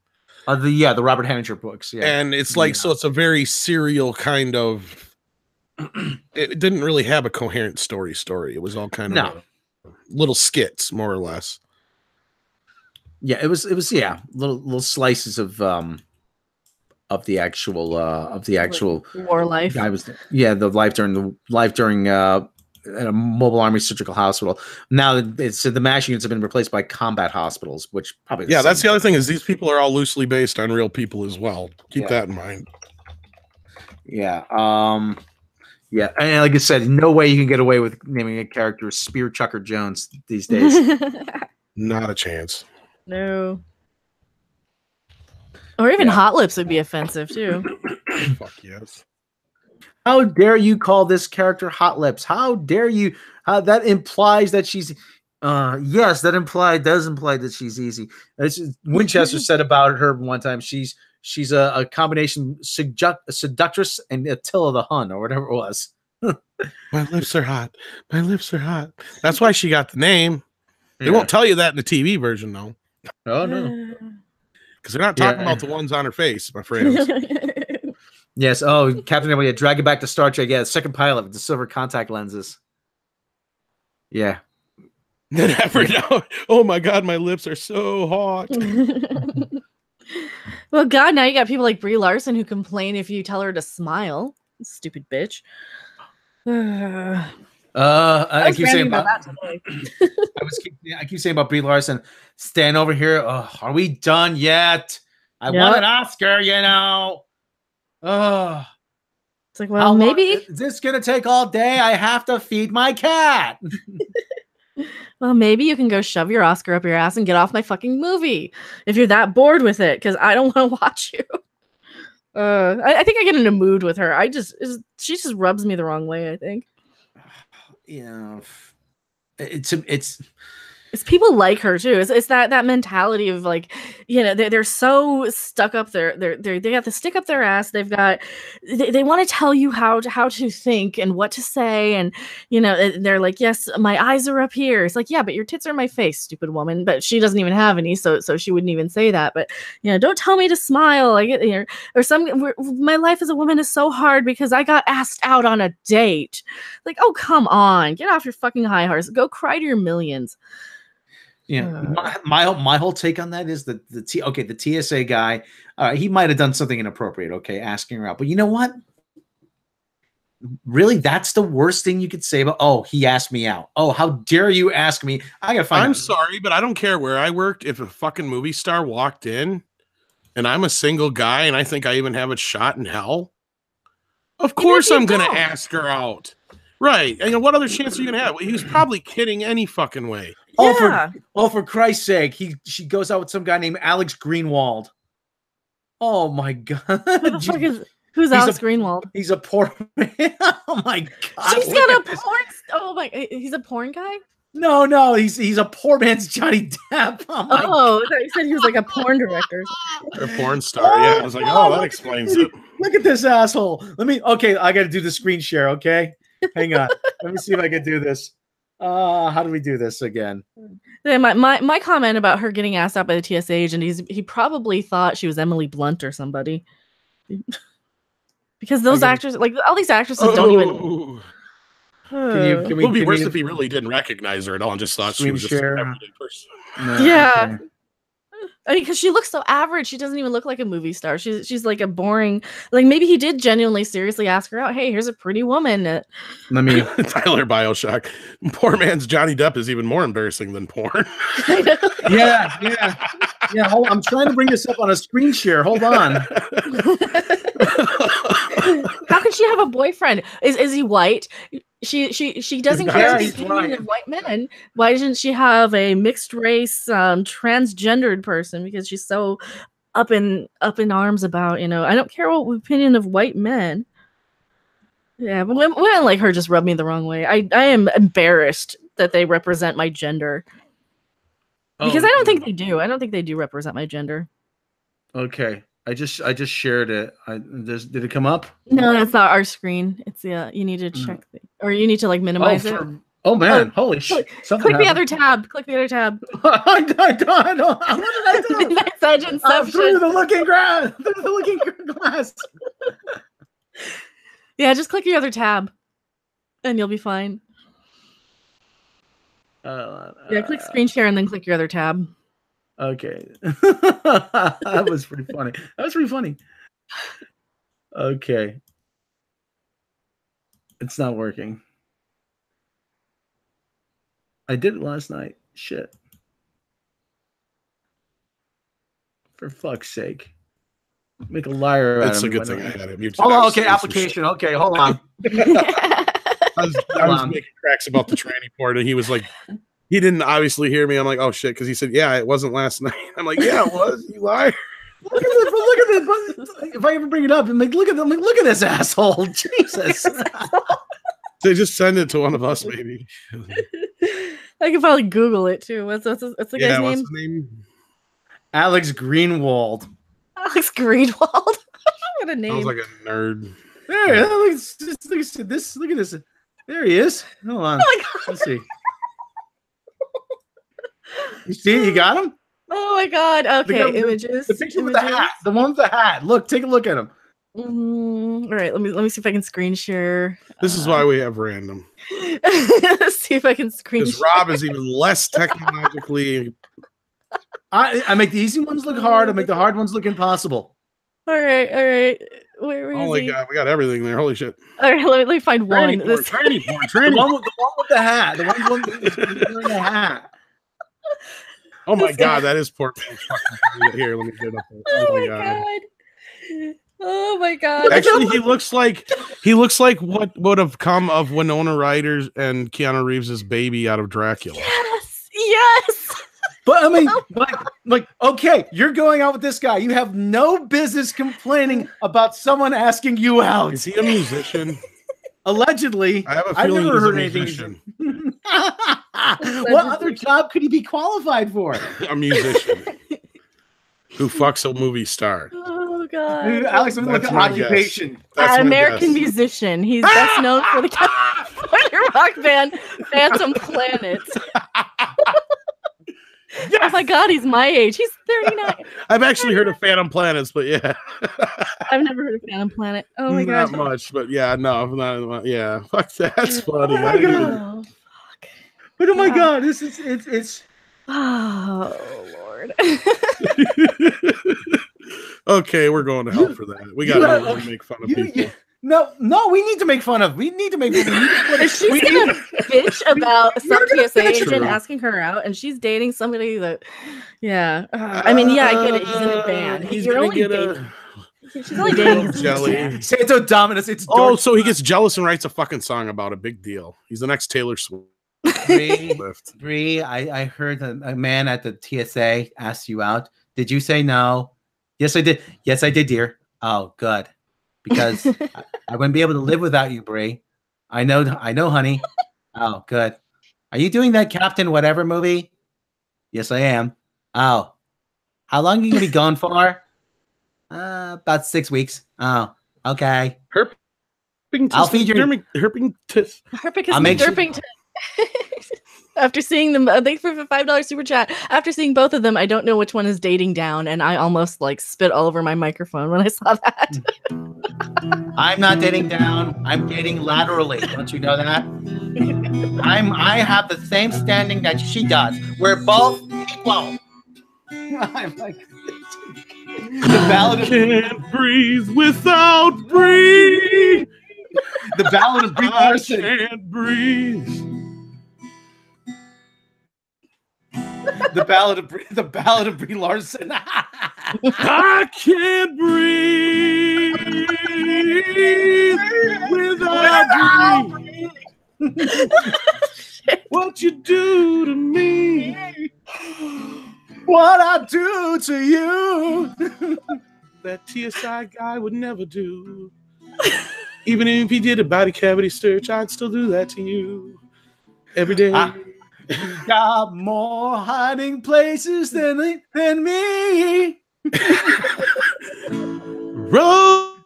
The Robert Henninger books. Yeah, and it's like so it's a very serial kind of. It didn't really have a coherent story. It was all kind of little skits, more or less. Yeah, it was little slices of the actual war life. Guy was the life during at a mobile army surgical hospital. Now it's the MASH units have been replaced by combat hospitals, which probably that's the other thing is these people are all loosely based on real people as well. Keep that in mind. Yeah. Yeah, and like I said, no way you can get away with naming a character Spear Chucker Jones these days. Not a chance. No. Or even Hot Lips would be offensive too. Fuck yes. How dare you call this character Hot Lips? How dare you? That implies that she's. Yes, that does imply that she's easy. Winchester said about her one time. She's a combination seductress and Attila the Hun or whatever it was. My lips are hot. My lips are hot. That's why she got the name. They won't tell you that in the TV version, though. Oh no, because they're not talking about the ones on her face, my friends. Yes. Oh, Captain America, drag it back to Star Trek. Yeah, second pilot with the silver contact lenses. Yeah. Never know. Oh my God, my lips are so hot. Well, God, now you got people like Brie Larson who complain if you tell her to smile. Stupid bitch. I keep saying about that today. I keep saying about Brie Larson. Stand over here. Oh, are we done yet? I want an Oscar, you know. Oh, it's like, well, maybe is this gonna take all day? I have to feed my cat. Well, maybe you can go shove your Oscar up your ass and get off my fucking movie if you're that bored with it, because I don't want to watch you. I think I get in a mood with her. She just rubs me the wrong way, I think. Yeah, it's people like her too. It's that mentality of like, you know, they're so stuck up there. They got the stick up their ass. They want to tell you how to think and what to say, and you know, they're like, yes, my eyes are up here. It's like, yeah, but your tits are my face, stupid woman. But she doesn't even have any, so she wouldn't even say that. But you know, don't tell me to smile. Like, you know, or my life as a woman is so hard because I got asked out on a date. Like, oh come on, get off your fucking high horse. Go cry to your millions. Yeah, my whole take on that is the TSA guy, he might have done something inappropriate, asking her out. But you know what? Really, that's the worst thing you could say about, oh, he asked me out. Oh, how dare you ask me? I gotta find I'm sorry, but I don't care where I worked. If a fucking movie star walked in and I'm a single guy and I think I even have a shot in hell, of course I'm going to ask her out. Right. And what other chance are you going to have? He was probably kidding any fucking way. Yeah. For Christ's sake, she goes out with some guy named Alex Greenwald. Oh my God. Who the fuck who's Alex Greenwald? He's a porn man. Oh my God. She's got a porn. Oh my, he's a porn guy? No, he's a poor man's Johnny Depp. Oh, I thought you said he was like a porn director. Or a porn star. Yeah, I was like, oh, that explains it. Look at this asshole. I got to do the screen share, okay? Hang on. Let me see if I can do this. How do we do this again? My comment about her getting asked out by the TSA agent, he probably thought she was Emily Blunt or somebody. Because those actors, like all these actresses don't even... It would be worse if he really didn't recognize her at all and just thought she was just an everyday person. No, yeah. Okay. I mean, because she looks so average. She doesn't even look like a movie star. She's like a boring... Like, maybe he did genuinely, seriously ask her out. Hey, here's a pretty woman. Let me... Tyler Bioshock. Poor man's Johnny Depp is even more embarrassing than porn. Yeah. I'm trying to bring this up on a screen share. Hold on. How can she have a boyfriend? Is he white? She doesn't care the opinion of white men. Why doesn't she have a mixed race, transgendered person? Because she's so up in arms about, you know, I don't care what opinion of white men. Yeah, but women like her just rub me the wrong way. I am embarrassed that they represent my gender. Because I don't think they do. I don't think they do represent my gender. Okay. I just shared it. Did it come up? No, that's not our screen. It's you need to check or you need to like minimize it. Oh man, holy shit. Click the other tab. Click the other tab. What did I do? That's said Inception. Through the looking glass. Through the looking glass. Yeah, just click your other tab, and you'll be fine. Yeah, click screen share and then click your other tab. Okay. That was pretty funny. Okay. It's not working. I did it last night. Shit. For fuck's sake. Make a liar out It's of a me. good thing I had it muted. Hold on. Okay, application. Okay, hold on. I was making cracks about the tranny port, and he was like, he didn't obviously hear me. I'm like, oh shit, because he said, yeah, it wasn't last night. I'm like, yeah, it was. You liar. Look at this. If I ever bring it up, I'm like, look at this asshole. Jesus. They just send it to one of us, maybe. I could probably Google it too. What's the guy's name? What's the name? Alex Greenwald. Alex Greenwald. What a name. Sounds like a nerd. There, look at this. Look at this. There he is. Hold on. Oh my God. Let's see. You see, you got him? Oh my God. Okay, images. The picture with the hat. The one with the hat. Look, take a look at him. All right, let me see if I can screen share. This is why we have random. Let's see if I can screen share. Because Rob is even less technologically. I make the easy ones look hard. I make the hard ones look impossible. All right. Where Oh is my he? God, we got everything there. Holy shit. All right, let me find one. Tranny porn. The one with the hat. The one with the hat. Oh my God, that is poor man's fucking. Here, let me get it up there. Oh my God. Oh my God. Actually, he looks like what would have come of Winona Ryder and Keanu Reeves' baby out of Dracula. Yes. But I mean, like, okay, you're going out with this guy. You have no business complaining about someone asking you out. Is he a musician? Allegedly. I have a feeling I've never he's heard a anything. musician. What other job could he be qualified for? A musician who fucks a movie star. Oh God. Dude, Alex, I'm like an occupation. American musician. He's best known for the California rock band Phantom Planet. Yes! Oh my God, he's my age. He's 39. I've actually heard of Phantom Planets, but yeah. I've never heard of Phantom Planet. Oh my God. Not much, but yeah, no, not yeah. Fuck, that's funny. Oh my God. Fuck. But oh my God, it's. Oh Lord. Okay, we're going to hell for that. We got to really make fun of people. No, we need to make fun of. We need to make. She's gonna bitch about some TSA agent asking her out, and she's dating somebody that, yeah. I mean, yeah, I get it. He's in a band. You're only dating. She's only dating his jelly. Santo Dominus. It's so he gets jealous and writes a fucking song about it. Big deal. He's the next Taylor Swift. Bree, I heard a man at the TSA asked you out. Did you say no? Yes, I did. Yes, I did, dear. Oh, good. Because I wouldn't be able to live without you, Bree. I know, honey. Oh, good. Are you doing that Captain Whatever movie? Yes, I am. Oh, how long are you gonna be gone for? About 6 weeks. Oh, okay. I'll feed your herping. I'll make sure. After seeing them, thanks for the $5 super chat. After seeing both of them, I don't know which one is dating down, and I almost like spit all over my microphone when I saw that. I'm not dating down. I'm dating laterally. Don't you know that? I have the same standing that she does. We're both equal. I'm like the ballad of Can't breathe without Bree. The ballad of Brie Larson. Can't breathe. The ballad of Brie Larson. I can't breathe without Bree. What you do to me? What I do to you? That TSI guy would never do. Even if he did a body cavity search, I'd still do that to you every day. You got more hiding places than me. Rose,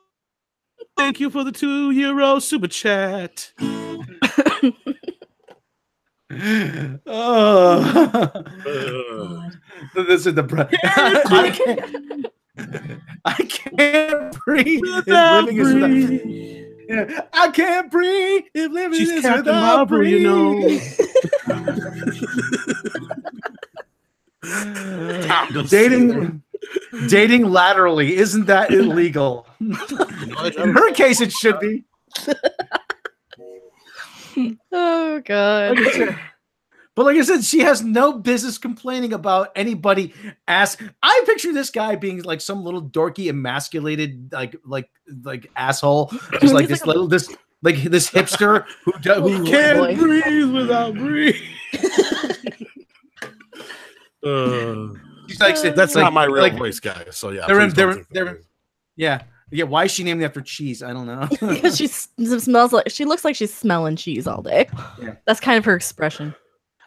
thank you for the €2 super chat. Oh, God. this is the I can't breathe if living is without. Yeah, I can't breathe if living She's is Captain without Marvel, you know. Tom does dating laterally, isn't that illegal? In her case, it should be. Oh God. But like I said, she has no business complaining about anybody. I picture this guy being like some little dorky, emasculated, like asshole, just like He's this like this hipster who Boy. can't breathe without breathing. She's like, That's like, not my real like, voice, guys. So yeah, yeah. Why is she named after cheese? I don't know. Because she looks like she's smelling cheese all day. Yeah. That's kind of her expression.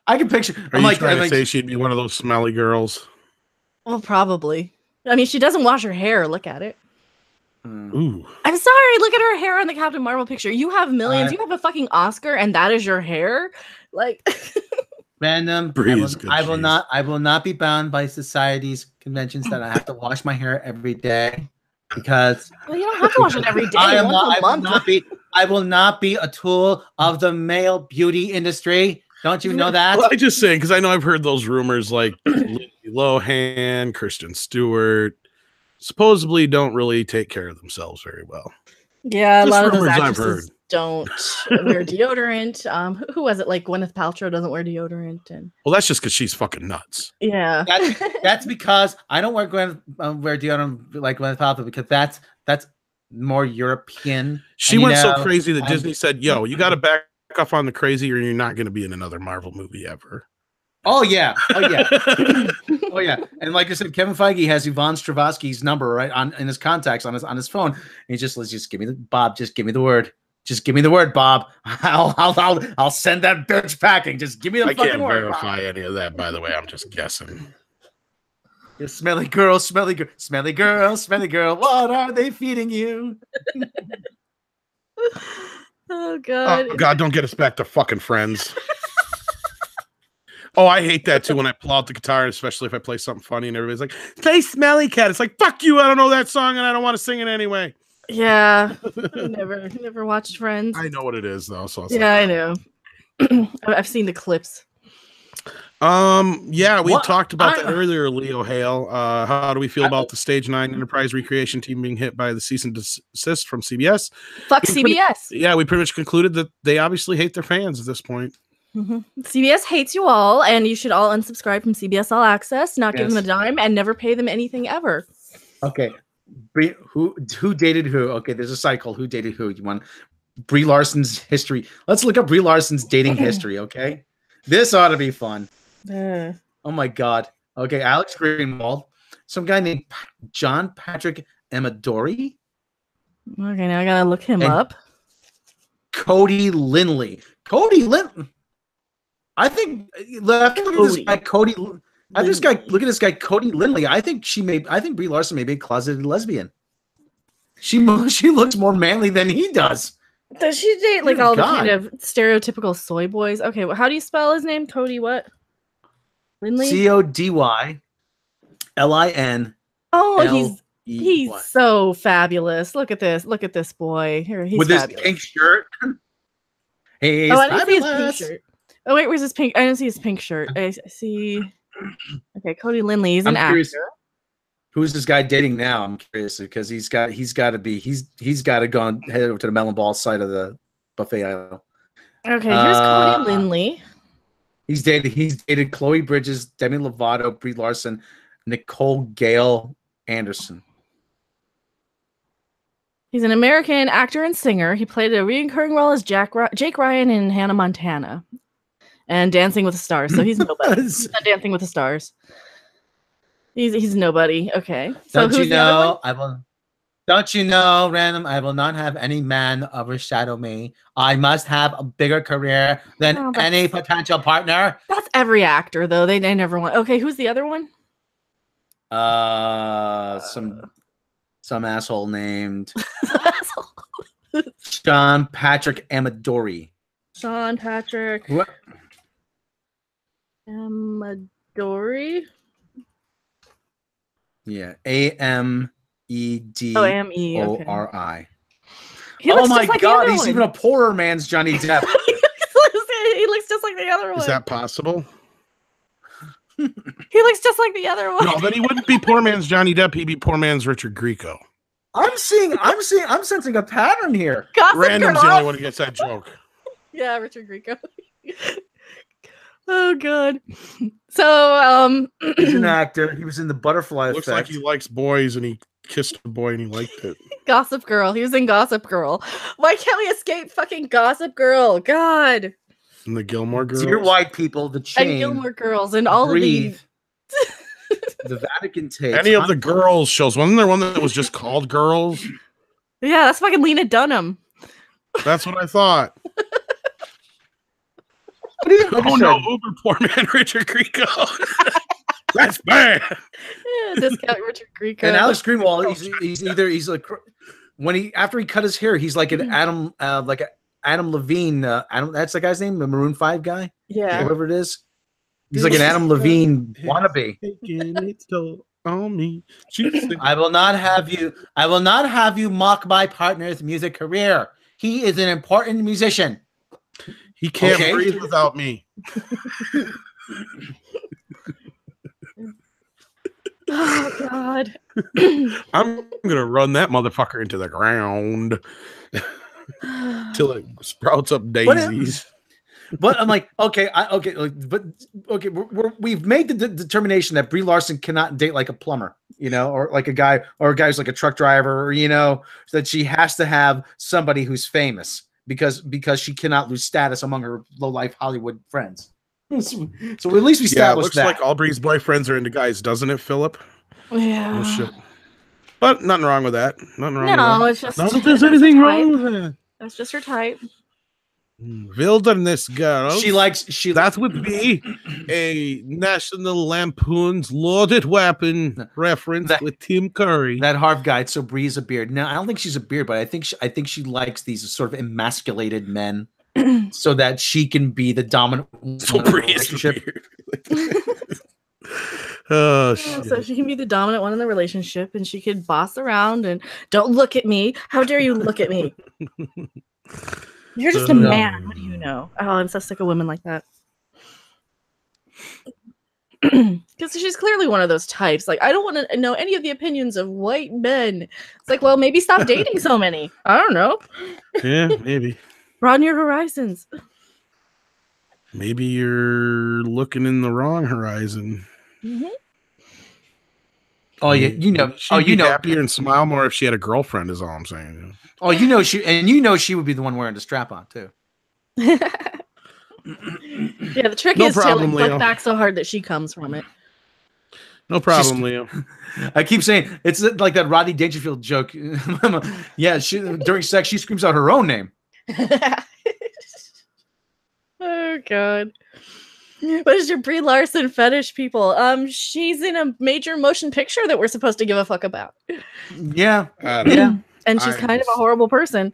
I can picture. Are you trying to say she'd be one of those smelly girls? Well, probably. I mean, she doesn't wash her hair. Look at it. Ooh. I'm sorry. Look at her hair on the Captain Marvel picture. You have millions. You have a fucking Oscar, and that is your hair. Like, Random. I will not be bound by society's conventions that I have to wash my hair every day because. Well, you don't have to wash it every day. I will not be a tool of the male beauty industry. Don't you know that? Well, I just saying because I know I've heard those rumors like Lindsay Lohan, Kristen Stewart, supposedly don't really take care of themselves very well. Yeah, Just a lot of those rumors I've actresses don't wear deodorant. Who was it? Like Gwyneth Paltrow doesn't wear deodorant, and well, that's just because she's fucking nuts. Yeah, that's because I don't wear deodorant like Gwyneth Paltrow because that's more European. She went so crazy that Disney said, "Yo, you got to back off on the crazy, or you're not going to be in another Marvel movie ever." Oh yeah, oh yeah. And like I said, Kevin Feige has Yvonne Strahovski's number right in his contacts on his phone. And he just give me just give me the word. Just give me the word, Bob. I'll send that bitch packing. Just give me the fucking word. I can't verify any of that, by the way. I'm just guessing. You smelly girl, smelly girl, smelly girl, smelly girl. What are they feeding you? Oh God. Oh God, don't get us back to fucking Friends. Oh, I hate that too when I pull out the guitar, especially if I play something funny and everybody's like, "Play Smelly Cat." It's like, fuck you, I don't know that song and I don't want to sing it anyway. Yeah. I never watched Friends. I know what it is though, so yeah, I know. I've seen the clips. Yeah, we talked about that earlier, Leo Hale. How do we feel about the Stage 9 Enterprise recreation team being hit by the cease and desist from CBS? Fuck CBS. We pretty much concluded that they obviously hate their fans at this point. CBS hates you all, and you should all unsubscribe from CBS All Access, not give them a dime, and never pay them anything ever. Okay. Who dated who? Okay, there's a site called Who Dated Who. You want Brie Larson's history? Let's look up Brie Larson's dating history, okay? This ought to be fun. Oh my God. Okay, Alex Greenwald. Some guy named John Patrick Amadori. Okay, now I gotta look him up. Cody Lindley. I think look at this guy, Cody. Look at this guy, Cody Lindley. I think Brie Larson may be a closeted lesbian. She looks more manly than he does. Does she date like all the kind of stereotypical soy boys? Okay, well, how do you spell his name? Cody what? Lindley? CODYLIN. Oh, he's so fabulous. Look at this boy. Here, he's with fabulous. His pink shirt. He's I didn't see his pink shirt. Oh wait, where's his pink? I didn't see his pink shirt. I see. Okay, Cody Lindley. He's an actor. Who's this guy dating now? I'm curious because he's got to go and head over to the melon ball side of the buffet aisle. Okay, here's Cody Lindley. He's dated Chloe Bridges, Demi Lovato, Brie Larson, Nicole Gale Anderson. He's an American actor and singer. He played a recurring role as Jake Ryan in Hannah Montana and Dancing with the Stars. So he's nobody. He's not Dancing with the Stars. He's nobody. Okay. So Don't you know? Don't you know, Random? I will not have any man overshadow me. I must have a bigger career than any potential partner. That's every actor, though. They never want. Okay, who's the other one? Some asshole named Sean Patrick Amadori. Sean Patrick. What? Amadori. Yeah, Amedori. Oh, A-M-E. Okay. He Oh looks my just like God, the he's other even one. a poorer man's Johnny Depp. He looks just like the other one. Is that possible? He looks just like the other one. No, then he wouldn't be poor man's Johnny Depp. He'd be poor man's Richard Grieco. I'm sensing a pattern here. Gossip Random's Girl. the only one who gets that joke. Yeah, Richard Grieco. Oh God. So He's an actor. He was in the Butterfly Looks Effect. like he likes boys, and he kissed a boy and he liked it. Gossip Girl. He was in Gossip Girl. Why can't we escape fucking Gossip Girl? God. And the Gilmore Girls. Dear white people, the chain. And Gilmore Girls and all Breathe. of these. The Vatican tapes. Any of the girls shows. Wasn't there one that was just called Girls? Yeah, that's fucking Lena Dunham. That's what I thought. Like Oh no, uber poor man Richard Grieco. That's bad. Yeah, discount Richard Grieco. And Alex Greenwald, he's like after he cut his hair, he's like an Adam Levine. That's the guy's name, the Maroon 5 guy. Yeah, whoever it is. He's like an Adam Levine wannabe. On me. I will not have you mock my partner's music career. He is an important musician. He can't breathe without me. Oh God. I'm gonna run that motherfucker into the ground till it sprouts up daisies. But I'm like, we've made the determination that Brie Larson cannot date like a plumber, or like a guy who's like a truck driver, that she has to have somebody who's famous because she cannot lose status among her low life Hollywood friends. So at least we established looks that. like all Brie's boyfriends are into guys, doesn't it, Philip? Yeah. Oh shit. But nothing wrong with that. Nothing wrong with that. It's just not that there's anything wrong with that. That's just her type. Wilderness Girls. That would be a National Lampoon's Loaded Weapon reference with Tim Curry. That Harv guide. So Brie's a beard. Now I don't think she's a beard, but I think she likes these sort of emasculated men, so that she can be the dominant. So Brie is a beard. Oh shit. So she can be the dominant one in the relationship, and she could boss around and don't look at me. How dare you look at me? You're just a man. What do you know? Oh, I'm so sick of women like that. Because she's clearly one of those types. Like, I don't want to know any of the opinions of white men. It's like, well, maybe stop dating so many. I don't know. Yeah, maybe. Broaden your horizons. Maybe you're looking in the wrong horizon. Mm-hmm. Oh yeah, she'd be happier and smile more if she had a girlfriend. Is all I'm saying. Oh, she would be the one wearing the strap on too. Yeah, the trick is to look back so hard that she comes from it. No problem, Leo. I keep saying it's like that Rodney Dangerfield joke. Yeah, during sex she screams out her own name. Oh God. What is your Brie Larson fetish, people? She's in a major motion picture that we're supposed to give a fuck about. Yeah. Yeah. And she's kind of a horrible person.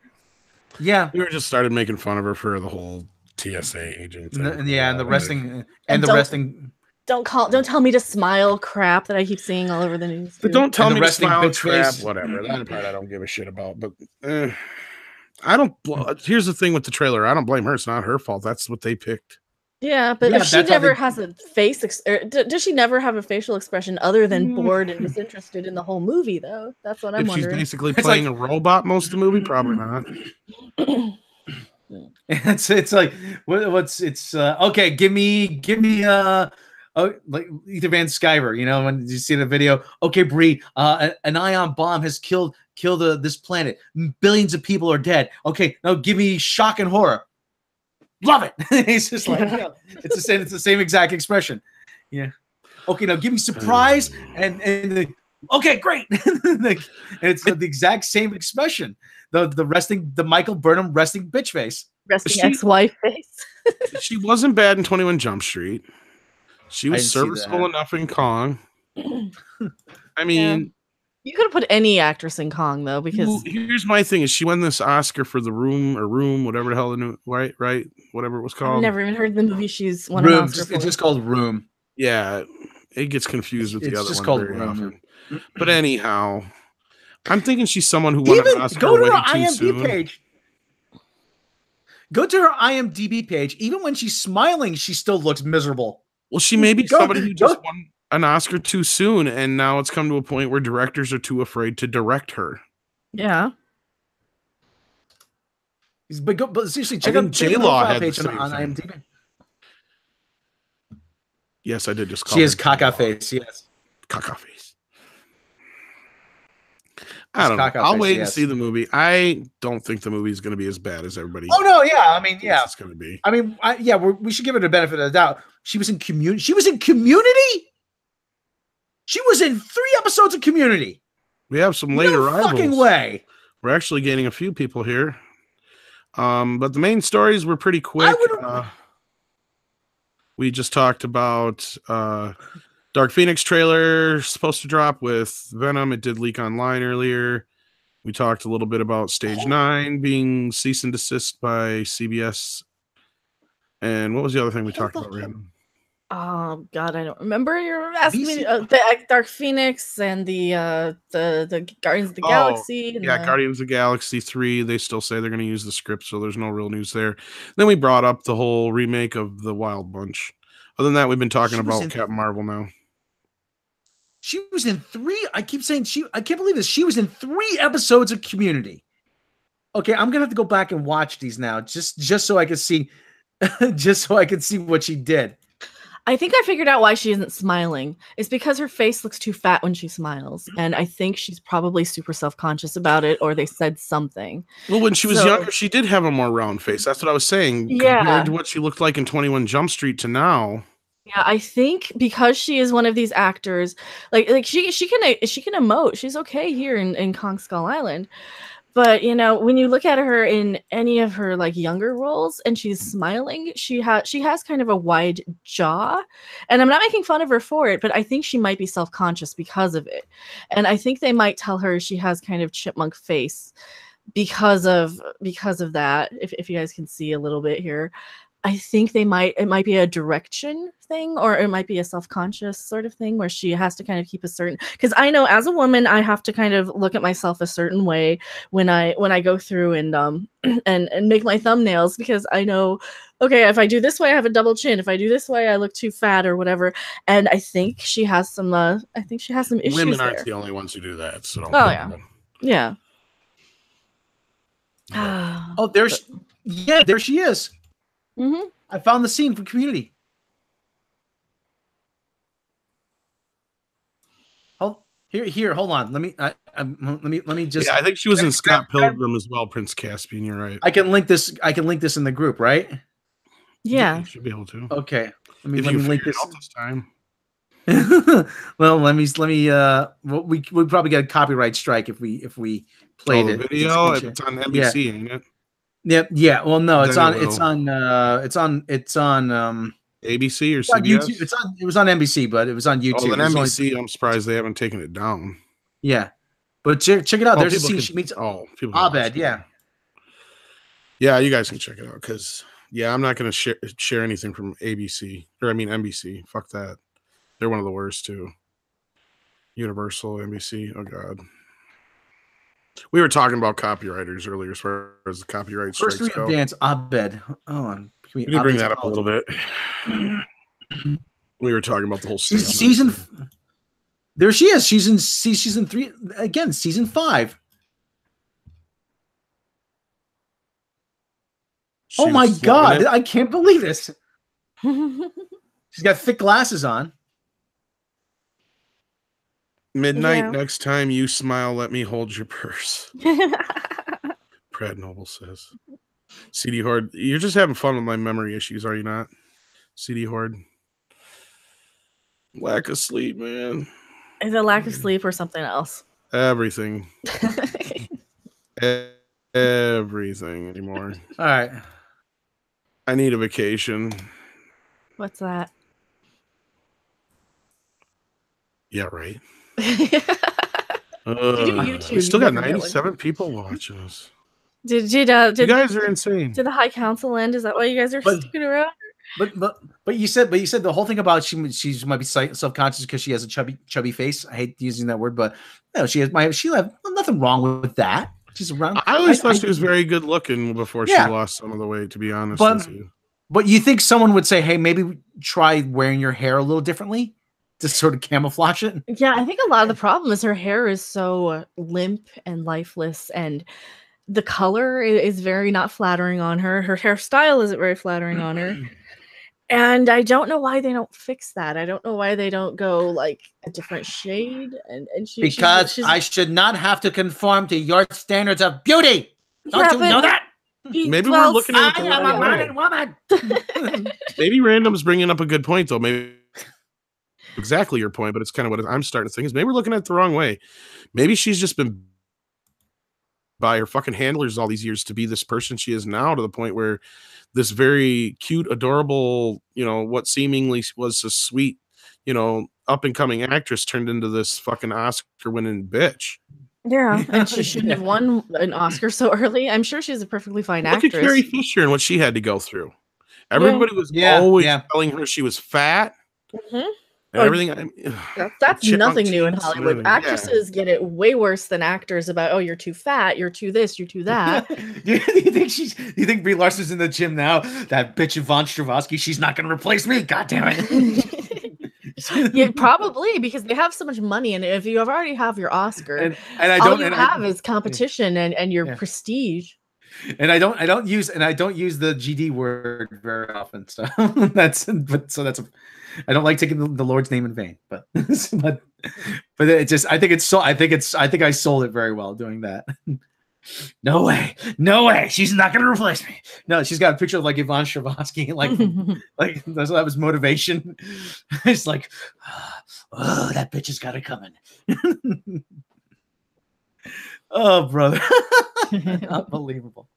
Yeah. We were just started making fun of her for the whole TSA agent. And the resting and the resting. Don't tell me to smile crap that I keep seeing all over the news. But don't tell me to smile crap. Whatever. That part I don't give a shit about. But I don't. Here's the thing with the trailer. I don't blame her. It's not her fault. That's what they picked. Yeah, but if she never has a face, does she never have a facial expression other than bored and disinterested in the whole movie? Though that's what I'm wondering. She's basically playing a robot most of the movie. Probably not. It's like it's okay. Give me like Ethan Van Sciver. When you see the video, okay, Brie, an ion bomb has killed this planet. Billions of people are dead. Okay, now give me shock and horror. Love it. He's just like, it's the same exact expression. Yeah. Okay, now give me surprise and okay, great. It's the exact same expression. The Michael Burnham resting bitch face. Resting ex-wife face. She wasn't bad in 21 Jump Street. She was serviceable enough in Kong. I mean, You could have put any actress in Kong though, because here's my thing: is she won this Oscar for The Room, whatever the hell the new right, whatever it was I've called. never even heard the movie she's won an Room. Oscar for. It's just called Room. Yeah, it gets confused with the other one very Room. often. But anyhow, I'm thinking she's someone who won an Oscar go to way her too IMDb soon. page. Go to her IMDb page. Even when she's smiling, she still looks miserable. Well, she may be somebody who just won an Oscar too soon, and now it's come to a point where directors are too afraid to direct her. Yeah. But seriously, check out J-Law her had page the on same IMDb. Yes, I did just call She her has caca J-Law. face. Yes, Caca face. I don't know. I'll wait and see the movie. I don't think the movie is going to be as bad as everybody. Oh no, yeah. I mean, yeah, it's going to be. I mean, we should give her the benefit of the doubt. She was in Community. She was in Community. She was in 3 episodes of Community. We have some later rivals. Fucking way. We're actually gaining a few people here. But the main stories were pretty quick. We just talked about Dark Phoenix trailer supposed to drop with Venom. It did leak online earlier. We talked a little bit about Stage 9 being cease and desist by CBS. And what was the other thing we talked about, Random? Oh God, I don't remember. You're asking me the Dark Phoenix and the Guardians of the Galaxy. And Guardians of the Galaxy 3. They still say they're going to use the script, so there's no real news there. Then we brought up the whole remake of The Wild Bunch. Other than that, we've been talking about Captain Marvel now. She was in 3. I keep saying I can't believe this. She was in 3 episodes of Community. Okay, I'm gonna have to go back and watch these now, just so I can see, just so I can see what she did. I think I figured out why she isn't smiling. It's because her face looks too fat when she smiles, and I think she's probably super self-conscious about it, or they said something. Well, when she was younger, she did have a more round face. That's what I was saying. Yeah. Compared to what she looked like in 21 Jump Street to now. Yeah, I think because she is one of these actors, like she can emote. She's okay here in Kong Skull Island. But when you look at her in any of her like younger roles and she's smiling, she has kind of a wide jaw. And I'm not making fun of her for it, but I think she might be self-conscious because of it. And I think they might tell her she has kind of chipmunk face because of that. If you guys can see a little bit here. I think it might be a direction thing, or it might be a self-conscious sort of thing where she has to kind of keep a certain, because I know as a woman I have to kind of look at myself a certain way when I go through and and make my thumbnails, because I know, okay, if I do this way I have a double chin, if I do this way I look too fat or whatever. And I think she has some issues. Women aren't the only ones who do that, so don't yeah. Oh, there she is. Mm-hmm. I found the scene from Community. Oh, here. Hold on. Let me just. Yeah, I think she was in Scott Pilgrim as well. Prince Caspian. You're right. I can link this in the group, right? Yeah, you should be able to. Okay. Let me link this time. Well, let me. We probably get a copyright strike if we played the video. It's on NBC, ain't it? Yeah. Well, no, it's on ABC or it's on CBS. YouTube. It was on NBC, but it was on YouTube. Oh, then NBC. I'm surprised they haven't taken it down. Yeah, but check it out. There's a scene she meets. Abed. Yeah. Yeah, you guys can check it out because I'm not going to share anything from ABC NBC. Fuck that. They're one of the worst too. Universal, NBC. Oh God. We were talking about copywriters earlier as far as the copyright strikes go. First three dance Abed. Oh, we can bring that up a little bit. We were talking about the whole season. There she is. She's in season 3 again. Season 5. Oh my God! I can't believe this. She's got thick glasses on. Midnight next time you smile, let me hold your purse. Brad Noble says. CD Horde, you're just having fun with my memory issues, are you not? CD Horde. Lack of sleep, man. Is it lack of sleep or something else? Everything. Everything anymore. All right. I need a vacation. What's that? Yeah, right. They do YouTube. We still You got never get one. 97 people watching us. Did You guys are insane. Did the High Council end? Is that why you guys are sticking around? But you said the whole thing about she might be self-conscious because she has a chubby face. I hate using that word, but she has nothing wrong with that. She's around. I always thought she was very good looking before she lost some of the weight, to be honest with you. But you think someone would say, hey, maybe try wearing your hair a little differently to sort of camouflage it? Yeah, I think a lot of the problem is her hair is so limp and lifeless, and the color is very not flattering on her. Her hairstyle isn't very flattering on her. And I don't know why they don't fix that. I don't know why they don't go like a different shade. Because I should not have to conform to your standards of beauty. Don't you know that? Maybe we're looking at it. I am a modern woman. Maybe Random's bringing up a good point, though. Maybe exactly your point, but it's kind of what I'm starting to think is maybe we're looking at it the wrong way. Maybe she's just been by her fucking handlers all these years to be this person she is now, to the point where this very cute, adorable, what seemingly was a sweet, up and coming actress turned into this fucking Oscar winning bitch. Yeah, and she shouldn't have won an Oscar so early. I'm sure she's a perfectly fine actress. Look at Carrie Fisher and what she had to go through. Everybody was always telling her she was fat. Mm-hmm. And everything. That's nothing new in Hollywood. Actresses get it way worse than actors about, you're too fat, you're too this, you're too that. Do you think Brie Larson's in the gym now? That bitch Yvonne Strahovski, she's not going to replace me. God damn it. Yeah, probably, because they have so much money, and if you already have your Oscar, and all you have is competition and your prestige. And I don't use the GD word very often, so I don't like taking the Lord's name in vain, but it just I think I sold it very well doing that. No way, she's not gonna replace me. No, she's got a picture of like Yvonne Strahovski, like that was motivation. It's like, oh, that bitch has got it coming. Oh, brother. Unbelievable.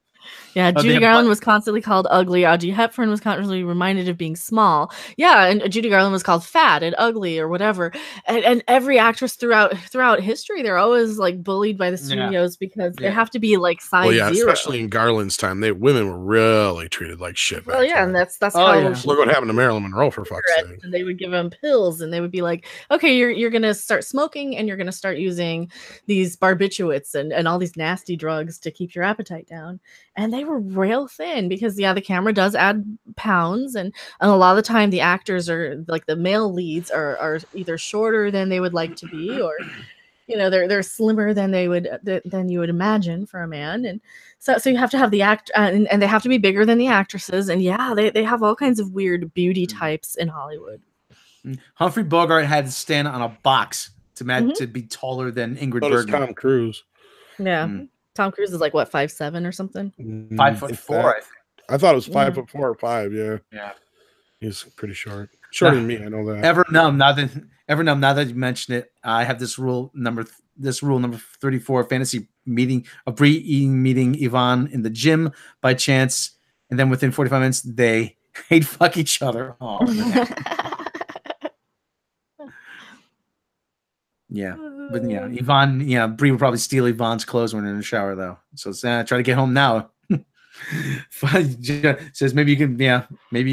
Yeah, Judy Garland was constantly called ugly. Audrey Hepburn was constantly reminded of being small. Yeah, and Judy Garland was called fat and ugly or whatever. And every actress throughout history, they're always like bullied by the studios because they have to be like size zero. Especially in Garland's time, women were really treated like shit. Well, yeah, and that's how. Look what happened to Marilyn Monroe, for fuck's sake. And they would give them pills, and they would be like, "Okay, you're gonna start smoking, and you're gonna start using these barbiturates and all these nasty drugs to keep your appetite down." And they were real thin because the camera does add pounds, and a lot of the time the actors are like the male leads are either shorter than they would like to be, or they're slimmer than than you would imagine for a man, and so you have to have the act and they have to be bigger than the actresses, and they have all kinds of weird beauty types in Hollywood. Humphrey Bogart had to stand on a box to be taller than Ingrid Bergman. Tom Cruise. Yeah. Tom Cruise is like what, 5'7" or something? 5'4", I think. I thought it was 5'4" or 5. Yeah. Yeah. He's pretty short. Shorter than me, I know that. Now that you mention it, I have this rule number 34, fantasy meeting of Brie meeting Yvonne in the gym by chance, and then within 45 minutes they hate fuck each other. Oh, yeah. But Yvonne, Brie would probably steal Yvonne's clothes when in the shower, though. So try to get home now. Says maybe you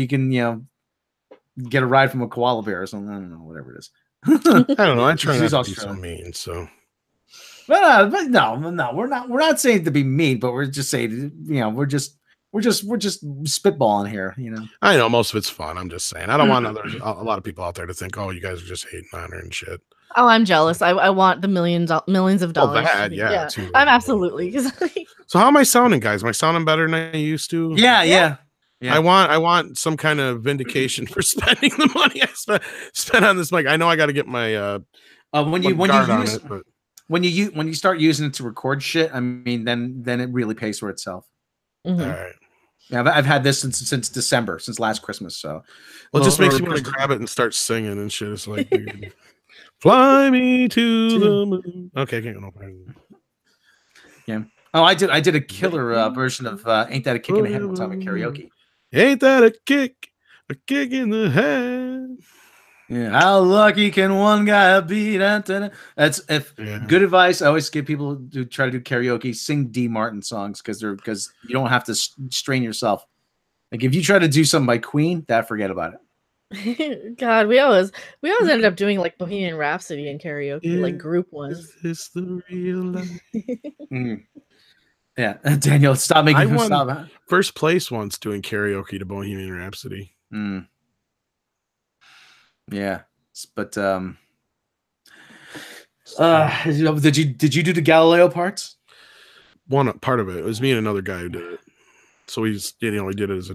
can get a ride from a koala bear or something. I don't know, whatever it is. I don't know. I try not to be so mean. So, but no, we're not saying to be mean, but we're just saying, we're just spitballing here. I know most of it's fun. I'm just saying. I don't want a lot of people out there to think, oh, you guys are just hating on her and shit. Oh, I'm jealous. I want the millions of dollars. Oh, yeah. Too, I'm absolutely. So how am I sounding, guys? Am I sounding better than I used to? Yeah. I want some kind of vindication for spending the money I spent on this mic. I know I got to get my when you start using it to record shit, I mean, then it really pays for itself. Mm-hmm. All right. Yeah, I've had this since December, since last Christmas. So, it just makes you want to grab it and start singing and shit. It's like, fly me to the moon. Okay, I can't go no further. Yeah. Oh, I did a killer version of "Ain't That a Kick in the Head" one time at karaoke. Ain't that a kick in the head? Yeah, how lucky can one guy be? That's good advice. I always give people to try to do karaoke, sing D. Martin songs because you don't have to strain yourself. Like if you try to do something by Queen, forget about it. God, we always ended up doing like Bohemian Rhapsody in karaoke, like group ones. Is this the real life? Yeah, Daniel, stop making I won stop. first place once doing karaoke to Bohemian Rhapsody. Yeah, but did you do the Galileo parts? One part of it was me and another guy who did it. So we just, he did it as a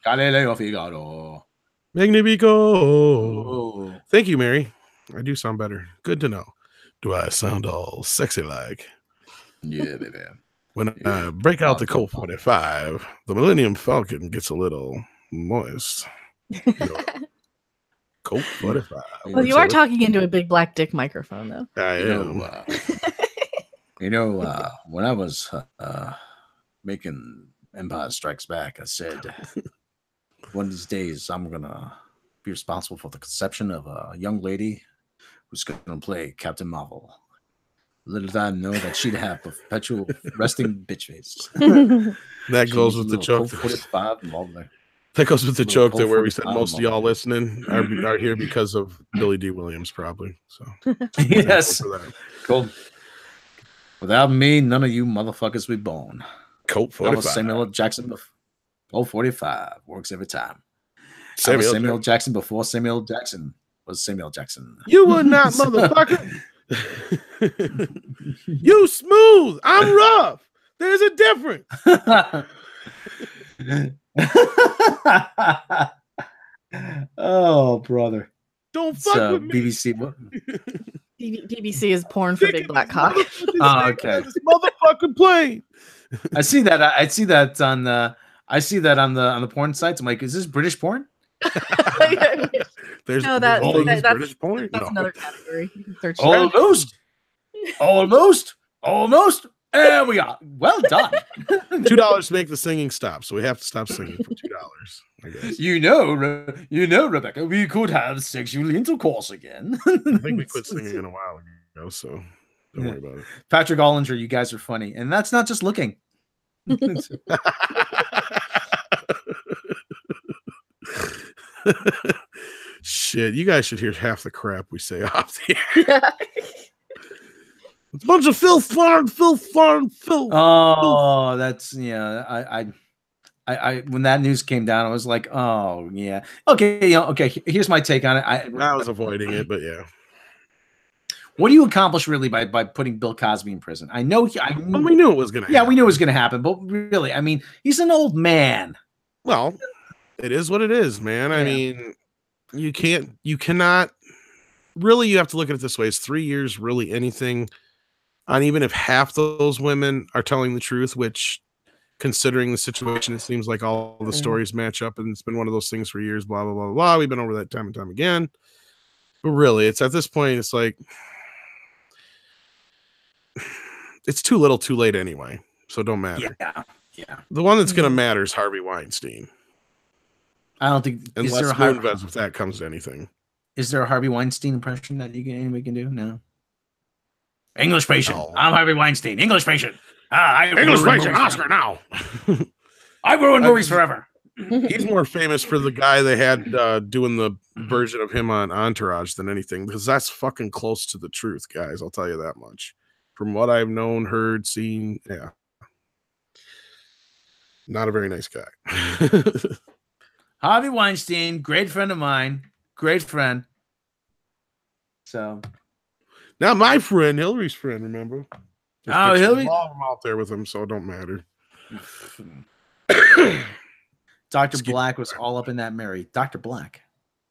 Galileo Figaro. Magnifico. Oh. Thank you, Mary. I do sound better. Good to know. Do I sound all sexy like? Yeah, baby. When I break out the Colt 45, the Millennium Falcon gets a little moist. Colt 45. Well, you are talking into a big black dick microphone, though. I am. When I was making Empire Strikes Back, I said, one of these days I'm going to be responsible for the conception of a young lady who's going to play Captain Marvel. Little did I know that she'd have perpetual resting bitch face. That goes with the joke. That goes with the joke that where we said most of y'all listening are here because of Billy D. Williams, probably. So yes, cool. Without me, none of you motherfuckers be born. Colt 45. Samuel Jackson. Colt 45 works every time. Samuel Jackson before Samuel Jackson was Samuel Jackson. You would not, motherfucker. You smooth. I'm rough. There's a difference. Oh, brother. Don't fuck with me. BBC. BBC is porn for big black cock. Oh, okay. This motherfucking plane. I see that. I see that on the. I see that on the porn sites. I'm like, is this British porn? There's that's British porn. That's another category. You can search Almost. And we got well done. $2 to make the singing stop, so we have to stop singing for $2. I guess. You know, Rebecca, we could have sexual intercourse again. I think we quit singing in a while ago, so don't worry about it. Patrick Ollinger, you guys are funny, and that's not just looking. Shit, you guys should hear half the crap we say off the air. It's a bunch of filth. Oh, that's I when that news came down, I was like, oh yeah, okay. Here's my take on it. I was avoiding it, but yeah. What do you accomplish really by putting Bill Cosby in prison? I know. We knew it was going to. Yeah, we knew it was going to happen, but really, I mean, he's an old man. Well, it is what it is, man. Yeah. I mean, you cannot. Really, you have to look at it this way: it's 3 years, really anything. And even if half those women are telling the truth, which, considering the situation, it seems like all the stories match up, and it's been one of those things for years, blah, blah, blah, blah. We've been over that time and time again. But really, it's at this point, it's like, it's too little, too late anyway. So it don't matter. Yeah. The one that's going to matter is Harvey Weinstein. I don't think... Unless Moonves, if that comes to anything. Is there a Harvey Weinstein impression that anybody can do? No. English patient. No. I'm Harvey Weinstein. English patient. English patient. Oscar now. I ruined movies forever. He's more famous for the guy they had doing the version of him on Entourage than anything, because that's fucking close to the truth, guys. I'll tell you that much. From what I've known, heard, seen, yeah. Not a very nice guy. Harvey Weinstein, great friend of mine. Great friend. So... Not my friend, Hillary's friend, remember? Hillary? I'm out there with him, so it don't matter. Dr. Black was all up in that Mary. Dr. Black.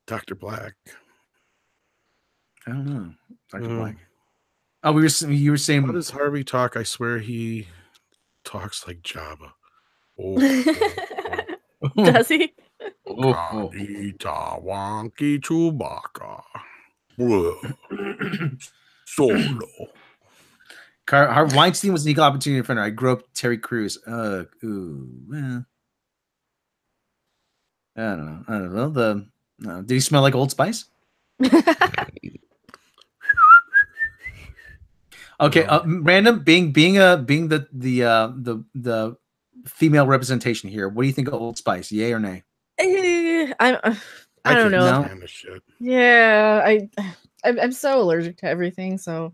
Dr. Black. I don't know. Dr. Black. Oh, you were saying... How does Harvey talk? I swear he talks like Jabba. Does he? Wonky Chewbacca. Solo. Weinstein was an equal opportunity offender. I grew up Terry Crews. I don't know. No. Did he smell like Old Spice? Okay, random being the female representation here. What do you think of Old Spice? Yay or nay? I don't know. Can't stand this shit. Yeah, I'm so allergic to everything, so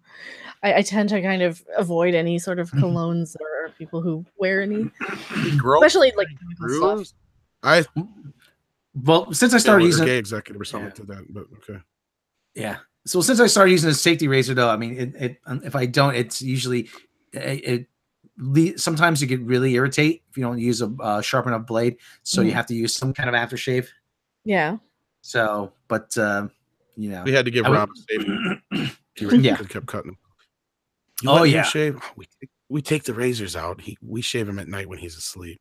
I tend to kind of avoid any sort of colognes or people who wear any, especially like chemical stuff. Well, since I started using gay executive or something to that, but okay. Yeah. So since I started using a safety razor, though, I mean, if I don't, it's usually sometimes you get really irritate if you don't use a sharp enough blade. So you have to use some kind of aftershave. Yeah. So, but you know, we had to give Rob a saving. Yeah, kept cutting him. Shave. We take the razors out. We shave him at night when he's asleep.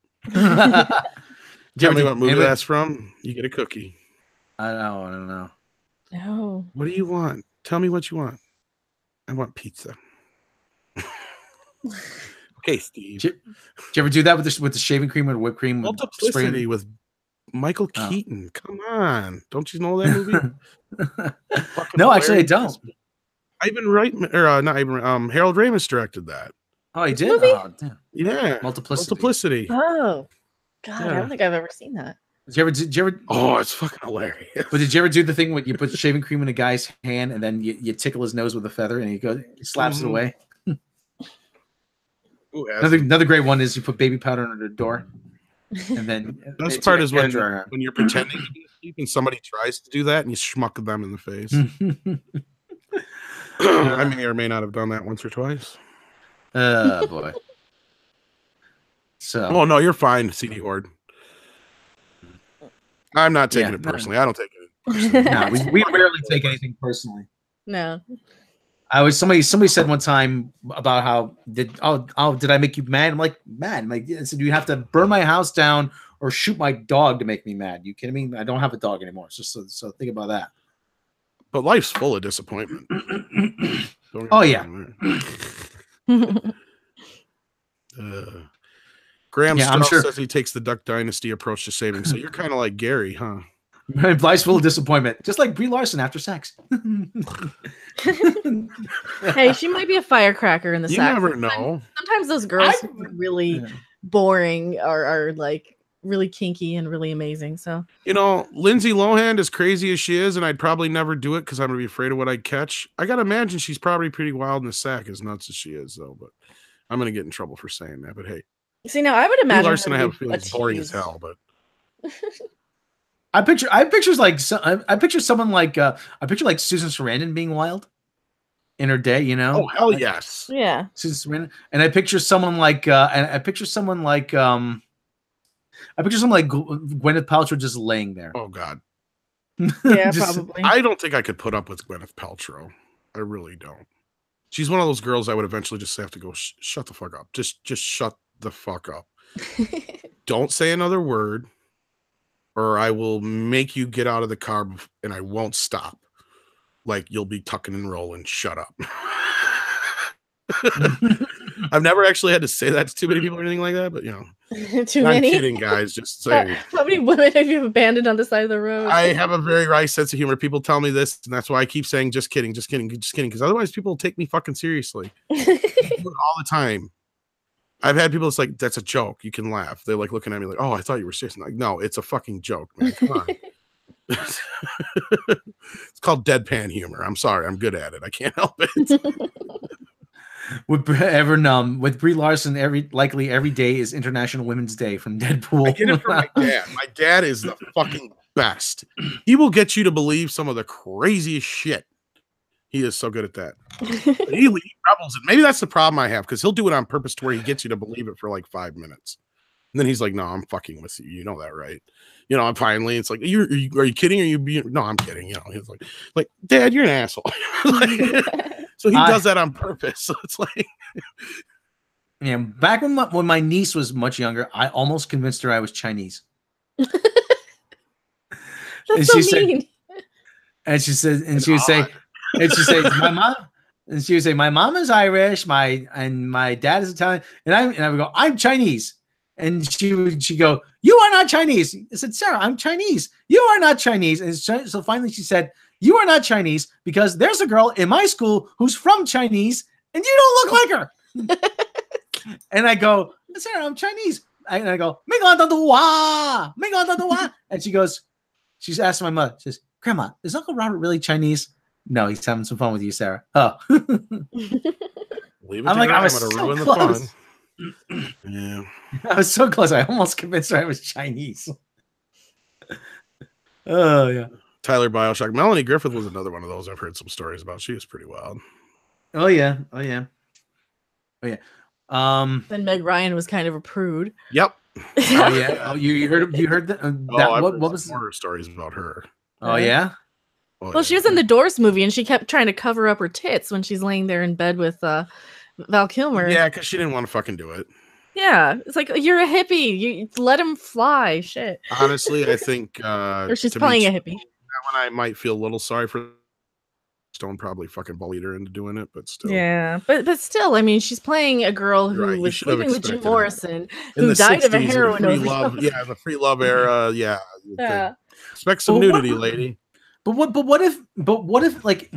Tell me what movie that's from. You get a cookie. I don't know. No. What do you want? Tell me what you want. I want pizza. Okay, Steve. Did you ever do that with the shaving cream or whipped cream? Multiplicity with Michael Keaton. Come on. Don't you know that movie? No, actually I don't. Harold Ramis directed that. Oh, he did? Oh, damn. Yeah. Multiplicity. Oh. God, I don't think I've ever seen that. Did you ever? Oh, it's fucking hilarious. But did you ever do the thing when you put shaving cream in a guy's hand and then you tickle his nose with a feather and he slaps it away? Ooh, another great one is you put baby powder under the door, and then the best part is when you're pretending to be asleep and somebody tries to do that and you schmuck them in the face. I may or may not have done that once or twice. Oh boy. So. Oh no, you're fine, CD Horde. I'm not taking it personally. I don't take it personally. No, we rarely take anything personally. No. Somebody said one time about how did I make you mad? I'm like, mad. I'm like, so do you have to burn my house down or shoot my dog to make me mad? You kidding me? I don't have a dog anymore. So think about that. But life's full of disappointment. Oh yeah. Graham Strauss says he takes the Duck Dynasty approach to saving. So you're kind of like Gary, huh? Life's full of disappointment, just like Brie Larson after sex. Hey, she might be a firecracker in the sack. You never know. Sometimes those girls are really boring are like really kinky and really amazing. So Lindsay Lohan, as crazy as she is, and I'd probably never do it because I'm gonna be afraid of what I'd catch. I gotta imagine she's probably pretty wild in the sack, as nuts as she is, though. But I'm gonna get in trouble for saying that. But hey, see, now I would imagine Brie Larson, I have a feeling is boring as hell, but. I picture someone like Susan Sarandon being wild in her day, Oh hell yes, yeah. Susan Sarandon, and I picture someone like Gwyneth Paltrow just laying there. Oh god, yeah, probably. I don't think I could put up with Gwyneth Paltrow. I really don't. She's one of those girls I would eventually just have to go shut the fuck up. Just shut the fuck up. Don't say another word. Or I will make you get out of the car and I won't stop. Like you'll be tucking and rolling. Shut up. I've never actually had to say that to too many people or anything like that, but too many. I'm kidding, guys. Just saying. How many women have you abandoned on the side of the road? I have a very wry sense of humor. People tell me this, and that's why I keep saying just kidding, just kidding, just kidding. Because otherwise, people will take me fucking seriously all the time. I've had people. It's like that's a joke. You can laugh. They're like looking at me like, "Oh, I thought you were serious." I'm like, no, it's a fucking joke, man. Come on. It's called deadpan humor. I'm sorry. I'm good at it. I can't help it. With Brie Larson, every day is International Women's Day from Deadpool. I get it from my dad. My dad is the fucking best. He will get you to believe some of the craziest shit. He is so good at that. He rebels it. Maybe that's the problem I have because he'll do it on purpose to where he gets you to believe it for like 5 minutes. And then he's like, no, I'm fucking with you. You know that, right? I'm finally, it's like, are you kidding? Are you being, no, I'm kidding. He's like, Dad, you're an asshole. So he does that on purpose. So it's like, yeah, back when my niece was much younger, I almost convinced her I was Chinese. That's so mean. She would say, my mom. And she would say, my mom is Irish, my dad is Italian, and I would go, I'm Chinese. And she go, "You are not Chinese." I said, "Sarah, I'm Chinese. You are not Chinese." And so finally she said, "You are not Chinese because there's a girl in my school who's from Chinese and you don't look like her." And I go, "Sarah, I'm Chinese." And I go, and she goes, she's asking my mother, she says, "Grandma, is Uncle Robert really Chinese?" "No, he's having some fun with you, Sarah." "Oh." Leave it I'm to like, her. I I'm was gonna so ruin the close. fun. Yeah. I was so close. I almost convinced her I was Chinese. Oh yeah. Tyler Bioshock. Melanie Griffith was another one of those I've heard some stories about. She was pretty wild. Oh yeah. Oh yeah. Oh yeah. Then Meg Ryan was kind of a prude. Yep. Oh yeah. Oh, you heard that? What was horror stories about her? Oh yeah. Oh, Well, she was in the Doors movie, and she kept trying to cover up her tits when she's laying there in bed with Val Kilmer. Yeah, because she didn't want to fucking do it. Yeah, it's like, you're a hippie. You let him fly. Shit. Honestly, I think Or she's playing a hippie. That one I might feel a little sorry for. Stone probably fucking bullied her into doing it, but still. Yeah, but still, I mean, she's playing a girl who was sleeping with Jim Morrison, who died of a heroin overdose. Yeah, in the free love era. Yeah. Yeah. Expect some nudity, lady. But what if like,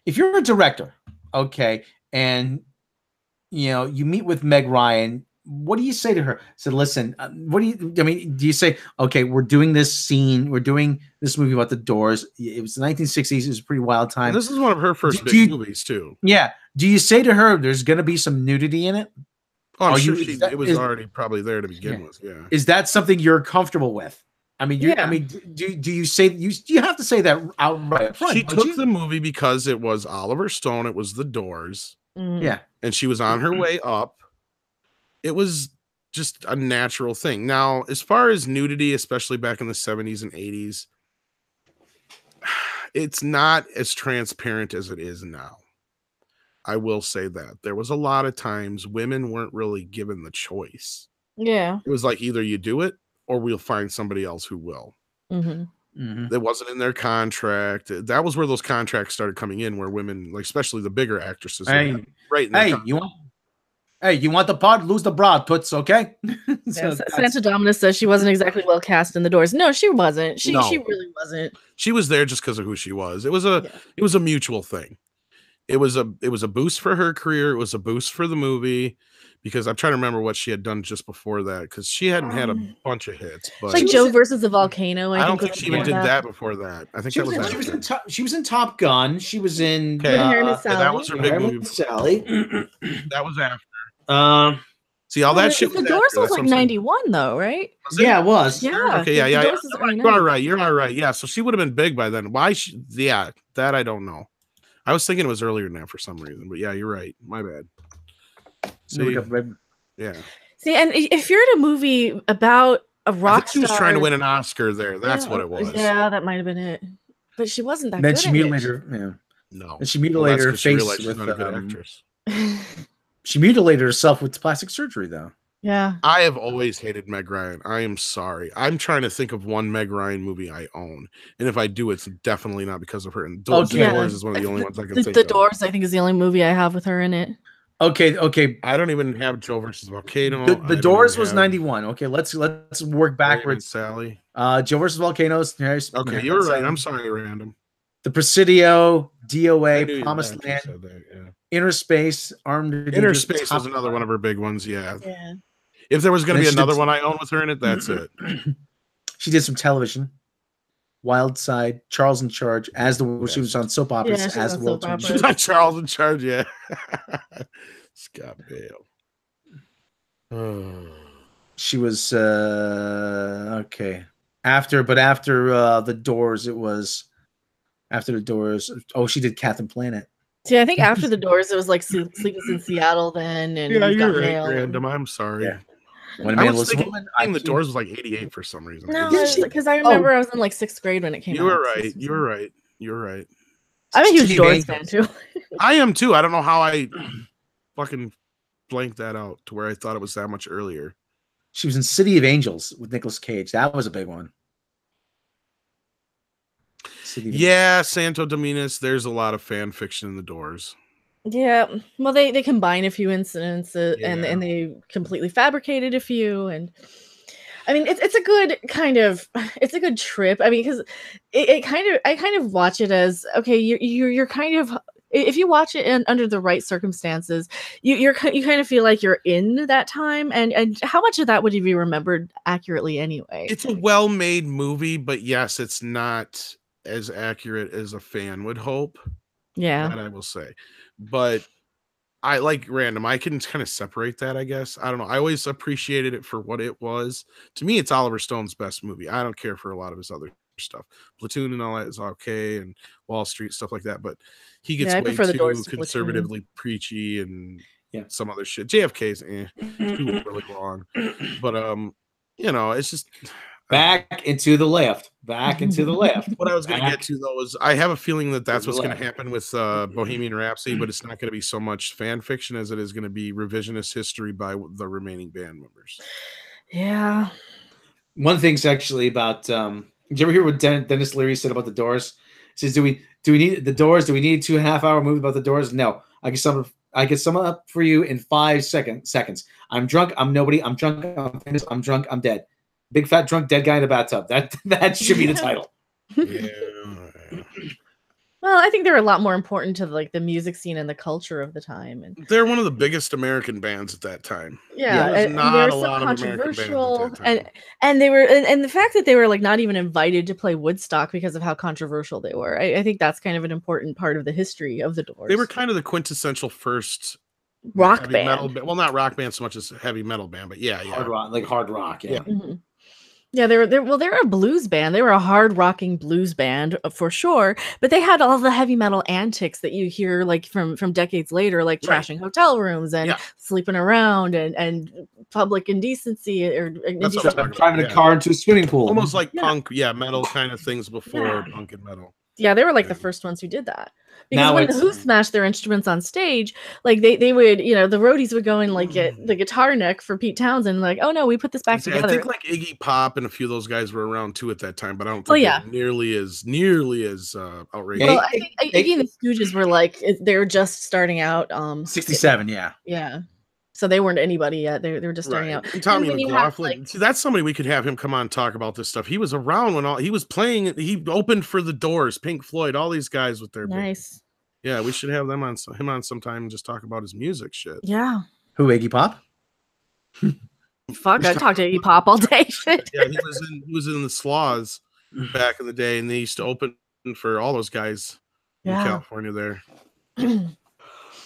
if you're a director, okay, and you meet with Meg Ryan, what do you say to her? So listen, do you say, okay, we're doing this scene, we're doing this movie about the Doors. It was the 1960s. It was a pretty wild time. And this is one of her first big movies too. Yeah. Do you say to her, there's going to be some nudity in it? Oh, I'm sure it was already probably there to begin with. Yeah. Is that something you're comfortable with? I mean, do you say you have to say that outright up front? She took the movie because it was Oliver Stone. It was the Doors. Yeah. And she was on her way up. It was just a natural thing. Now, as far as nudity, especially back in the 70s and 80s, it's not as transparent as it is now. I will say that. There was a lot of times women weren't really given the choice. Yeah. It was like, either you do it or we'll find somebody else who will. That wasn't in their contract. That was where those contracts started coming in, where women, like especially the bigger actresses, you want the pod? Lose the bra, toots, okay? Santa Domina says she wasn't exactly well cast in the Doors. No, she wasn't. She really wasn't. She was there just because of who she was. It was a mutual thing. It was a boost for her career. It was a boost for the movie, because I'm trying to remember what she had done just before that, because she hadn't had a bunch of hits. But like Joe versus the Volcano. I don't think she even did that before that. I think she was in Top Gun. She was in that was her big movie. Sally. That was after. See, all that shit. The Doors was like 91, though, right? Yeah, it was. Yeah. Okay, yeah. You're all right. You're all right. Yeah, so she would have been big by then. Why? That I don't know. I was thinking it was earlier than that for some reason, but yeah, you're right. My bad. See, yeah. See, and if you're in a movie about a rock star, she was trying to win an Oscar there. That's what it was. Yeah, that might have been it. But she wasn't that then good. She mutilated her. Yeah. No. And she mutilated her face with not a good actress. She mutilated herself with plastic surgery, though. Yeah. I have always hated Meg Ryan. I am sorry. I'm trying to think of one Meg Ryan movie I own. And if I do, it's definitely not because of her. And The Doors is one of the only ones I can think of. The Doors, I think, is the only movie I have with her in it. Okay. I don't even have Joe versus Volcano. The Doors was 91. Okay, let's work backwards. Sally. Joe versus Volcanoes. Okay, you're right. I'm sorry, random. The Presidio, DOA, Promised Land, Inner Space, Armed. Inner Space was another one of her big ones. Yeah. If there was going to be another one I own with her in it, that's it. She did some television. Wild Side, Charles in Charge, she was on soap operas as the world. She was on Charles in Charge, yeah. Scott Bale. She was okay. After the Doors, it was after the Doors. Oh, she did Captain Planet. See, I think after the Doors, it was like Sleepless in Seattle then, and you're right, random. I'm sorry. Yeah. When I was thinking the Doors was like 88 for some reason. No, because I remember I was in like 6th grade when it came out. You were right. I'm a huge Doors fan too. I am too. I don't know how I fucking blanked that out to where I thought it was that much earlier. She was in City of Angels with Nicolas Cage. That was a big one. Yeah, Santo Dominus. There's a lot of fan fiction in the Doors. Yeah, well, they combine a few incidents and Yeah. they completely fabricated a few, and I mean it's a good kind of it's a good trip. I mean, because it kind of I kind of watch it as okay, you're kind of if you watch it under the right circumstances, you kind of feel like you're in that time, and how much of that would you be remembered accurately anyway? It's a well-made movie, but yes, it's not as accurate as a fan would hope. Yeah, That I will say. But I like Random. I can kind of separate that, I guess. I don't know. I always appreciated it for what it was. To me, it's Oliver Stone's best movie. I don't care for a lot of his other stuff. Platoon and all that is okay, and Wall Street, stuff like that. But he yeah, gets I way prefer the Doors too to Platoon. conservatively preachy and Yeah. some other shit. JFK's too really long. But it's just Back into the left. Back into the left. what I was going to get Back to though is I have a feeling that that's to the what's going to left. happen with Bohemian Rhapsody, but it's not going to be so much fan fiction as it is going to be revisionist history by the remaining band members. Yeah. One thing's actually about did you ever hear what Dennis Leary said about the Doors? He says, do we need the Doors? Do we need a 2.5-hour movie about the Doors? No. I can sum it up for you in 5 seconds. I'm drunk, I'm nobody, I'm drunk, I'm famous, I'm drunk, I'm dead. Big fat drunk dead guy in a bathtub. That should be the title. Yeah. Well, I think they're a lot more important to like the music scene and the culture of the time, and They're one of the biggest American bands at that time. yeah, There was and not they were a so lot of American bands at controversial, that time. and they were and the fact that they were like not even invited to play Woodstock because of how controversial they were. I think that's kind of an important part of the history of the Doors. They were kind of the quintessential first rock heavy band. metal well, not rock band so much as heavy metal band, but yeah. Hard rock, yeah. Mhm. Yeah, they were a blues band. They were a hard rocking blues band for sure, but they had all the heavy metal antics that you hear like from decades later, like Right. trashing hotel rooms and sleeping around and public indecency or That's what I'm talking driving about, a car into a swimming pool. Almost like punk, metal kind of things before punk and metal. Yeah, they were like the first ones who did that. Because Now when the it's- Who smashed their instruments on stage, like they would, the roadies would go and like get the guitar neck for Pete Townsend, like, oh no, we put this back See, together. I think like Iggy Pop and a few of those guys were around too at that time, but I don't Oh, think yeah. they were nearly as outrageous. Well, I think Iggy and the Stooges were like they were just starting out. 67, yeah. Yeah. So they weren't anybody yet. They were just starting out. And Tommy then you have, McLaughlin. like- See, that's somebody we could have him come on and talk about this stuff. He was around when he was playing. He opened for the Doors, Pink Floyd, all these guys with their Nice. Yeah, we should have him on sometime and just talk about his music shit. Yeah. Who, Iggy Pop? Fuck, I talked to Iggy Pop all day. Shit. Yeah, he was in the Slaws back in the day, and they used to open for all those guys in California there.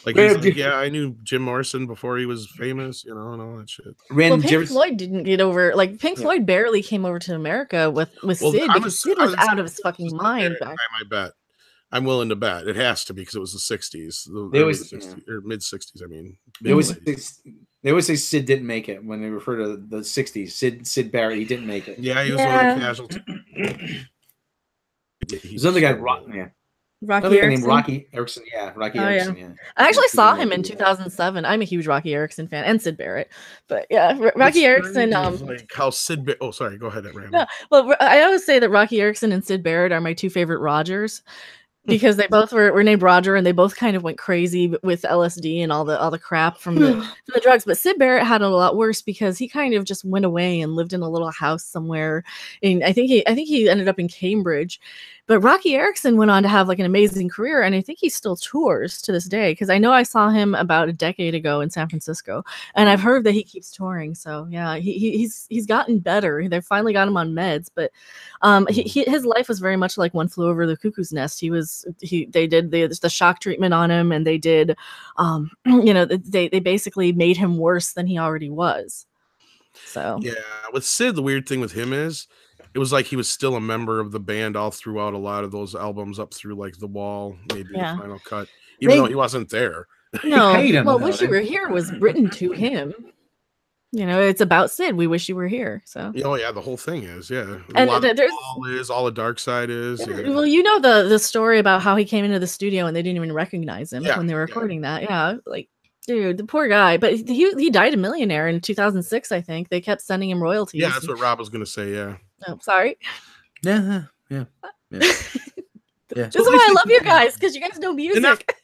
Like, I knew Jim Morrison before he was famous, and all that shit. Well, Pink Floyd didn't get over. Like, Pink Floyd barely came over to America with Sid because Sid was out of his fucking mind back. I bet. I'm willing to bet it has to be because it was the 60s, or mid 60s. I mean, they always say Sid didn't make it when they refer to the 60s. Sid Barrett, he didn't make it. Yeah, he was one of the casualties. There's another guy, Rocky Erickson. Rocky Erickson. Yeah, Rocky Erickson. Yeah. I actually saw him in 2007. I'm a huge Rocky Erickson fan, and Sid Barrett. But yeah, Rocky Erickson. Like how Sid. Oh, sorry. Go ahead, Randall. No, well, I always say that Rocky Erickson and Sid Barrett are my two favorite Rogers. Because they both were named Roger, and they both kind of went crazy with LSD and all the crap from the drugs. But Sid Barrett had it a lot worse because he kind of just went away and lived in a little house somewhere. And I think he ended up in Cambridge. But Rocky Erickson went on to have like an amazing career, and I think he still tours to this day. Because I know I saw him about a decade ago in San Francisco, and I've heard that he keeps touring. So yeah, he's gotten better. They finally got him on meds, but his life was very much like One Flew Over the Cuckoo's Nest. They did the shock treatment on him, and they did, they basically made him worse than he already was. So yeah, with Sid, the weird thing with him is, it was like he was still a member of the band all throughout a lot of those albums up through like The Wall, maybe the Final Cut, even though he wasn't there. No, well, Wish You Were Here was written to him. It's about Sid. We wish you were here. So. Oh yeah, the whole thing is and there's all the dark side is. Yeah. Well, the story about how he came into the studio and they didn't even recognize him when they were recording that. Yeah, like dude, the poor guy. But he died a millionaire in 2006. I think they kept sending him royalties. Yeah, that's what Rob was gonna say. Yeah. Oh, sorry. Yeah. This is why I love you guys, because you guys know music.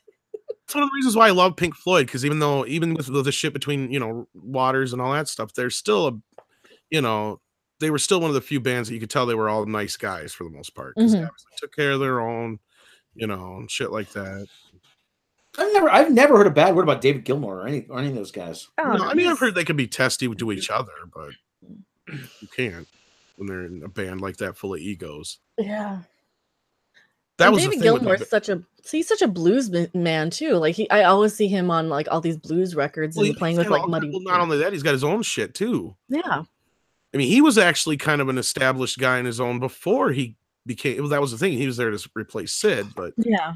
one of the reasons why I love Pink Floyd, because even with the shit between Waters and all that stuff, they're still they were still one of the few bands that you could tell they were all nice guys for the most part, because they obviously took care of their own, and shit like that. I've never heard a bad word about David Gilmour or any of those guys. Oh, No, I mean, I've heard they can be testy to each other, but you can't when they're in a band like that full of egos. Yeah. That was David Gilmour's he's such a blues man too. Like I always see him on like all these blues records and playing with like Muddy. Well, not only that, he's got his own shit too. Yeah. I mean, he was actually kind of an established guy in his own before he became. Well, that was the thing. He was there to replace Sid, but yeah.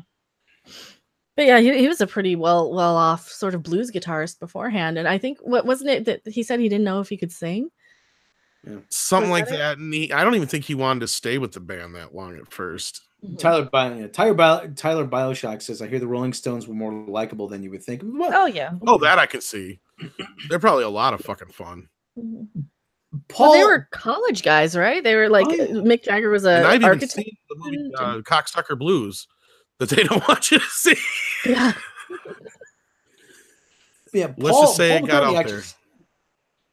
But yeah, he was a pretty well off sort of blues guitarist beforehand, and I think wasn't it that he said he didn't know if he could sing? Yeah. Something like that. And I don't even think he wanted to stay with the band that long at first. Tyler Bioshock says, "I hear the Rolling Stones were more likable than you would think." What? Oh yeah. Oh, that I can see. They're probably a lot of fucking fun. Paul, they were college guys, right? They were like Mick Jagger was a I've architect. even seen the movie Cocksucker Blues that they don't want you to see. Yeah. Yeah. Let's just say it got out there.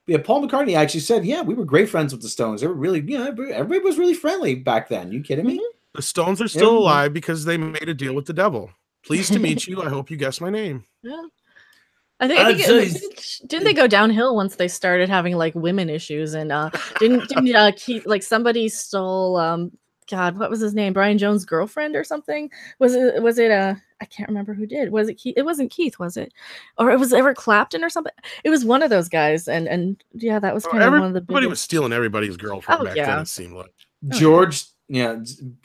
Yeah, Paul McCartney actually said, "Yeah, we were great friends with the Stones. They were really, everybody was really friendly back then. You kidding me?" The Stones are still alive because they made a deal with the devil. Pleased to meet you. I hope you guess my name. Yeah. I think didn't they go downhill once they started having like women issues and didn't Keith, like somebody stole God, what was his name? Brian Jones' girlfriend or something? Was it I can't remember who did. Was it Keith? It wasn't Keith, was it? Or it was Eric Clapton or something? It was one of those guys, and yeah, that was kind of one of the everybody was stealing everybody's girlfriend back then, it seemed like.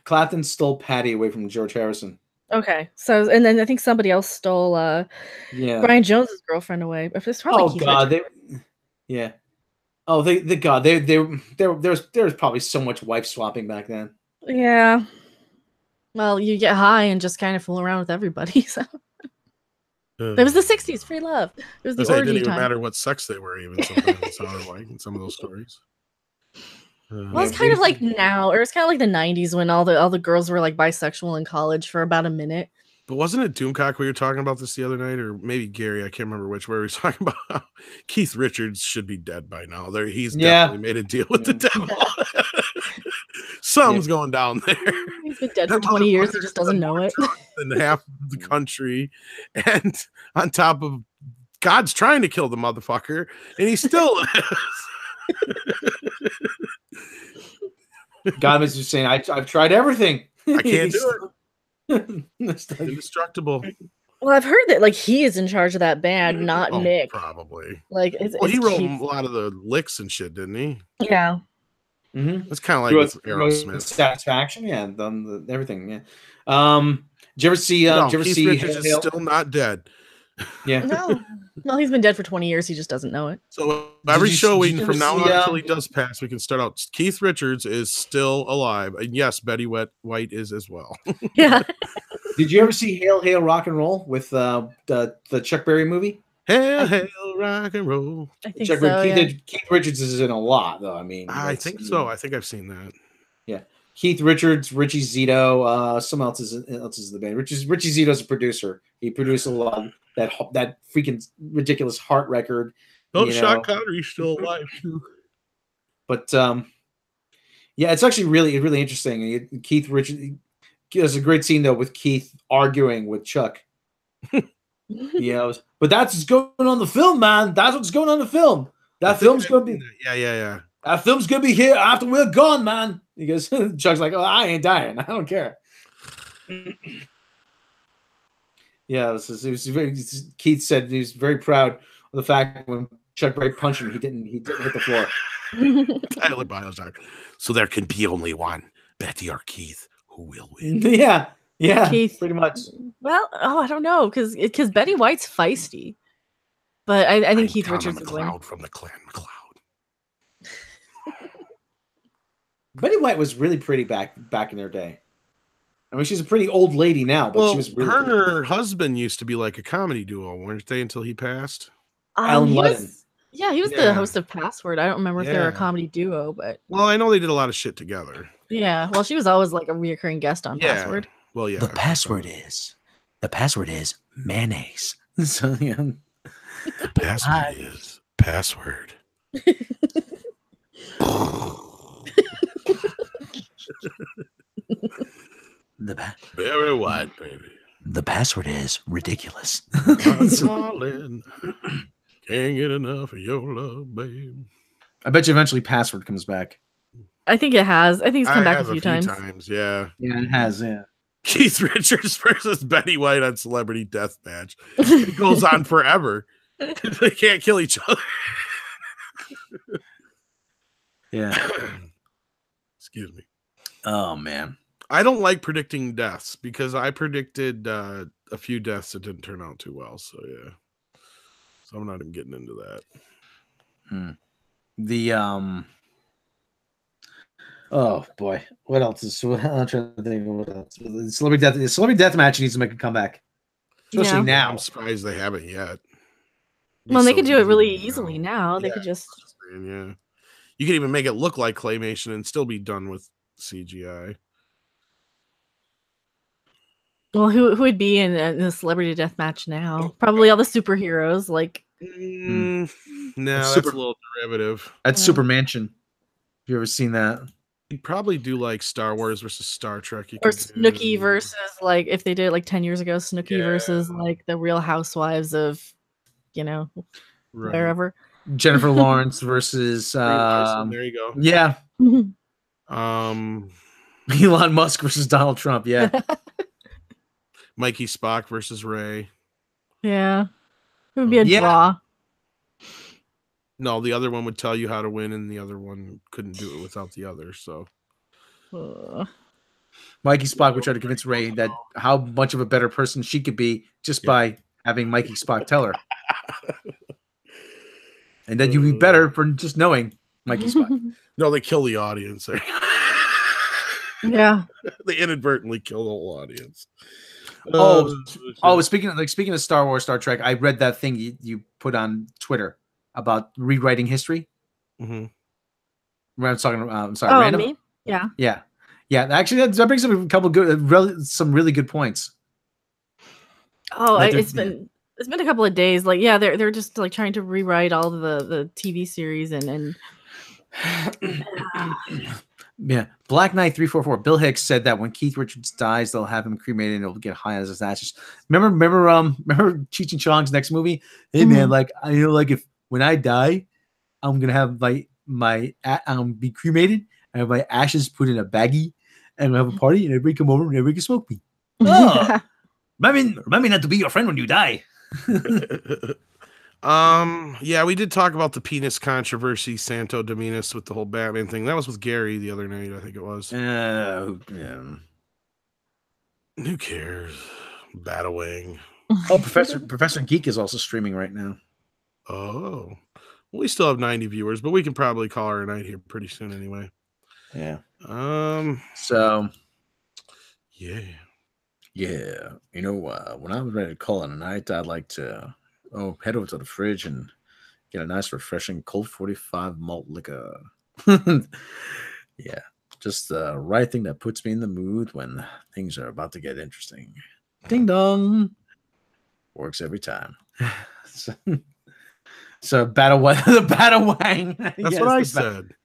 Clapton stole Patty away from George Harrison. Okay, so and then I think somebody else stole Brian Jones's girlfriend away. It's probably Keith Richards. There was probably so much wife swapping back then. Yeah. Well, you get high and just kind of fool around with everybody. So it was the '60s, free love. It was the orgy time. It didn't even matter what sex they were, even sometimes it sounded like in some of those stories. Well, it's kind of like now, or it's kind of like the '90s when all the girls were like bisexual in college for about a minute. But wasn't it Doomcock we were talking about this the other night, or maybe Gary? I can't remember which. Where we were talking about how Keith Richards should be dead by now. He's definitely made a deal with the devil. Something's going down there. He's been dead for 20 years. He just doesn't know it. In half of the country, and on top of God's trying to kill the motherfucker, and he still is. God is just saying, I've tried everything. I can't do it. Indestructible. Well, I've heard that like he is in charge of that band, not Mick. Probably. Like, he wrote a lot of the licks and shit, didn't he? Yeah. Mm-hmm. It's kind of like with Aerosmith. Satisfaction, done everything. Yeah. Did you ever see? Keith Richards is still not dead. Yeah. No, he's been dead for 20 years. He just doesn't know it. So every show from now on until he does pass, we can start out. Keith Richards is still alive, and yes, Betty White is as well. Yeah. Did you ever see Hail Hail Rock and Roll with the Chuck Berry movie? Hail Hail Rock and Roll. I think so. Keith Richards is in a lot, though. I mean, I think so. I think I've seen that. Yeah. Keith Richards, Richie Zito, someone else is in the band. Richie Zito's a producer. He produced a lot of that freaking ridiculous Heart record. Oh, Sean Connery's still alive too. But it's actually really interesting. Keith Richards, there's a great scene though with Keith arguing with Chuck. But that's what's going on in the film, man. That's what's going on in the film. That film's gonna be That film's gonna be here after we're gone, man. He goes, Chuck's like, "Oh, I ain't dying. I don't care." Keith said he was very proud of the fact when Chuck Berry punched him, he didn't hit the floor. So there can be only one, Betty or Keith, who will win. Yeah, Keith, pretty much. Well, I don't know, because Betty White's feisty, but I think Keith Richards is winning. From the Clan McLeod. Betty White was really pretty back in their day. I mean, she's a pretty old lady now, but she was really her and her husband used to be like a comedy duo, weren't they, until he passed? Alan Ludden. He was the host of Password. I don't remember if they were a comedy duo, but... Well, I know they did a lot of shit together. Yeah, well, she was always like a reoccurring guest on Password. Well, yeah. The password is The password is mayonnaise. So yeah. The password is password. Very white, baby. The password is ridiculous. Darling, can't get enough of your love, babe. I bet you eventually password comes back. I think it has. I think it's come back a few times. Yeah. Yeah, it has, yeah. Keith Richards versus Betty White on Celebrity Deathmatch. It goes on forever. They can't kill each other. Yeah. Excuse me. Oh, man. I don't like predicting deaths because I predicted a few deaths that didn't turn out too well. So, yeah. So I'm not even getting into that. Oh boy, what else is? I'm trying to think of what else. Celebrity Deathmatch needs to make a comeback, especially now. I'm surprised they haven't yet. Well, they could do it really easily now. They could just you could even make it look like claymation and still be done with CGI. Well, who would be in a Celebrity Deathmatch now? Probably all the superheroes. Like, no, that's a little derivative. That's Super Mansion. Have you ever seen that? You'd probably do like Star Wars versus Star Trek. Or Snooki versus, like, if they did it like 10 years ago, Snooki versus like the Real Housewives of, wherever. Jennifer Lawrence versus there you go. Yeah. Elon Musk versus Donald Trump. Yeah. Mikey Spock versus Ray. Yeah. It would be a draw. No, the other one would tell you how to win, and the other one couldn't do it without the other. So, Mikey Spock would try to convince Ray that how much of a better person she could be just by having Mikey Spock tell her, and then you'd be better for just knowing Mikey Spock. No, they kill the audience. Yeah, they inadvertently kill the whole audience. Speaking of Star Wars, Star Trek, I read that thing you put on Twitter about rewriting history. Mm-hmm. I'm talking. I'm sorry, random. Me? Yeah. Actually, that brings up a couple some really good points. Oh, it's been a couple of days. Like, yeah, they're just like trying to rewrite all the TV series and. Yeah, Black Knight 344. Bill Hicks said that when Keith Richards dies, they'll have him cremated and it'll get high as his ashes. Remember Cheech and Chong's next movie? Hey man, like if when I die, I'm gonna have I'm be cremated and have my ashes put in a baggie and we'll have a party and everybody come over and everybody can smoke me. Oh, remind me not to be your friend when you die. Yeah, we did talk about the penis controversy, Santo Dominus, with the whole Batman thing. That was with Gary the other night, I think it was. Yeah. Who cares? Batawing. Oh, Professor Geek is also streaming right now. Oh. Well, we still have 90 viewers, but we can probably call her a night here pretty soon anyway. Yeah. So yeah. When I'm ready to call it a night, I'd like to head over to the fridge and get a nice, refreshing Colt 45 malt liquor. Yeah, just the right thing that puts me in the mood when things are about to get interesting. Ding dong. Works every time. So the Batawang. That's what I said.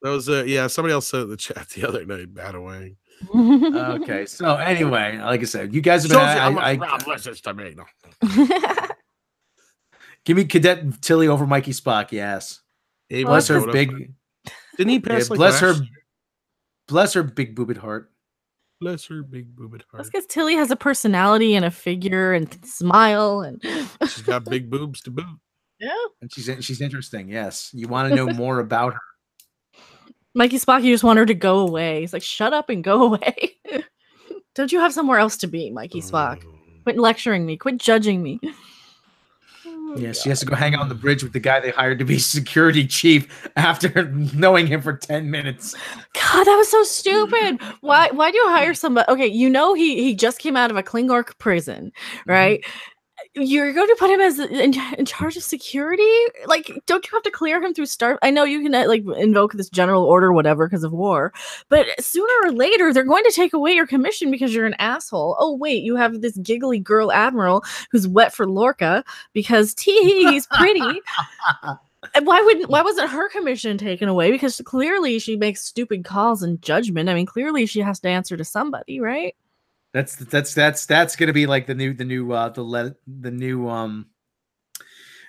That was somebody else said in the chat the other night, Batawang. Okay, so anyway, like I said, you guys have Rob listens to me. No. Give me Cadet Tilly over Mikey Spock, yes. Hey, bless her big. Didn't he pass? Bless her big boobed heart. Bless her big boobed heart. That's because Tilly has a personality and a figure and can smile and she's got big boobs to boot. Yeah, and she's interesting. Yes, you want to know more about her. Mikey Spock, you just want her to go away. He's like, shut up and go away. Don't you have somewhere else to be, Mikey Spock? Quit lecturing me. Quit judging me. Yeah, she has to go hang out on the bridge with the guy they hired to be security chief after knowing him for 10 minutes. God, that was so stupid. Why do you hire somebody? Okay, he just came out of a Klingork prison, right? You're going to put him as in charge of security? Like, don't you have to clear him through Star? I know you can like invoke this general order, or whatever, because of war, but sooner or later they're going to take away your commission because you're an asshole. Oh wait, you have this giggly girl admiral who's wet for Lorca because he's pretty. And why wasn't her commission taken away? Because clearly she makes stupid calls and judgment. I mean, clearly she has to answer to somebody, right? That's gonna be like the new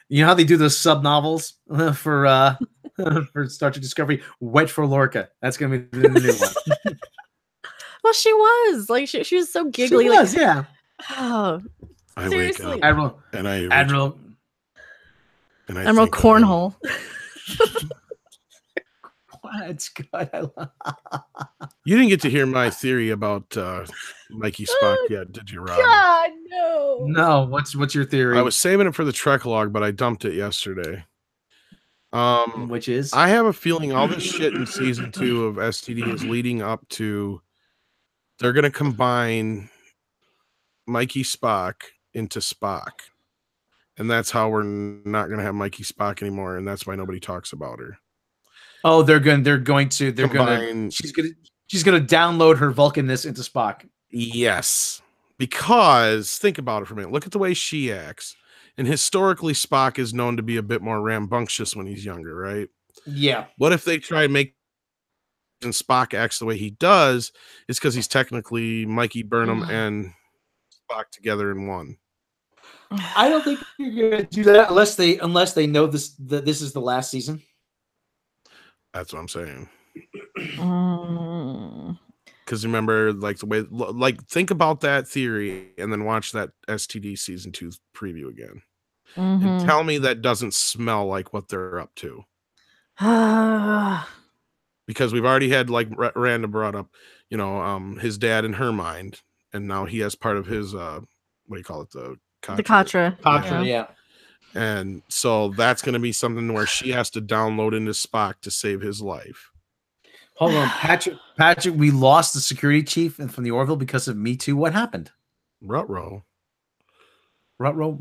you know how they do those sub novels for for Star Trek Discovery, Wet for Lorca. That's gonna be the new one. Well, she was like she was so giggly. She was, yeah. Oh, I seriously. wake up Admiral and I Admiral and I Admiral think of Cornhole. That's good. You didn't get to hear my theory about Mikey Spock yet, did you, Rob? God, no. No, what's your theory? I was saving it for the Trek log, but I dumped it yesterday. Which is? I have a feeling all this shit in season 2 of STD is leading up to they're going to combine Mikey Spock into Spock. And that's how we're not going to have Mikey Spock anymore, and that's why nobody talks about her. Oh, she's gonna download her Vulcanness into Spock. Yes. Because think about it for a minute. Look at the way she acts. And historically, Spock is known to be a bit more rambunctious when he's younger, right? Yeah. What if they try and make and Spock acts the way he does? It's because he's technically Mikey Burnham and Spock together in one. I don't think you're gonna do that unless they know that this is the last season. That's what I'm saying. Mm. Because remember, like the way, like think about that theory, and then watch that STD season 2 preview again, and tell me that doesn't smell like what they're up to. Because we've already had, like Randa brought up, you know, his dad in her mind, and now he has part of his what do you call it, the Katra. Katra, yeah. And so that's going to be something where she has to download into Spock to save his life. Hold on, Patrick, we lost the security chief from the Orville because of Me Too. What happened? Rutrow,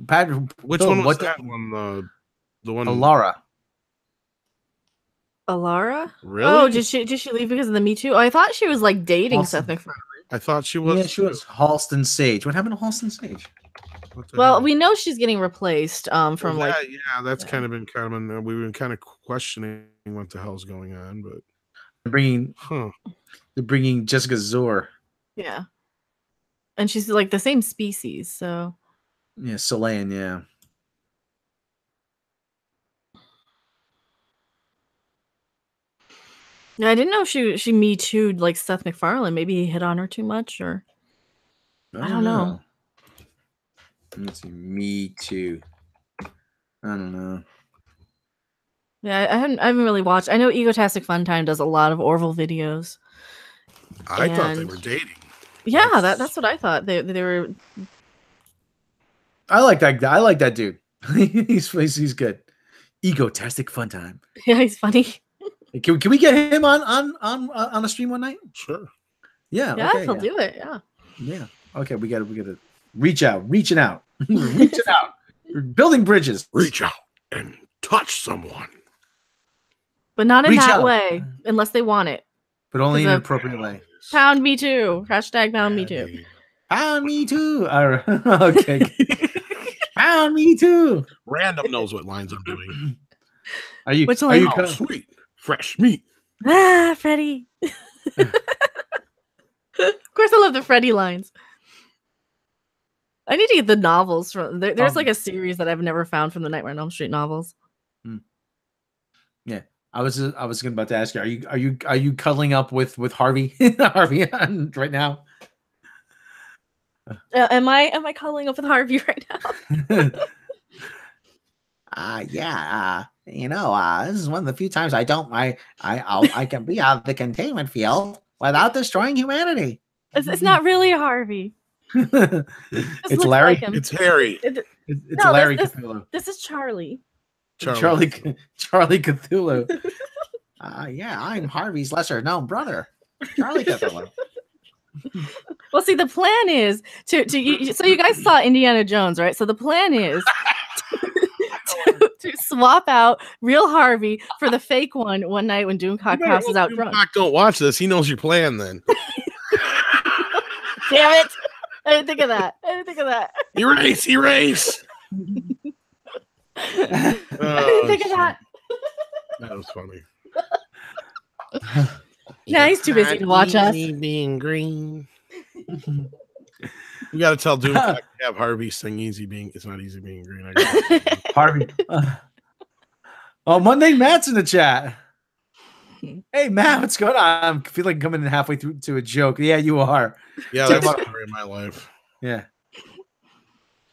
Patrick. Which one was that one? The one Alara. Really? Oh, did she leave because of the Me Too? Oh, I thought she was like dating Seth MacFarlane. I thought she was. Yeah, she was. Halston Sage. What happened to Halston Sage? Well, we know she's getting replaced from that's kind of been we've been kind of questioning what the hell's going on, but they're bringing Jessica Zor. Yeah, and she's like the same species, so yeah, Solayan, yeah. Yeah, I didn't know she Me Too'd like Seth MacFarlane. Maybe he hit on her too much, or I don't know. Let's see, Me Too. I don't know. Yeah, I haven't really watched. I know Egotastic Fun Time does a lot of Orville videos. I thought they were dating. Yeah, that's what I thought. They were. I like that. I like that dude. he's good. Egotastic Fun Time. Yeah, he's funny. Can we get him on a stream one night? Sure. Yeah. Yeah, okay, he'll do it. Yeah. Yeah. Okay, we gotta reaching out. We're building bridges. Reach out and touch someone. But not in that way, unless they want it. But only in an appropriate way. Pound me too. Hashtag pound me too. Pound me too. All right. Okay. Pound me too. Random knows what lines I'm doing. Are you sweet, fresh meat? Ah, Freddie. Of course, I love the Freddie lines. I need to get the novels from there's like a series that I've never found from the Nightmare on Elm Street novels. Yeah, I was about to ask you, are you cuddling up with Harvey Harvey right now? Am I cuddling up with Harvey right now? Yeah. This is one of the few times I can be out of the containment field without destroying humanity. It's not really Harvey. It's Larry. Like it's Harry. It's Larry Cthulhu. This is Charlie. Charlie Cthulhu. Yeah, I'm Harvey's lesser known brother, Charlie Cthulhu. Well, see, the plan is so you guys saw Indiana Jones, right? So the plan is to swap out real Harvey for the fake one night when Doomcock passes out drunk. Doomcock don't watch this. He knows your plan then. Damn it. I didn't think of that. Erase. I didn't think of that. That was funny. Nah, he's too busy to watch us. Being green. We got to tell Doomcock to have Harvey sing "Easy Being." It's not easy being green. Harvey. Oh, Monday Matt's in the chat. Hey Matt, what's going on? I feel like I'm coming in halfway through to a joke. Yeah, you are. Yeah, that's the story of my life. Yeah.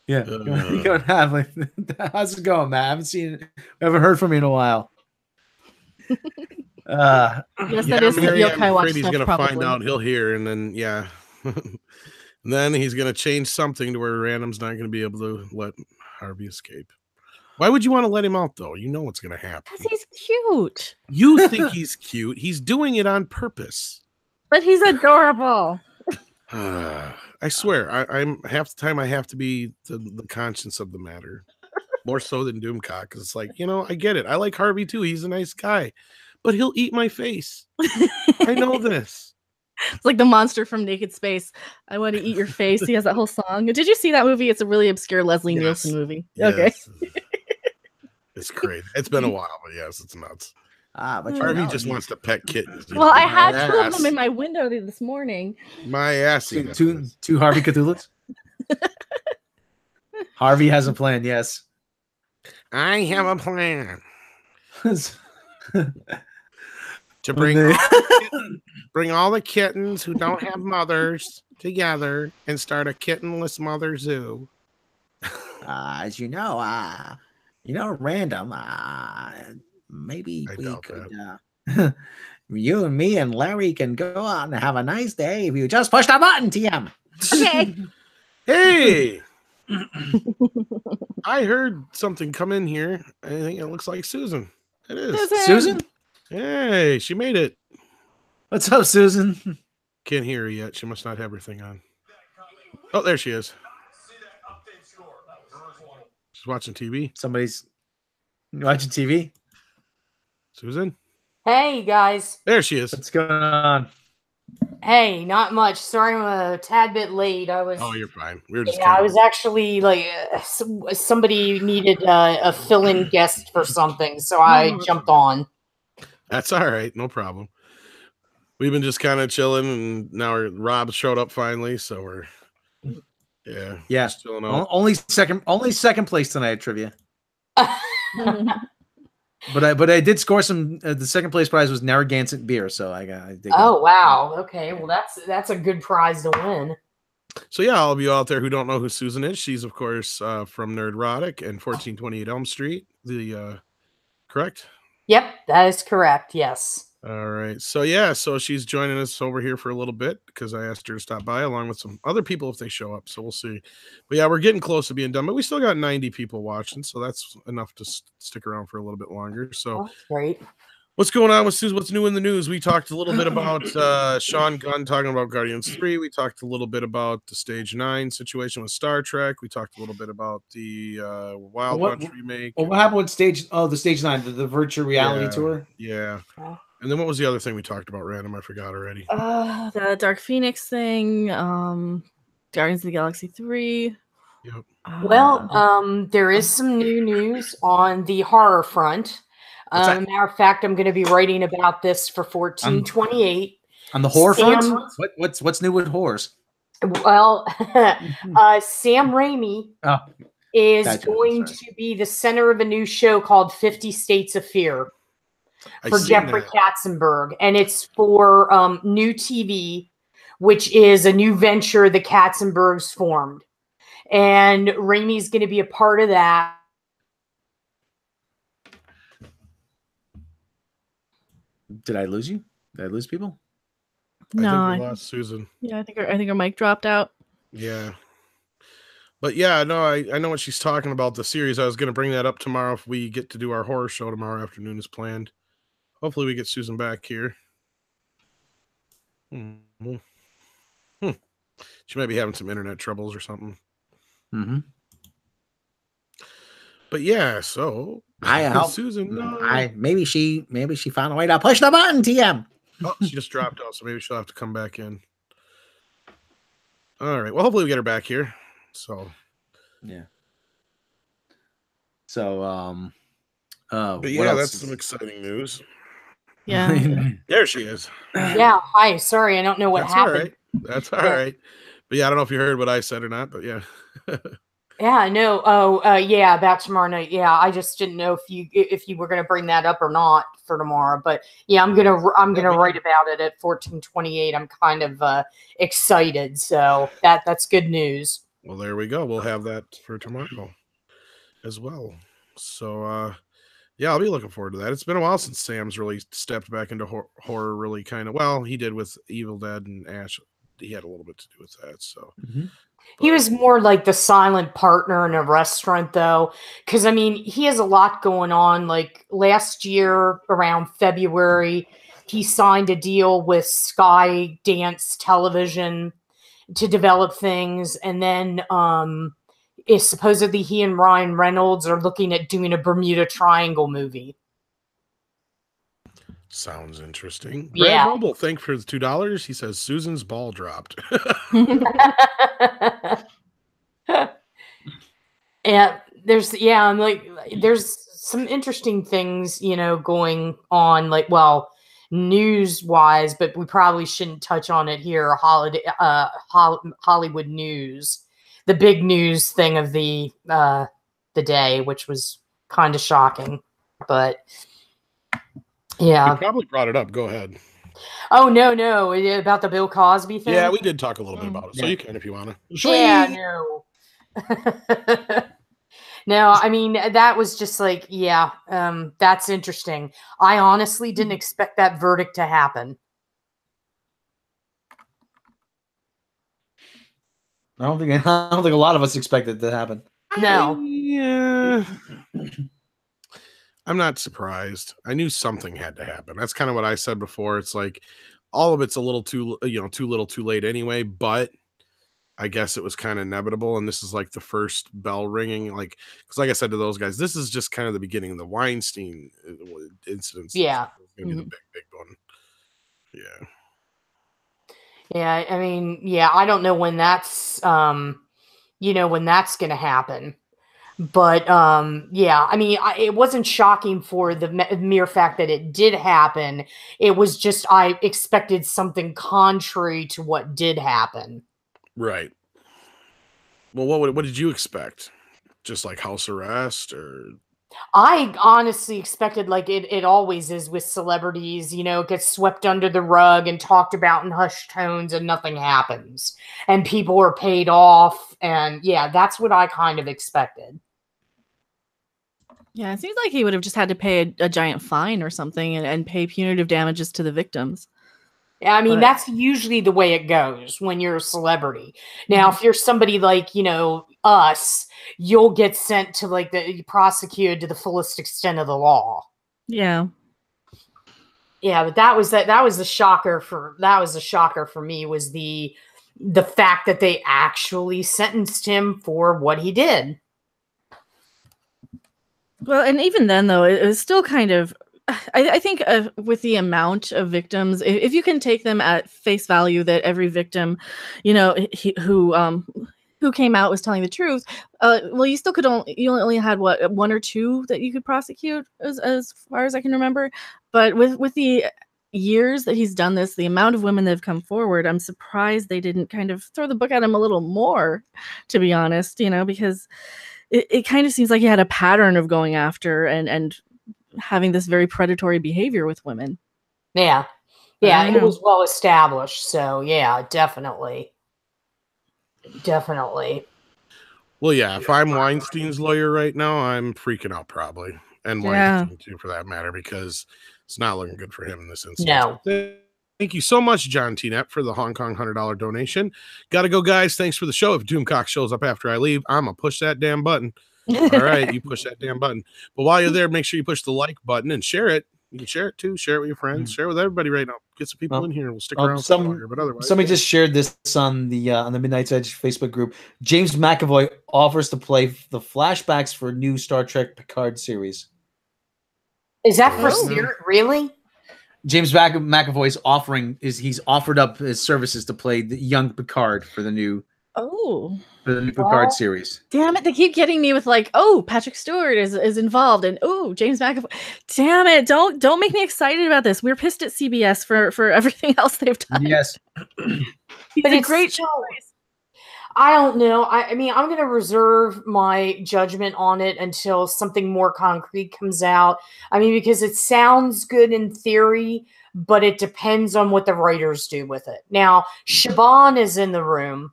Going halfway. How's it going, Matt? I haven't heard from you in a while. Yes, that is the I'm afraid he's going to find out. He'll hear, and then and then he's going to change something to where Random's not going to be able to let Harvey escape. Why would you want to let him out, though? You know what's going to happen. Because he's cute. You think he's cute. He's doing it on purpose. But he's adorable. I swear, I'm half the time I have to be the conscience of the matter. More so than Doomcock, because it's like, I get it. I like Harvey, too. He's a nice guy. But he'll eat my face. I know this. It's like the monster from Naked Space. I want to eat your face. He has that whole song. Did you see that movie? It's a really obscure Leslie Nielsen movie. Yes. Okay. It's crazy. It's been a while, but yes, it's nuts. But Harvey just wants to pet kittens. Well, I had two of them in my window this morning. My ass. Two Harvey Cthulhu's? Harvey has a plan, yes. I have a plan. To bring all the kittens who don't have mothers together and start a kittenless mother zoo. As you know, Random, maybe we could, you and me and Larry can go out and have a nice day if you just push the button, TM. Okay. Hey, I heard something come in here. I think it looks like Susan. It is. Susan? Hey, she made it. What's up, Susan? Can't hear her yet. She must not have her thing on. Oh, there she is. She's watching TV. Somebody's watching TV. Susan? Hey, guys. There she is. What's going on? Hey, not much. Sorry I'm a tad bit late. Oh, you're fine. We were just I was actually like, somebody needed a fill-in guest for something, so I jumped on. That's all right. No problem. We've been just kind of chilling, and now Rob showed up finally, so we're just chilling out. Only second place tonight at trivia. But I did score some. The second place prize was Narragansett beer, so I did. Oh wow! Okay, well that's a good prize to win. So yeah, all of you out there who don't know who Susan is, she's of course from Nerdrodic and 1428 Elm Street. Correct? Yep, that is correct. Yes. All right. So she's joining us over here for a little bit because I asked her to stop by along with some other people if they show up. So we'll see. But yeah, we're getting close to being done, but we still got 90 people watching, so that's enough to stick around for a little bit longer. So that's great. What's going on with Susan? What's new in the news? We talked a little bit about Sean Gunn talking about Guardians 3. We talked a little bit about the Stage 9 situation with Star Trek. We talked a little bit about the Wild Bunch remake. Well, what happened with the Stage 9, the virtual reality tour? Yeah. And then what was the other thing we talked about, Random? I forgot already. The Dark Phoenix thing, Guardians of the Galaxy 3. Yep. Well, there is some new news on the horror front. Matter of fact, I'm going to be writing about this for 1428. On the horror front? What's new with horrors? Well, Sam Raimi is going to be the center of a new show called 50 States of Fear for Jeffrey Katzenberg. And it's for New TV, which is a new venture the Katzenbergs formed. And Raimi's going to be a part of that. Did I lose you? Did I lose people? No, I think we lost Susan. Yeah, I think her mic dropped out. Yeah. But yeah, no, I know what she's talking about, the series. I was going to bring that up tomorrow if we get to do our horror show tomorrow afternoon as planned. Hopefully we get Susan back here. She might be having some internet troubles or something. Mm-hmm. But yeah, so I hope Susan. Maybe she found a way to push the button. TM. Oh, she just dropped out, so maybe she'll have to come back in. All right. Well, hopefully we get her back here. So yeah. So but yeah, that's some exciting news. Yeah. There she is. Yeah. Hi. Sorry, I don't know what happened. All right. That's all right. But yeah, I don't know if you heard what I said or not, but yeah. Yeah, no. Oh, yeah, about tomorrow night. Yeah, I just didn't know if you were gonna bring that up or not for tomorrow. But yeah, I'm gonna write about it at 14:28. I'm kind of excited, so that's good news. Well, there we go. We'll have that for tomorrow as well. So yeah, I'll be looking forward to that. It's been a while since Sam's really stepped back into horror. Really, kind of. Well, he did with Evil Dead and Ash. He had a little bit to do with that. So. Mm-hmm. He was more like the silent partner in a restaurant, though, because I mean, he has a lot going on. Like last year, around February, he signed a deal with Sky Dance Television to develop things, and then is supposedly he and Ryan Reynolds are looking at doing a Bermuda Triangle movie. Sounds interesting. Yeah. Brad Noble, thank for the $2. He says Susan's ball dropped. Yeah, there's some interesting things, going on, like, well, news wise, but we probably shouldn't touch on it here. Hollywood news, the big news thing of the day, which was kind of shocking, but yeah. You probably brought it up. Go ahead. Oh, no. About the Bill Cosby thing? Yeah, we did talk a little bit about it. So you can if you want to. Yeah, no. No, I mean, that was just like, yeah, that's interesting. I honestly didn't expect that verdict to happen. I don't think a lot of us expected it to happen. No. Yeah. I'm not surprised. I knew something had to happen. That's kind of what I said before. It's like all of it's a little too little too late anyway, but I guess it was kind of inevitable. And this is like the first bell ringing, like, because like I said to those guys, this is just kind of the beginning of the Weinstein incidents. Yeah. It's gonna be the big one. Yeah. Yeah. I mean, yeah, I don't know when that's, when that's going to happen. But yeah, I mean, it wasn't shocking for the mere fact that it did happen. It was just I expected something contrary to what did happen. Right. Well, what did you expect? Just like house arrest, or? I honestly expected, like it always is with celebrities, it gets swept under the rug and talked about in hushed tones and nothing happens. And people are paid off. And yeah, that's what I kind of expected. Yeah, it seems like he would have just had to pay a giant fine or something and pay punitive damages to the victims. I mean, that's usually the way it goes when you're a celebrity. Now, if you're somebody like, us, you'll get sent to prosecuted to the fullest extent of the law. Yeah. Yeah, but that was the shocker for me was the fact that they actually sentenced him for what he did. Well, and even then, though, it was still kind of, I think with the amount of victims, if you can take them at face value that every victim, who came out was telling the truth, well, you still you only had one or two that you could prosecute as far as I can remember. But with the years that he's done this, the amount of women that have come forward, I'm surprised they didn't kind of throw the book at him a little more, to be honest, because it kind of seems like he had a pattern of going after and having this very predatory behavior with women. Yeah. Yeah, it was well established. So yeah, definitely. Definitely. Well, yeah, if I'm Weinstein's lawyer right now, I'm freaking out probably. And Weinstein too, for that matter, because it's not looking good for him in this instance. No. Thank you so much, John T-Net, for the Hong Kong $100 donation. Gotta go, guys. Thanks for the show. If Doomcock shows up after I leave, I'm gonna push that damn button. All right, you push that damn button. But while you're there, make sure you push the like button and share it. You can share it too. Share it with your friends. Share it with everybody right now. Get some people in here. We'll stick around for longer. But otherwise, somebody just shared this on the Midnight's Edge Facebook group. James McAvoy offers to play the flashbacks for new Star Trek Picard series. Is that for serious? Really? James McAvoy's he's offered up his services to play the young Picard for the new Picard series. Damn it, they keep getting me with like, oh, Patrick Stewart is involved, and oh, James McAvoy. Damn it, don't make me excited about this. We're pissed at CBS for everything else they've done. Yes. But it's a great choice. I don't know. I mean, I'm going to reserve my judgment on it until something more concrete comes out. I mean, because it sounds good in theory, but it depends on what the writers do with it. Now, Siobhan is in the room,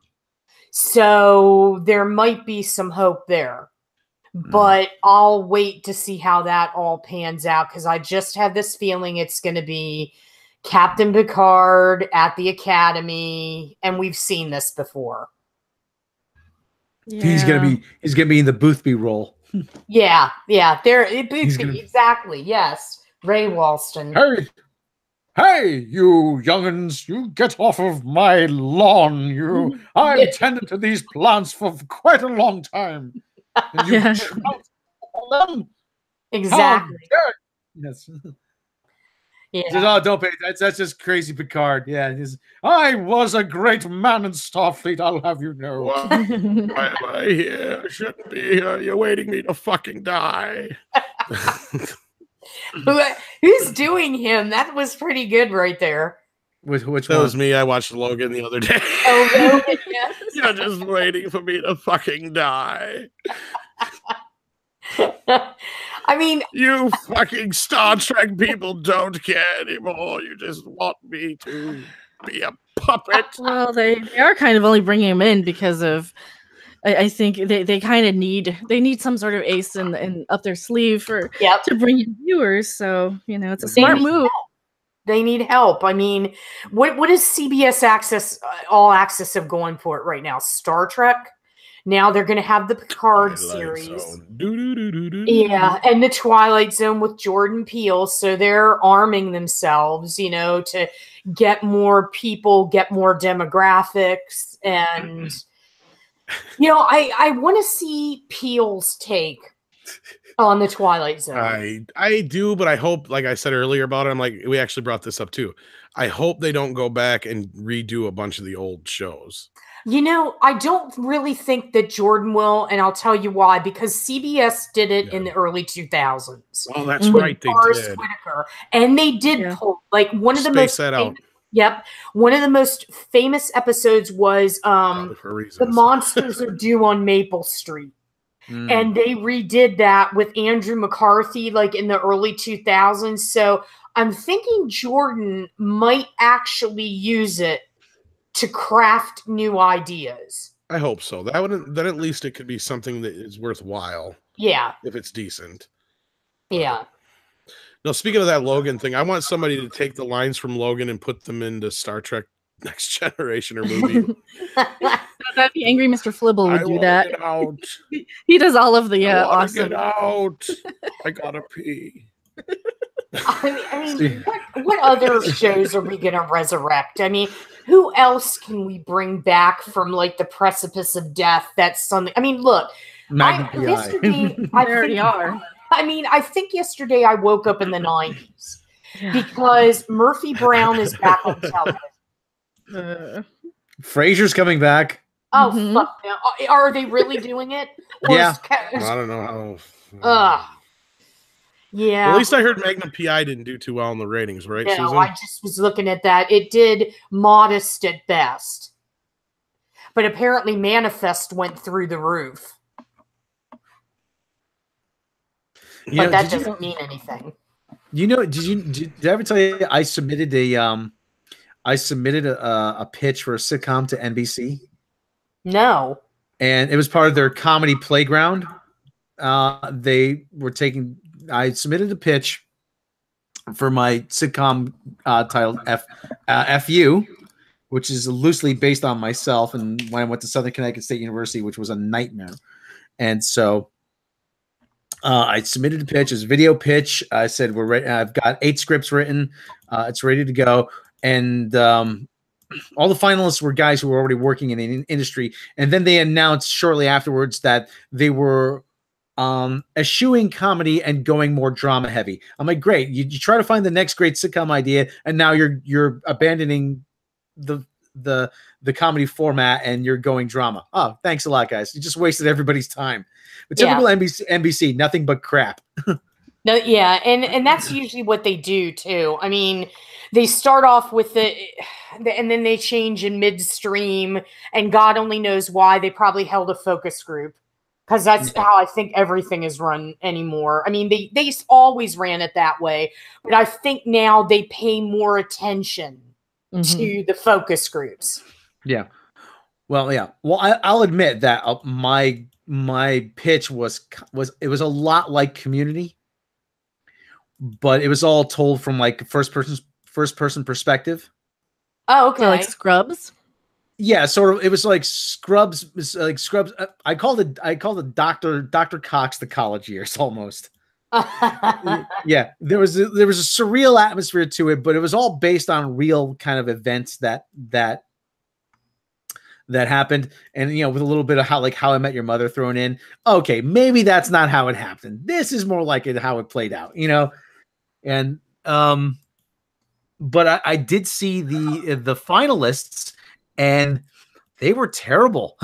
so there might be some hope there. But I'll wait to see how that all pans out, because I just have this feeling it's going to be Captain Picard at the Academy, and we've seen this before. Yeah. He's gonna be in the Boothby role. Yeah. Exactly. Yes, Ray Walston. Hey, you young'uns! You get off of my lawn! I've tended to these plants for quite a long time. And you trounce on them? Exactly. Yes. Yeah. Oh, don't pay. That's just crazy Picard. Yeah. I was a great man in Starfleet, I'll have you know. Why am I here? I shouldn't be here. You're waiting me to fucking die. Who's doing him? That was pretty good right there. Which that one? was me. I watched Logan the other day. Oh, Logan, yes. You're just waiting for me to fucking die. I mean, you fucking Star Trek people don't care anymore. You just want me to be a puppet. Well, they are kind of only bringing him in because of, I think they kind of need some sort of ace in up their sleeve to bring in viewers. So it's a smart move. They need help. I mean, what is CBS All Access have going for it right now? Star Trek. Now they're going to have the Picard series. Yeah, and the Twilight Zone with Jordan Peele. So they're arming themselves, to get more people, get more demographics. And, I want to see Peele's take on the Twilight Zone. I do, but I hope, like I said earlier about it, I'm like, we actually brought this up too. I hope they don't go back and redo a bunch of the old shows. I don't really think that Jordan will, and I'll tell you why. Because CBS did it in the early 2000s. Oh, that's right, they did. Whitaker, and they did pull one of the most. Yep, one of the most famous episodes was "The Monsters Are Due on Maple Street," and they redid that with Andrew McCarthy, in the early 2000s. So I'm thinking Jordan might actually use it to craft new ideas. I hope so. Then at least it could be something that is worthwhile. Yeah. If it's decent. Yeah. No, speaking of that Logan thing, I want somebody to take the lines from Logan and put them into Star Trek Next Generation or movie. That'd be Angry Mr. Flibble would do that. Get out. He does all of the awesome. Get out. I gotta pee. I mean, what other shows are we going to resurrect? I mean, who else can we bring back from the precipice of death? That's something. I mean, look, yesterday I already are. I mean, I think yesterday I woke up in the 90s because Murphy Brown is back on television. Frasier's coming back. Oh, fuck no. Are they really doing it? Yeah. I don't know how. Yeah. Well, at least I heard Magnum PI didn't do too well in the ratings, right, No, Susan? I just was looking at that. It did modest at best. But apparently Manifest went through the roof. But that doesn't mean anything. Did I ever tell you I submitted a pitch for a sitcom to NBC? No. And it was part of their comedy playground. I submitted a pitch for my sitcom titled FU, which is loosely based on myself and when I went to Southern Connecticut State University, which was a nightmare. And so I submitted a pitch, as video pitch. I said we're ready. I've got 8 scripts written. It's ready to go, and all the finalists were guys who were already working in the industry. And then they announced shortly afterwards that they were eschewing comedy and going more drama heavy. I'm like, great. You try to find the next great sitcom idea, and now you're abandoning the comedy format and you're going drama. Oh, thanks a lot, guys. You just wasted everybody's time. But typical NBC, nothing but crap. No, yeah, and that's usually what they do too. I mean, they start off with and then they change in midstream, and God only knows why. They probably held a focus group, because that's how I think everything is run anymore. I mean, they always ran it that way, but I think now they pay more attention to the focus groups. Yeah. Well, yeah. Well, I'll admit that my pitch was a lot like Community, but it was all told from like first person perspective. Oh, okay. So like Scrubs. Yeah, sort of. It was like Scrubs. Like Scrubs. I called it Dr. Cox the college years almost. Yeah, there was a surreal atmosphere to it, but it was all based on real kind of events that happened, and with a little bit of How I Met Your Mother thrown in. Okay, maybe that's not how it happened. This is more like how it played out, and but I did see the finalists, and they were terrible.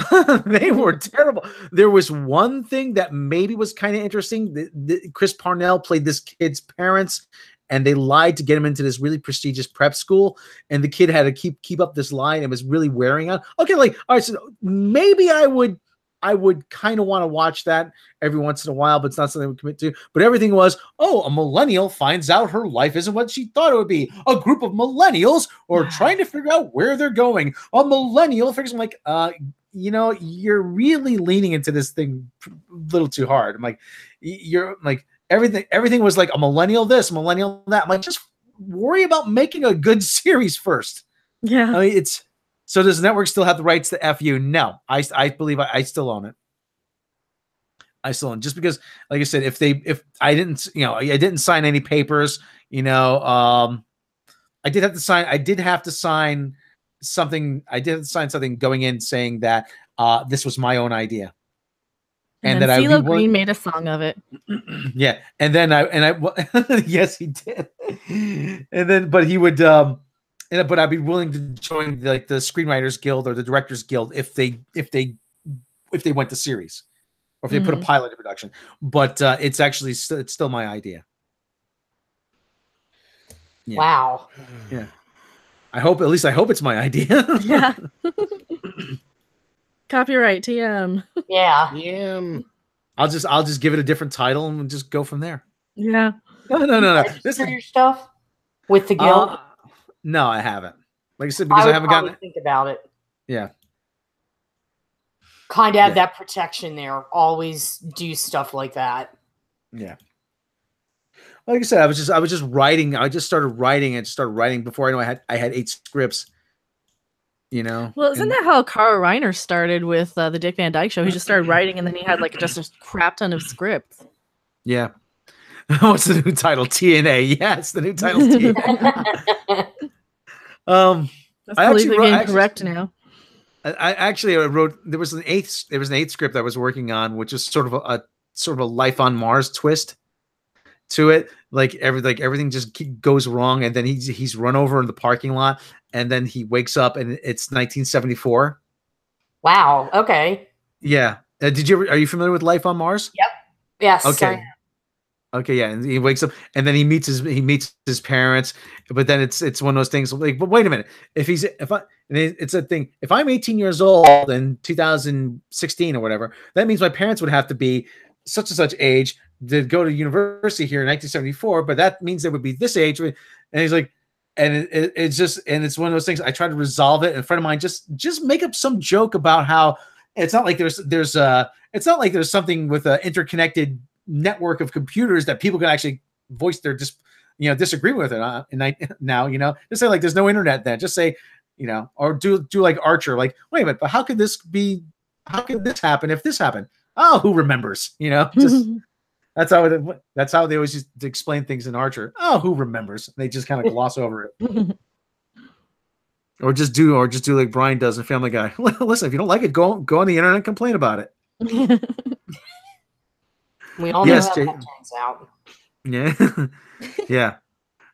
They were terrible. There was one thing that maybe was kind of interesting. Chris Parnell played this kid's parents, and they lied to get him into this really prestigious prep school. And the kid had to keep up this lie, and it was really wearing out. Okay, all right, so maybe I would kind of want to watch that every once in a while, but it's not something I would commit to. But everything was, a millennial finds out her life isn't what she thought it would be. A group of millennials are trying to figure out where they're going. A millennial figures. I'm like, you're really leaning into this thing a little too hard. I'm like, you're like, everything was like a millennial this, a millennial that. I'm like, just worry about making a good series first. Yeah. I mean, so does the network still have the rights to FU? No, I believe I still own it. I still own it. Just because, like I said, if I didn't sign any papers, I did have to sign something. I did have to sign something going in saying that this was my own idea. And then CeeLo Green made a song of it. Yeah. And then yes, he did. And then, but he would, but I'd be willing to join the Screenwriters Guild or the Directors Guild if they went to series, or if they put a pilot in production. But it's actually it's still my idea. Yeah. Wow. Yeah. I hope it's my idea. Yeah. Copyright TM. Yeah. Yeah. I'll just give it a different title and just go from there. Yeah. No. This is your stuff with the guild. No, I haven't. Like I said, because I haven't gotten it. Think about it. Yeah. Kind of have that protection there. Always do stuff like that. Yeah. Like I said, I was just writing. I just started writing before I know I had 8 scripts. Well, isn't that how Carl Reiner started with the Dick Van Dyke Show? He just started writing, and then he had just a crap ton of scripts. Yeah. What's the new title? TNA. Yes, the new title is TNA. That's politically incorrect now. I wrote. There was an eighth script I was working on, which is sort of a Life on Mars twist to it. Like everything just goes wrong, and then he's run over in the parking lot, and then he wakes up, and it's 1974. Wow. Okay. Yeah. Are you familiar with Life on Mars? Yep. Yes. Okay. Okay, yeah, and he wakes up, and then he meets his parents, but then it's one of those things like, but wait a minute, it's a thing. If I'm 18 years old in 2016 or whatever, that means my parents would have to be such and such age to go to university here in 1974, but that means they would be this age. And he's like, and it's one of those things. I try to resolve it, and a friend of mine just make up some joke about how it's not like it's not like there's something with an interconnected network of computers that people can actually voice their disagreement with it. Now, just say like there's no internet then. Just say, or do like Archer. Like, wait a minute, but how could this happen if this happened? Oh, who remembers? Just That's how they always used to explain things in Archer. Oh, who remembers? They just kind of gloss over it. Or just do like Brian does in Family Guy. Listen, if you don't like it, go on the internet and complain about it. We all know how that turns out. Yeah. Yeah.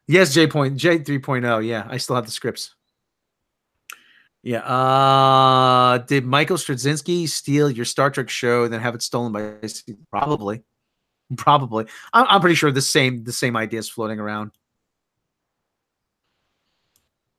Yes, J 3.0. Yeah, I still have the scripts. Yeah. Did Michael Straczynski steal your Star Trek show and then have it stolen by probably? I'm pretty sure the same ideas floating around.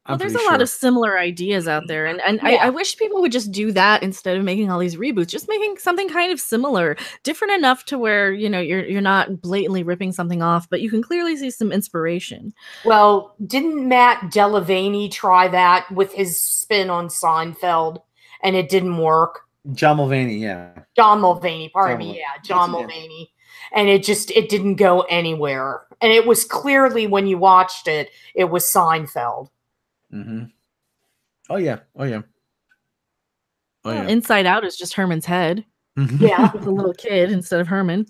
Well, there's a lot of similar ideas out there, and I wish people would just do that instead of making all these reboots. Just making something kind of similar, different enough to where you're not blatantly ripping something off, but you can clearly see some inspiration. Well, didn't Matt Dellavaney try that with his spin on Seinfeld, and it didn't work? John Mulvaney, yeah. John Mulvaney, pardon me, yeah, John Mulvaney, and it didn't go anywhere, and it was clearly when you watched it, it was Seinfeld. Mm-hmm. Oh yeah. Inside Out is just Herman's head. Mm-hmm. Yeah, with a little kid instead of Herman.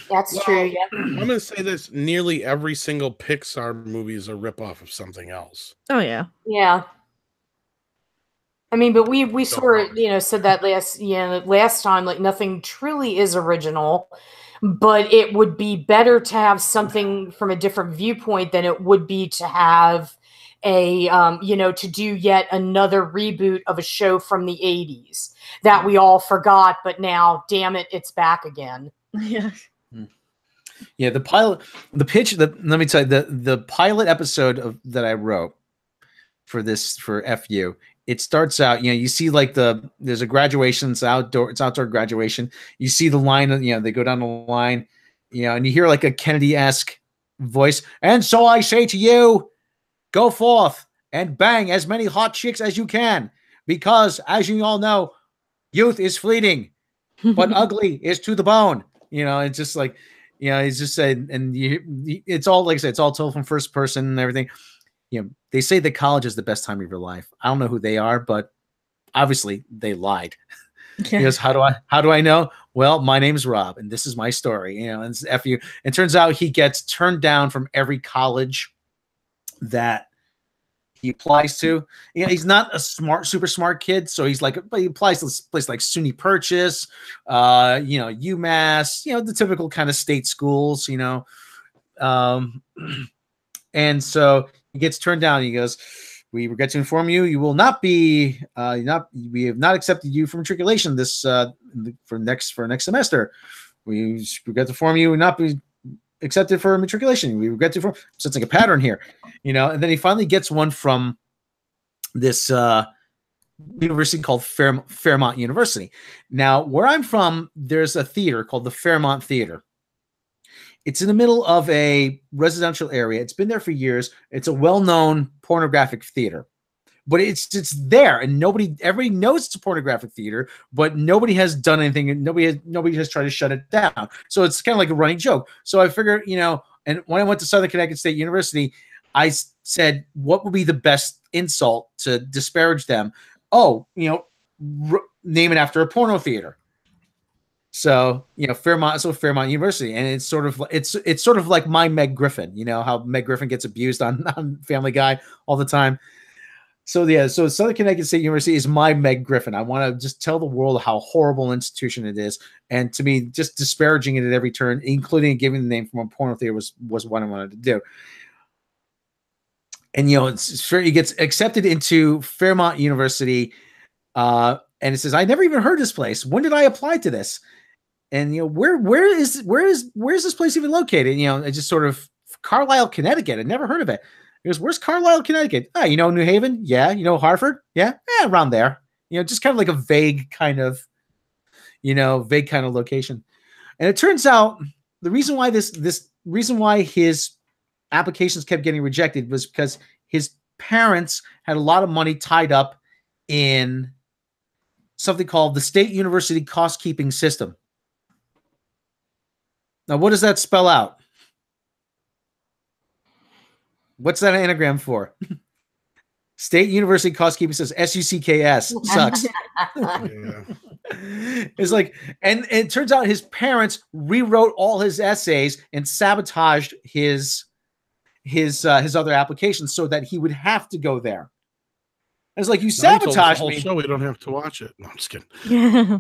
That's true. Yeah. I'm going to say this: nearly every single Pixar movie is a ripoff of something else. Oh yeah. Yeah. I mean, but we sort of said that last time, like nothing truly is original, but it would be better to have something from a different viewpoint than it would be to have to do yet another reboot of a show from the 80s that we all forgot, but now, damn it, it's back again. Yeah. Yeah, the pilot, the pitch, let me tell you, the pilot episode that I wrote for FU, it starts out, you see like there's a graduation, it's outdoor graduation. You see the line, they go down the line, and you hear like a Kennedy-esque voice. And so I say to you, go forth and bang as many hot chicks as you can, because as you all know, youth is fleeting, but ugly is to the bone. It's just like, he's just saying, and it's all, like I said, it's all told from first person and everything. They say that college is the best time of your life. I don't know who they are, but obviously they lied. Yeah. Because how do I know? Well, my name's Rob, and this is my story. And it's FU. It turns out he gets turned down from every college that he applies to. He's not a super smart kid, so he's but he applies to this place like SUNY Purchase, UMass, the typical kind of state schools, and so he gets turned down. He goes, "We regret to inform you, you will not be we have not accepted you for matriculation this for next semester. We regret to inform you will not be accepted for matriculation. We regret to inform." So it's like a pattern here, and then he finally gets one from this university called Fairmont University. Now, where I'm from, there's a theater called the Fairmont Theater. It's in the middle of a residential area. It's been there for years. It's a well-known pornographic theater, but it's there, and everybody knows it's a pornographic theater, but nobody has done anything, and nobody has tried to shut it down. So it's kind of like a running joke. So I figured, and when I went to Southern Connecticut State University, I said, what would be the best insult to disparage them? Oh, name it after a porno theater. So Fairmont University, and it's sort of like my Meg Griffin. How Meg Griffin gets abused on Family Guy all the time. So Southern Connecticut State University is my Meg Griffin. I want to just tell the world how horrible an institution it is, and to me, just disparaging it at every turn, including giving the name from a porno theater, was what I wanted to do. And he gets accepted into Fairmont University, and it says, "I never even heard of this place. When did I apply to this?" And where is this place even located? It's just sort of Carlisle, Connecticut. I'd never heard of it. He goes, "Where's Carlisle, Connecticut?" "Oh, New Haven? Yeah. Hartford? Yeah. Around there. Just kind of like a vague kind of location." And it turns out the reason why his applications kept getting rejected was because his parents had a lot of money tied up in something called the State University Cost Keeping System. Now, what does that spell out? What's that anagram for? State University Cost-Keeping says SUCKS sucks. Yeah. It's like, and it turns out his parents rewrote all his essays and sabotaged his other applications so that he would have to go there. It's like, you sabotaged me. So we don't have to watch it. No, I'm just kidding. Yeah.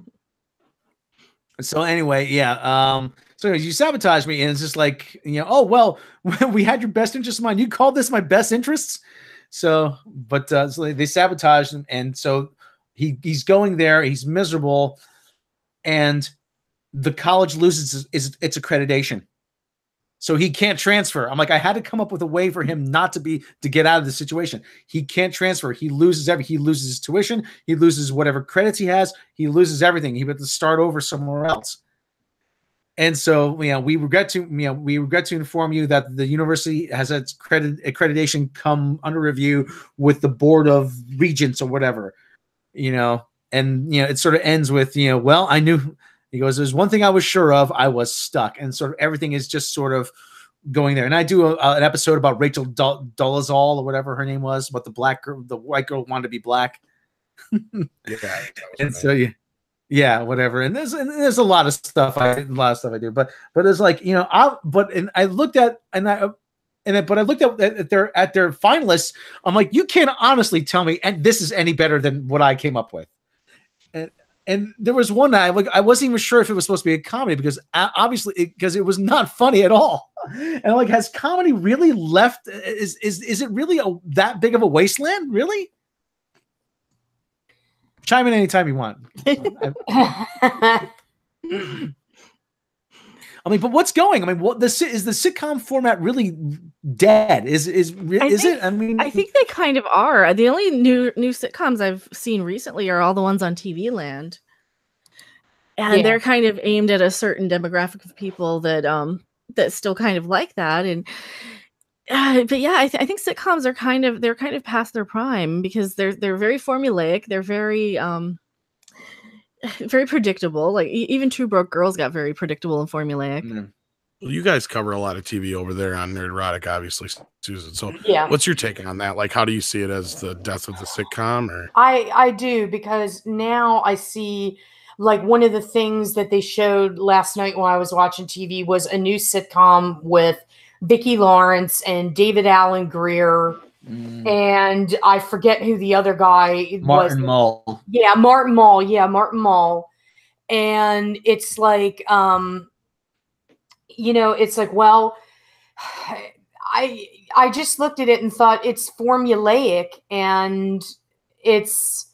So anyway, yeah. So you sabotaged me, and it's just like, oh well, we had your best interests in mind. You called this my best interests. So, but so they sabotaged him, and so he's going there. He's miserable, and the college loses its accreditation, so he can't transfer. I'm like, I had to come up with a way for him not to get out of the situation. He can't transfer. He loses everything. He loses his tuition. He loses whatever credits he has. He loses everything. He has to start over somewhere else. And so, we regret to inform you that the university has its accreditation come under review with the board of regents or whatever, and it sort of ends with, well, I knew. He goes, there's one thing I was sure of. I was stuck, and sort of everything is just sort of going there. And I do an episode about Rachel Dolezal or whatever her name was, but the white girl wanted to be black. Yeah, and so yeah, whatever. And there's a lot of stuff I do, but it's like, I looked at their finalists. I'm like, you can't honestly tell me, and this is any better than what I came up with. And there was one I wasn't even sure if it was supposed to be a comedy because because it was not funny at all. And I'm like, has comedy really left? Is it really that big of a wasteland? Really? Chime in anytime you want. I mean, but what's going? I mean, is the sitcom format really dead? Is it? I mean, I think they kind of are. The only new sitcoms I've seen recently are all the ones on TV Land, and they're kind of aimed at a certain demographic of people that still kind of like that. And but yeah, I think sitcoms are kind of past their prime because they're very formulaic. They're very very predictable. Like even Two Broke Girls got very predictable and formulaic. Mm. Well, you guys cover a lot of TV over there on Nerdrodic, obviously, Susan. So what's your take on that? Like, how do you see it as the death of the sitcom? Or I do, because now I see, like, one of the things that they showed last night when I was watching TV was a new sitcom with Vicki Lawrence and David Alan Grier. And I forget who the other guy was. Martin Mull. Yeah, Martin Mull. Yeah, Martin Mull. And it's like, it's like, well, I just looked at it and thought it's formulaic and it's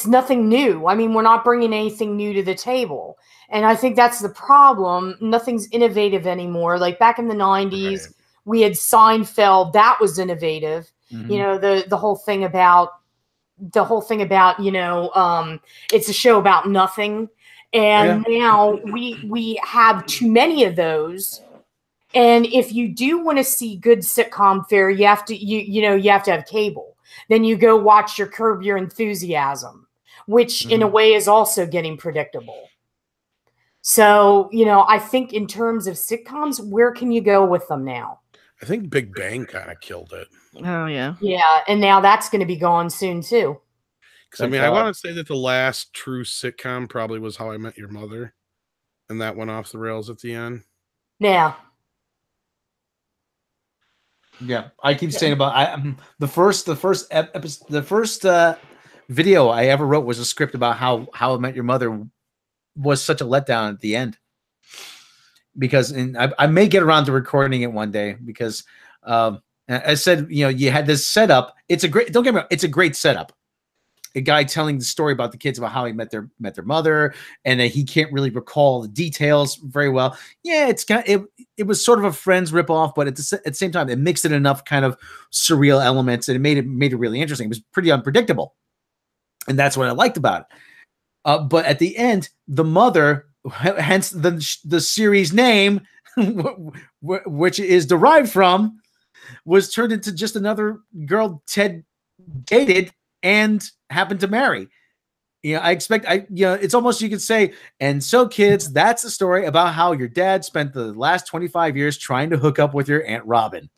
nothing new. I mean, we're not bringing anything new to the table. And I think that's the problem. Nothing's innovative anymore. Like back in the 90s, right, we had Seinfeld. That was innovative. Mm-hmm. The whole thing about, it's a show about nothing. And now we have too many of those. And if you do want to see good sitcom fare, you have to have cable. Then you go watch your Curb Your Enthusiasm, which in a way is also getting predictable. So, I think in terms of sitcoms, where can you go with them now? I think Big Bang kind of killed it. Oh, yeah. Yeah, and now that's going to be gone soon, too. Because, I mean, I want to say that the last true sitcom probably was How I Met Your Mother, and that went off the rails at the end. Yeah. Yeah, I keep saying about the first video I ever wrote was a script about how I Met Your Mother was such a letdown at the end. Because I may get around to recording it one day because I said, you had this setup. Don't get me wrong, it's a great setup. A guy telling the story about the kids about how he met their mother, and that he can't really recall the details very well. Yeah, it was sort of a Friends ripoff, but at the same time, it mixed in enough kind of surreal elements, and it made it really interesting. It was pretty unpredictable, and that's what I liked about it. But at the end, the mother, hence the series name, which is derived from, was turned into just another girl Ted dated and happened to marry. It's almost, you could say, and so kids, that's the story about how your dad spent the last 25 years trying to hook up with your Aunt Robin.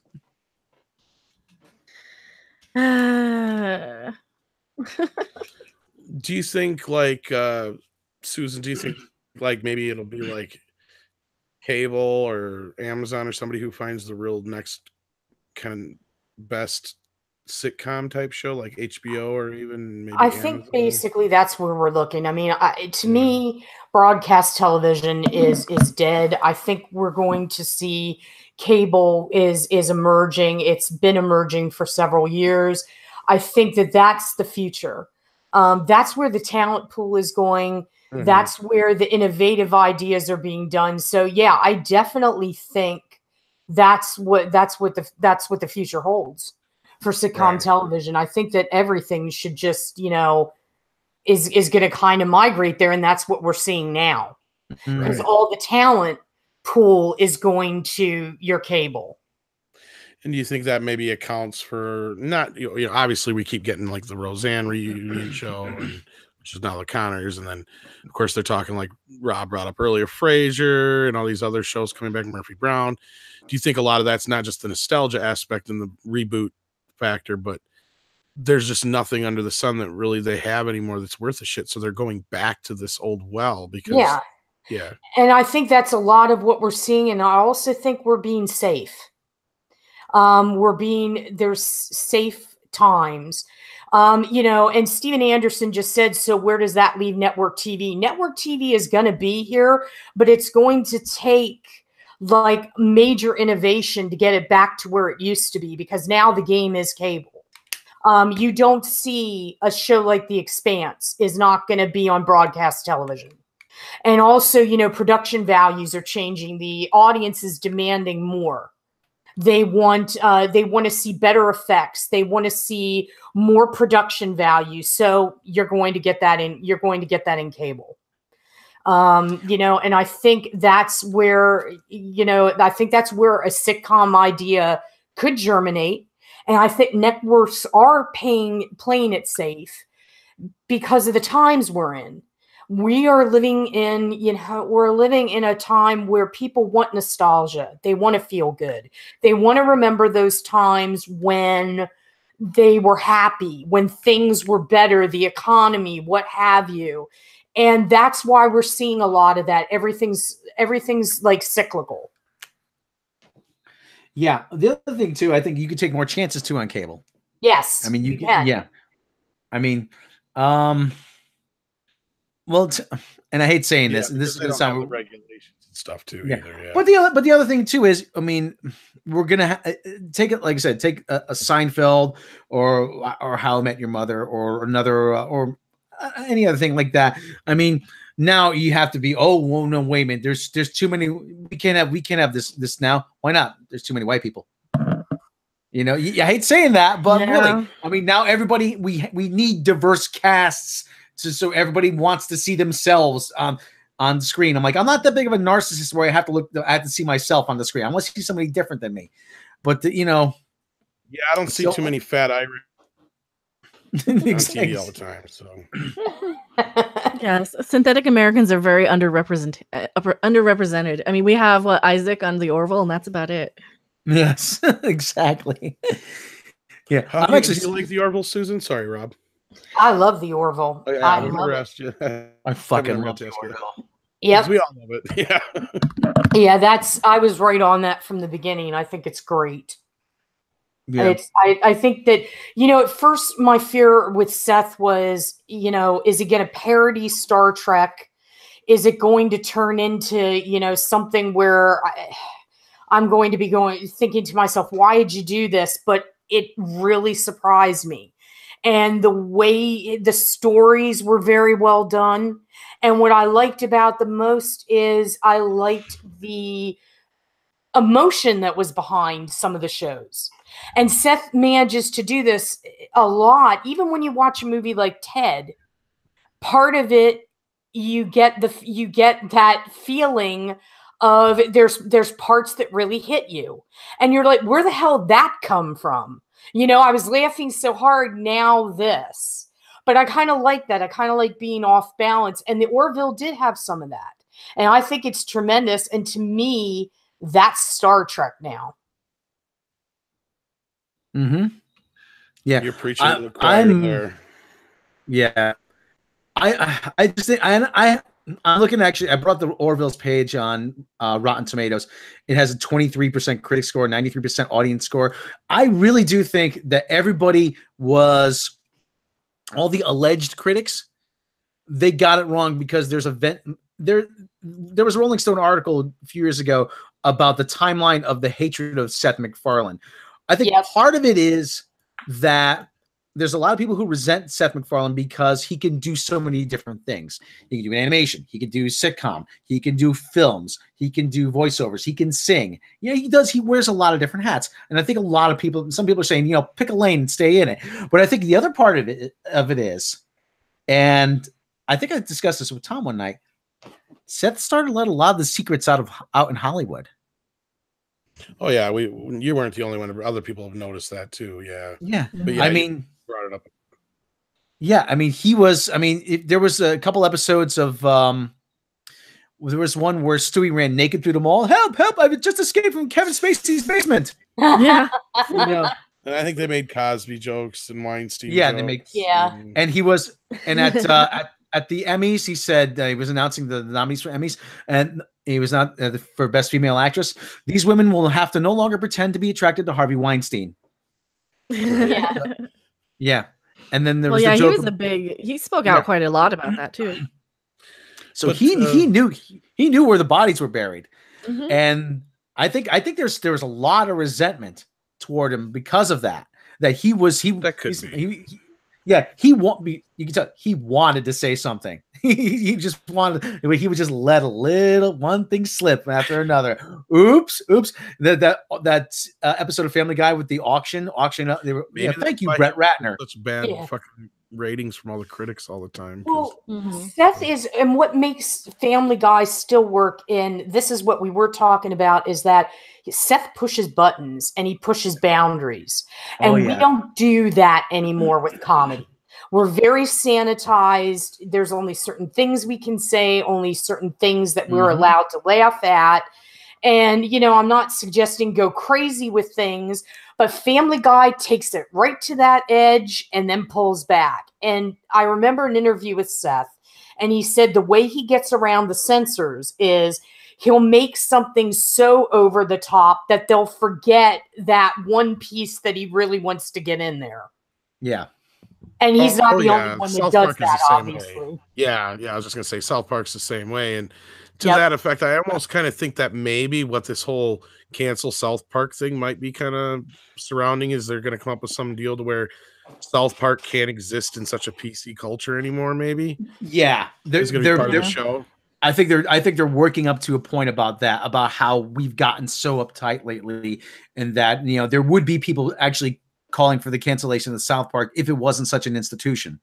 Do you think, like, Susan, do you think, like, maybe it'll be, like, cable or Amazon or somebody who finds the real next kind of best sitcom type show, like HBO or even maybe I Amazon? think basically that's where we're looking. I mean, to me, broadcast television is dead. I think we're going to see cable is emerging. It's been emerging for several years. I think that that's the future. That's where the talent pool is going. That's where the innovative ideas are being done. So yeah, I definitely think that's what the future holds for sitcom television. I think that everything should just, is going to kind of migrate there. And that's what we're seeing now, because all the talent pool is going to your cable. And do you think that maybe accounts for not, obviously we keep getting like the Roseanne reunion show, which is now the Connors. And then of course they're talking, like Rob brought up earlier, Frasier and all these other shows coming back, Murphy Brown. Do you think a lot of that's not just the nostalgia aspect and the reboot factor, but there's just nothing under the sun that really they have anymore that's worth a shit? So they're going back to this old well because yeah. And I think that's a lot of what we're seeing. And I also think we're being safe. There's safe times, and Steven Anderson just said, so where does that leave network TV? Network TV is going to be here, but it's going to take like major innovation to get it back to where it used to be, because now the game is cable. You don't see a show like The Expanse is not going to be on broadcast television. And also, production values are changing. The audience is demanding more. They want to see better effects. They want to see more production value. So you're going to get that in cable. And I think that's where, a sitcom idea could germinate. And I think networks are playing it safe because of the times we're in. We are living in, a time where people want nostalgia. They want to feel good. They want to remember those times when they were happy, when things were better, the economy, what have you. And that's why we're seeing a lot of that. Everything's like cyclical. Yeah. The other thing too, I think you could take more chances too on cable. Yes. I mean, you can. Yeah. I mean, well, and I hate saying this, and this is going to sound the regulations and stuff too. Yeah. Either, But the other thing too is, I mean, we're gonna take it, like I said, take a Seinfeld or How I Met Your Mother or another or any other thing like that. I mean, now you have to be, oh, well, no, wait a minute. There's too many. We can't have this now. Why not? There's too many white people. I hate saying that, but really, I mean, now everybody we need diverse casts. So everybody wants to see themselves on the screen. I'm like, I'm not that big of a narcissist where I have to see myself on the screen. I want to see somebody different than me. But yeah, I don't see too many fat Irish on TV all the time. So yes, synthetic Americans are very underrepresented. I mean, we have Isaac on the Orville, and that's about it. Yes, exactly. Yeah, how do you like the Orville, Susan? Sorry, Rob. I love the Orville. Oh, yeah, I've never asked you. I fucking love the Orville. Yeah, we all love it. Yeah, yeah. I was right on that from the beginning. I think it's great. Yeah, I think that at first my fear with Seth was, is it going to parody Star Trek? Is it going to turn into something where I'm going to be thinking to myself, why did you do this? But it really surprised me. And the way the stories were very well done. And what I liked about the most is I liked the emotion that was behind some of the shows. And Seth manages to do this a lot. Even when you watch a movie like Ted, part of it, you get that feeling of there's parts that really hit you. And you're like, where the hell did that come from? I was laughing so hard now this. But I kind of like that. I kind of like being off balance. And the Orville did have some of that. And I think it's tremendous. And to me, that's Star Trek now. Mm-hmm. Yeah, you're preaching to the choir there. Yeah, I just think I'm looking actually. I brought the Orville's page on Rotten Tomatoes. It has a 23% critic score, 93% audience score. I really do think that everybody was all the alleged critics. They got it wrong because there was a Rolling Stone article a few years ago about the timeline of the hatred of Seth MacFarlane. I think part of it is that there's a lot of people who resent Seth MacFarlane because he can do so many different things. He can do animation. He can do sitcom. He can do films. He can do voiceovers. He can sing. Yeah, he does. He wears a lot of different hats. And I think a lot of people, some people are saying, pick a lane and stay in it. But I think the other part of it is, and I think I discussed this with Tom one night, Seth started to let a lot of the secrets out in Hollywood. Oh yeah, you weren't the only one. Other people have noticed that too. Yeah. Yeah. But yeah, I mean, brought it up. Yeah, I mean, there was a couple episodes of there was one where Stewie ran naked through the mall. Help, help, I've just escaped from Kevin Spacey's basement. Yeah. And I think they made Cosby jokes and Weinstein jokes. And he was, and at the Emmys, he said he was announcing the nominees for Emmys, and he was not for Best Female Actress. These women will have to no longer pretend to be attracted to Harvey Weinstein. Yeah. And then there was the joke. He spoke out quite a lot about that too. So he knew where the bodies were buried. Mm-hmm. And I think there was a lot of resentment toward him because of that. That he you can tell he wanted to say something. he would just let one thing slip after another. Oops. That episode of Family Guy with the auction. Thank you, Brett Ratner. Such bad fucking ratings from all the critics all the time. Well, Seth is, and what makes Family Guy still work, and this is what we were talking about, is that Seth pushes buttons and he pushes boundaries. And we don't do that anymore with comedy. We're very sanitized. There's only certain things we can say, only certain things that we're allowed to laugh at. And, I'm not suggesting go crazy with things, but Family Guy takes it right to that edge and then pulls back. And I remember an interview with Seth, and he said the way he gets around the censors is he'll make something so over the top that they'll forget that one piece that he really wants to get in there. Yeah. And he's not the only one that does that, obviously. Yeah, I was just going to say South Park's the same way. And to that effect, I almost kind of think that maybe what this whole cancel South Park thing might be kind of surrounding is they're going to come up with some deal to where South Park can't exist in such a PC culture anymore, maybe. Yeah. It's going to be part of the show. I think they're working up to a point about that, about how we've gotten so uptight lately, and that, there would be people actually calling for the cancellation of South Park if it wasn't such an institution.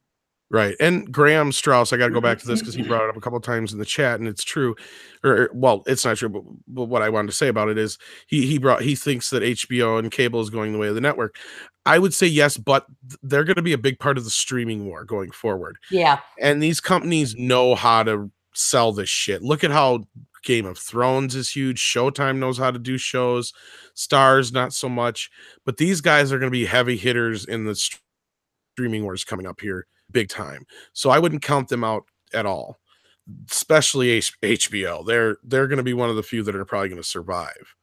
Right. And Graham Strauss, I got to go back to this because he brought it up a couple of times in the chat, and it's true. Well, it's not true, but what I wanted to say about it is he thinks that HBO and cable is going the way of the network. I would say yes, but they're going to be a big part of the streaming war going forward. Yeah. And these companies know how to sell this shit. Look at how Game of Thrones is huge. Showtime knows how to do shows. Stars, not so much. But these guys are going to be heavy hitters in the streaming wars coming up here big time. So I wouldn't count them out at all, especially HBO. They're going to be one of the few that are probably going to survive.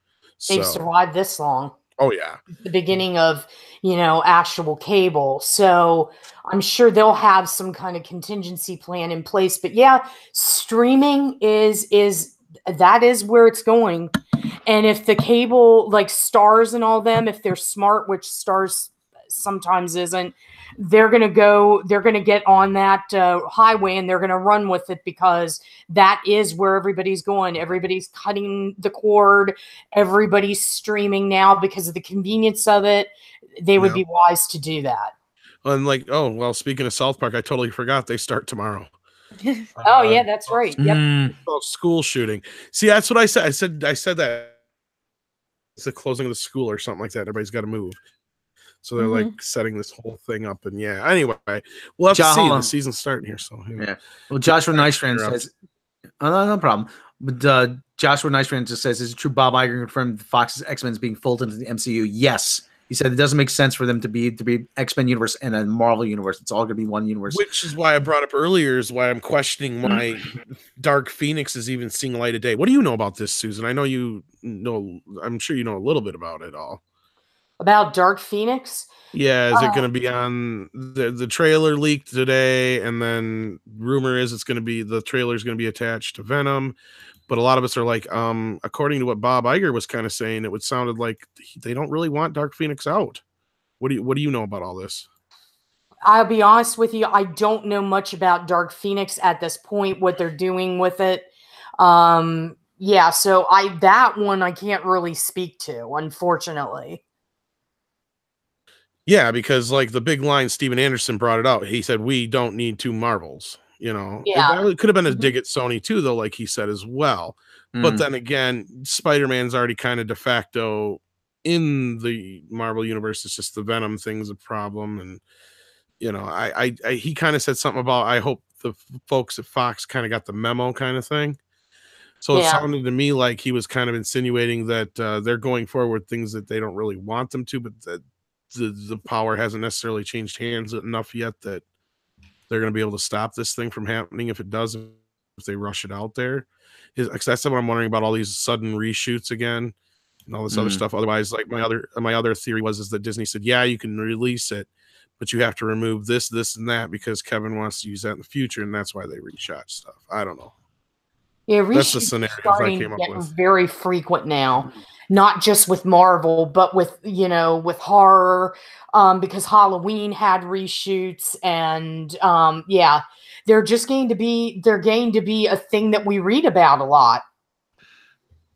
They've survived this long. Oh, yeah. The beginning of, actual cable. So I'm sure they'll have some kind of contingency plan in place. But yeah, streaming is where it's going. And if the cable, like Stars and all them, if they're smart, which Stars sometimes isn't, they're going to get on that highway and they're going to run with it, because that is where everybody's going. Everybody's cutting the cord. Everybody's streaming now because of the convenience of it. They would be wise to do that. And speaking of South Park, I totally forgot they start tomorrow. Oh yeah, that's right. Yep. School shooting. See, that's what I said. I said that it's the closing of the school or something like that. Everybody's got to move. So they're like setting this whole thing up, and anyway, we'll have to see. The season's starting here, so yeah. Well, Joshua Nystrom says, no problem. But Joshua Nystrom just says, "Is it true Bob Iger confirmed Fox's X-Men is being folded into the MCU?" Yes, He said it doesn't make sense for them to be X-Men universe and a Marvel universe. It's all going to be one universe. Which is why I brought up earlier is why I'm questioning why Dark Phoenix is even seeing light of day. What do you know about this, Susan? I know you know. I'm sure you know a little bit about it all. About Dark Phoenix? Yeah, is it going to be on the trailer leaked today, and then rumor is the trailer is going to be attached to Venom. But a lot of us are like, according to what Bob Iger was kind of saying, it sounded like they don't really want Dark Phoenix out. What do you know about all this? I'll be honest with you, I don't know much about Dark Phoenix at this point, what they're doing with it. Yeah, so that one I can't really speak to, unfortunately. Yeah, because like the big line, Steven Anderson brought it out. He said, "We don't need two Marvels." You know, it could have been a dig at Sony too, though, like he said as well. But then again, Spider-Man's already kind of de facto in the Marvel universe. It's just the Venom thing's a problem, and you know, he kind of said something about I hope the folks at Fox kind of got the memo, kind of thing. So it sounded to me like he was kind of insinuating that they're going forward things that they don't really want them to, but that the power hasn't necessarily changed hands enough yet that they're going to be able to stop this thing from happening if it does, if they rush it out there. That's what I'm wondering about all these sudden reshoots again and all this other stuff. Otherwise, like my other theory is that Disney said, yeah, you can release it, but you have to remove this, and that because Kevin wants to use that in the future, and that's why they reshot stuff. I don't know. Yeah, that's the scenario I came up with. Very frequent now, not just with Marvel, but with with horror, because Halloween had reshoots, and they're going to be a thing that we read about a lot.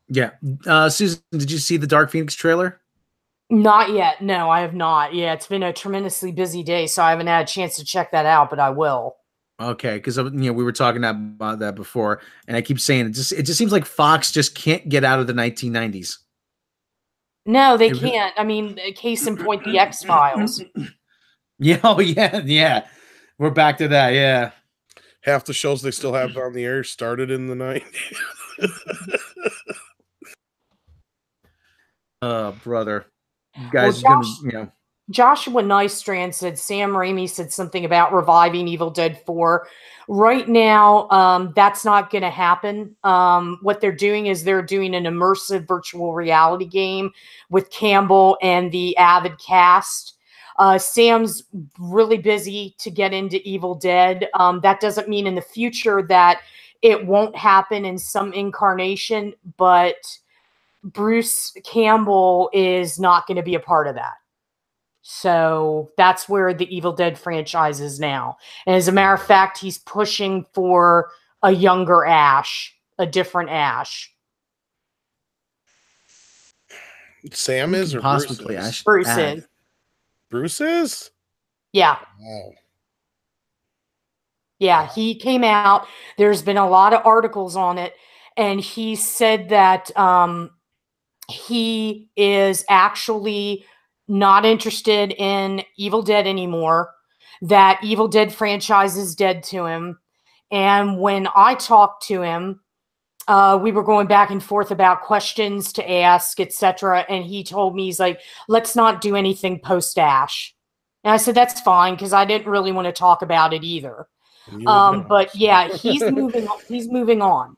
Yeah, Susan, did you see the Dark Phoenix trailer? Not yet. No, I have not. Yeah, it's been a tremendously busy day, so I haven't had a chance to check that out, but I will. Okay, because we were talking about that before, and I keep saying it just seems like Fox just can't get out of the 1990s. No, they can't. I mean, case in point, the X-Files. Yeah. We're back to that. Yeah, half the shows they still have on the air started in the 90s. Brother, you guys, well, Joshua Nystrand said Sam Raimi said something about reviving Evil Dead 4. Right now, that's not going to happen. What they're doing is they're doing an immersive virtual reality game with Campbell and the Avid cast. Sam's really busy to get into Evil Dead. That doesn't mean in the future that it won't happen in some incarnation, but Bruce Campbell is not going to be a part of that. So that's where the Evil Dead franchise is now. And as a matter of fact, he's pushing for a younger Ash, a different Ash. Sam is or possibly Bruce is? Bruce is. Bruce is? Yeah. Wow. Yeah, he came out. There's been a lot of articles on it. And he said that he is actually not interested in Evil Dead anymore, that Evil Dead franchise is dead to him. And when I talked to him, we were going back and forth about questions to ask, etc. And he told me, he's like, let's not do anything post-Ash. And I said, that's fine, because I didn't really want to talk about it either. But yeah, he's moving on.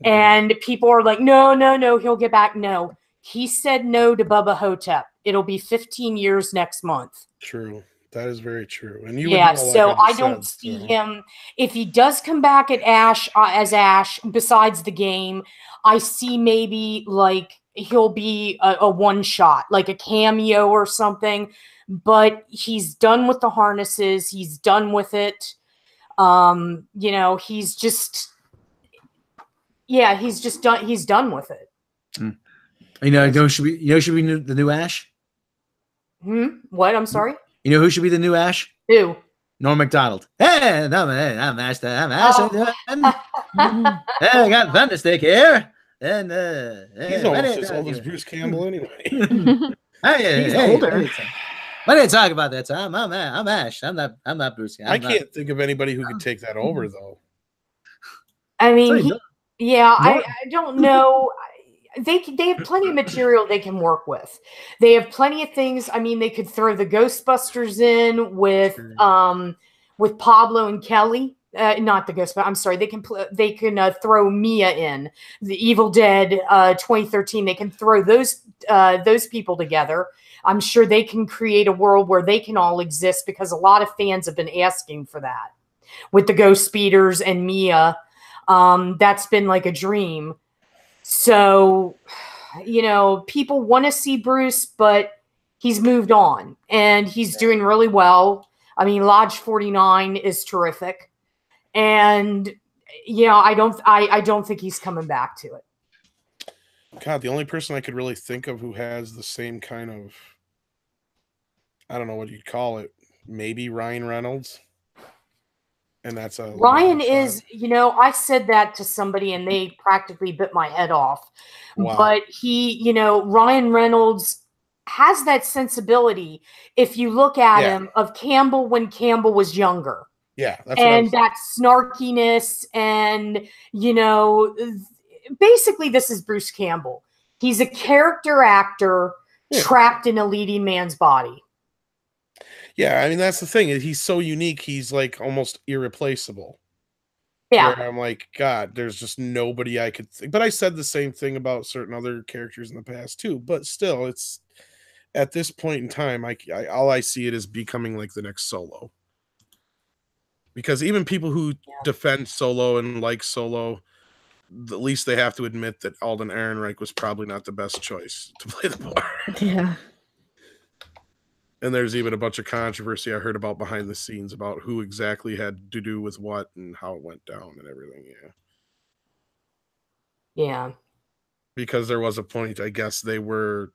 And people are like, no, he'll get back. No, he said no to Bubba Hotep. It'll be 15 years next month. True. That is very true. And so I don't see him. If he does come back at Ash as Ash, besides the game, I see maybe like he'll be a one shot, like a cameo or something. But he's done with the harnesses. He's done with it. He's just done. He's done with it. Should be the new Ash? What? I'm sorry? You know who should be the new Ash? Who? Norm Macdonald. Hey, I'm Ash. I'm Ash. I got Thunderstick here. And he's almost as old as Bruce Campbell anyway. He's older. Why did I talk about that, Tom? I'm Ash. I'm not Bruce. I can't think of anybody who could take that over, though. I mean, I don't know. they have plenty of material they can work with. They have plenty of things. I mean, they could throw the Ghostbusters in with Pablo and Kelly. Not the Ghostbusters. I'm sorry. They can throw Mia in the Evil Dead 2013. They can throw those people together. I'm sure they can create a world where they can all exist, because a lot of fans have been asking for that with the Ghost Speeders and Mia. That's been like a dream. So, people want to see Bruce, but he's moved on and he's doing really well. I mean, Lodge 49 is terrific. And, I don't think he's coming back to it. God, the only person I could really think of who has the same kind of, I don't know what you'd call it, maybe Ryan Reynolds. And that's Ryan is, I said that to somebody and they practically bit my head off. Wow. But he, Ryan Reynolds has that sensibility. If you look at him, of Campbell when Campbell was younger. Yeah. And that snarkiness and, basically this is Bruce Campbell. He's a character actor trapped in a leading man's body. Yeah, I mean, that's the thing. He's so unique. He's like almost irreplaceable. Yeah. Where I'm like, God, there's just nobody I could think. But I said the same thing about certain other characters in the past too. But still, it's at this point in time, all I see it is becoming like the next Solo. Because even people who defend Solo and like Solo, at least they have to admit that Alden Ehrenreich was probably not the best choice to play the part. Yeah. And there's even a bunch of controversy I heard about behind the scenes about who exactly had to do with what and how it went down and everything. Yeah. Because there was a point, I guess they were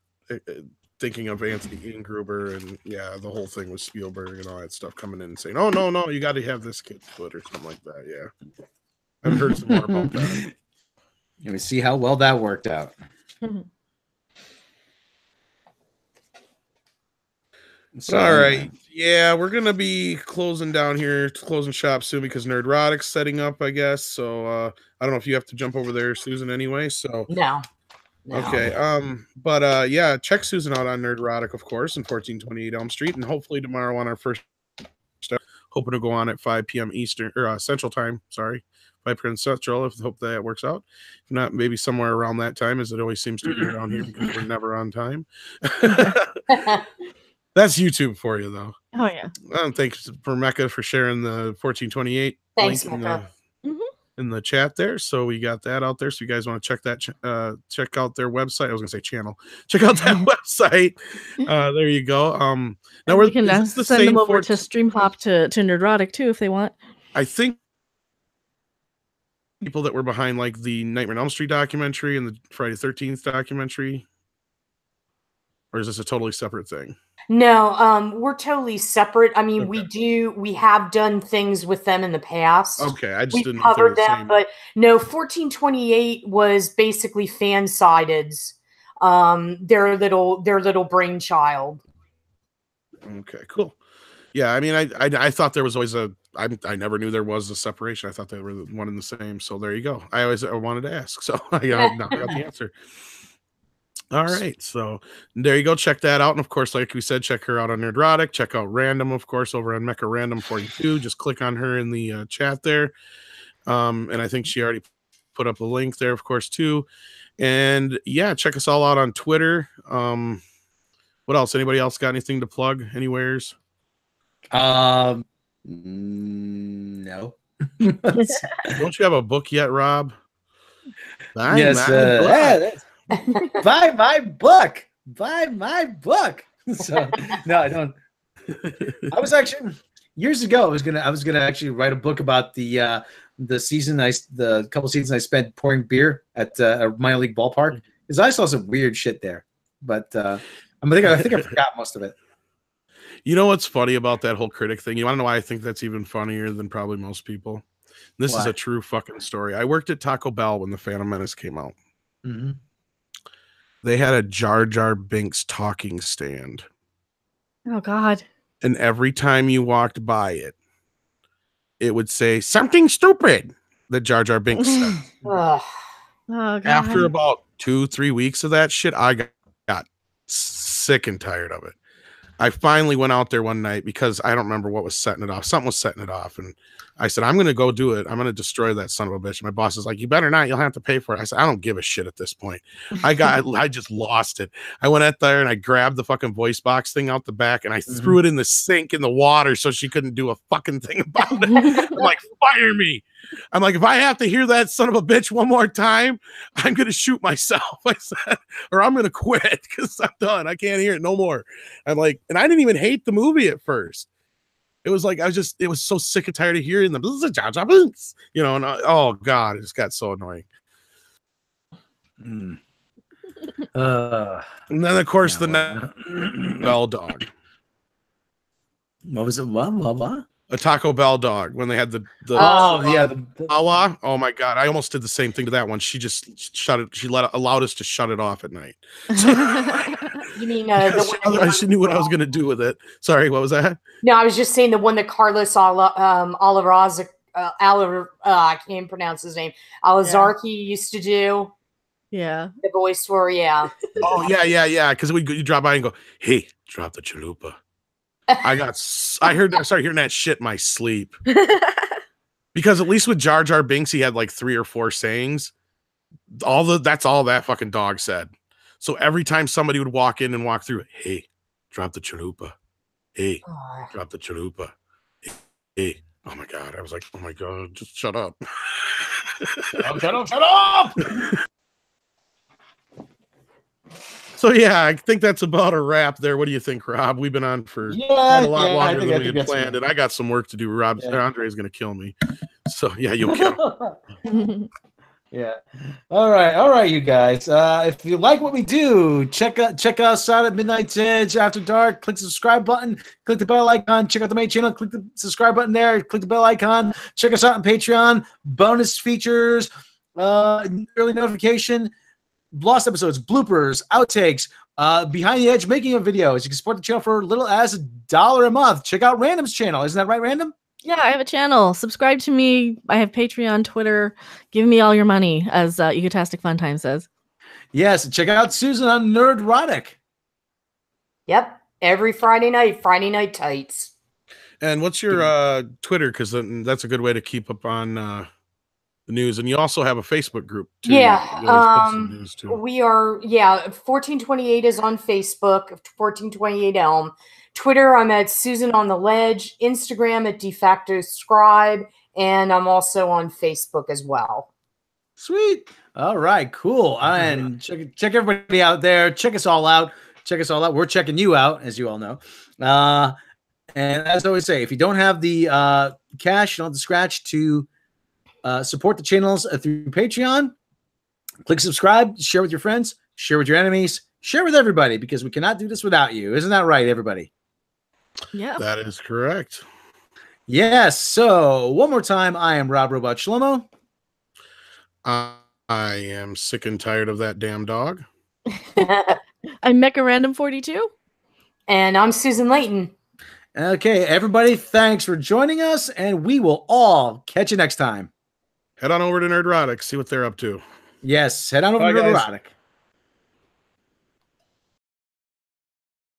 thinking of Anthony Ingruber, and the whole thing was Spielberg and all that stuff coming in and saying, "Oh no, you got to have this kid's foot" or something like that. Yeah, I've heard some more about that. Let me see how well that worked out. So, all right. Yeah, we're going to be closing down here, closing shop soon because Nerdrodic's setting up, I guess. So, I don't know if you have to jump over there, Susan, anyway. So, no. Okay. But check Susan out on Nerdrodic, of course, in 1428 Elm Street. And hopefully tomorrow on our first step, hoping to go on at 5 p.m. Eastern or Central Time. Sorry. 5 p.m. Central. Hope that works out. If not, maybe somewhere around that time, as it always seems to be around here because we're never on time. That's YouTube for you, though. Oh, yeah. Thanks for Mecha for sharing the 1428 Thanks, link Mecha. in the chat there. So we got that out there. So you guys want to check that, check out their website. I was going to say channel. Check out that website. There you go. Now we can send them over to Streamhop to Nerdrodic too if they want. I think people that were behind like the Nightmare on Elm Street documentary and the Friday the 13th documentary, or is this a totally separate thing? No, we're totally separate. I mean, okay. we have done things with them in the past. Okay, I just didn't cover them, but no, 1428 was basically Fansided's, their little brainchild. Okay, cool. Yeah, I mean, I thought there was always I never knew there was a separation. I thought they were one and the same. So there you go. I wanted to ask, so now I got the answer. All right, so there you go. Check that out, and of course, like we said, check her out on Nerdrodic. Check out Random, of course, over on Mecha Random42. Just click on her in the chat there, and I think she already put up a link there, of course, too. And yeah, check us all out on Twitter. What else? Anybody else got anything to plug? Anywheres? No. Don't you have a book yet, Rob? Yes. Buy my book. So no, I don't. I was actually years ago. I was gonna actually write a book about the couple seasons I spent pouring beer at a minor league ballpark, because I saw some weird shit there. But I think I forgot most of it. You know what's funny about that whole critic thing? You want to know why I think that's even funnier than probably most people? This is a true fucking story. I worked at Taco Bell when The Phantom Menace came out. Mm-hmm. They had a Jar Jar Binks talking stand. Oh, God. And every time you walked by it, it would say, "Something stupid," that Jar Jar Binks said. Oh, God. After about 2-3 weeks of that shit, I got sick and tired of it. I finally went out there one night because I don't remember what was setting it off. Something was setting it off. And I said, I'm going to go do it. I'm going to destroy that son of a bitch. My boss is like, you better not. You'll have to pay for it. I said, I don't give a shit at this point. I just lost it. I went out there and I grabbed the fucking voice box thing out the back and I threw it in the sink in the water so she couldn't do a fucking thing about it. I'm like, fire me. I'm like, if I have to hear that son of a bitch one more time, I'm going to shoot myself. I said, or I'm going to quit because I'm done. I can't hear it no more. I'm like, and I didn't even hate the movie at first. It was like, it was so sick and tired of hearing them, you know, and oh God, it just got so annoying. And then of course the Bell dog. What was it? What? A Taco Bell dog when they had the oh my God, I almost did the same thing to that one. She just shut it. She allowed us to shut it off at night. You mean she knew what I was going to do with it. Sorry, what was that? No, I was just saying the one that Carlos Alaraza, I can't pronounce his name. Alazarki used to do. Yeah, the voice for Oh yeah. Because you drop by and go, hey, drop the chalupa. I started hearing that shit in my sleep. Because at least with Jar Jar Binks, he had like 3 or 4 sayings. That's all that fucking dog said. So every time somebody would walk in and walk through, hey, drop the chalupa. Hey, drop the chalupa. Hey. Oh my God. I was like, oh my God, just shut up. Shut up. So yeah, I think that's about a wrap there. What do you think, Rob? We've been on for a lot longer than we had planned, and I got some work to do. Andre is going to kill me. So yeah, you'll kill him. Yeah. All right, you guys. If you like what we do, check us out at Midnight's Edge After Dark. Click the subscribe button. Click the bell icon. Check out the main channel. Click the subscribe button there. Click the bell icon. Check us out on Patreon. Bonus features, early notification, lost episodes, bloopers, outtakes, behind the edge making of videos. You can support the channel for as little as $1 a month. Check out Random's channel. Isn't that right, Random? Yeah, I have a channel. Subscribe to me. I have Patreon, Twitter. Give me all your money, as Egotastic Fun Time says. Yes, check out Susan on Nerdrodic. Yep, every Friday night tights. And what's your Twitter? Because that's a good way to keep up on the news. And you also have a Facebook group too. Yeah, we are. 1428 is on Facebook. 1428 Elm. Twitter, I'm at Susan on the Ledge. Instagram at De Facto Scribe, and I'm also on Facebook as well. Sweet. All right, cool. And check everybody out there. Check us all out. We're checking you out, as you all know. And as I always say, if you don't have the cash, you don't have the scratch to support the channels through Patreon, click subscribe, share with your friends, share with your enemies, share with everybody, because we cannot do this without you. Isn't that right, everybody? Yeah, that is correct. Yes. So one more time, I am Rob Robot Shlomo. I am sick and tired of that damn dog. I'm Mecha Random42, and I'm Susan Layton. Okay, everybody, thanks for joining us, and we will all catch you next time. Head on over to Nerdrodic, see what they're up to. Yes, head on over to Nerdrodic.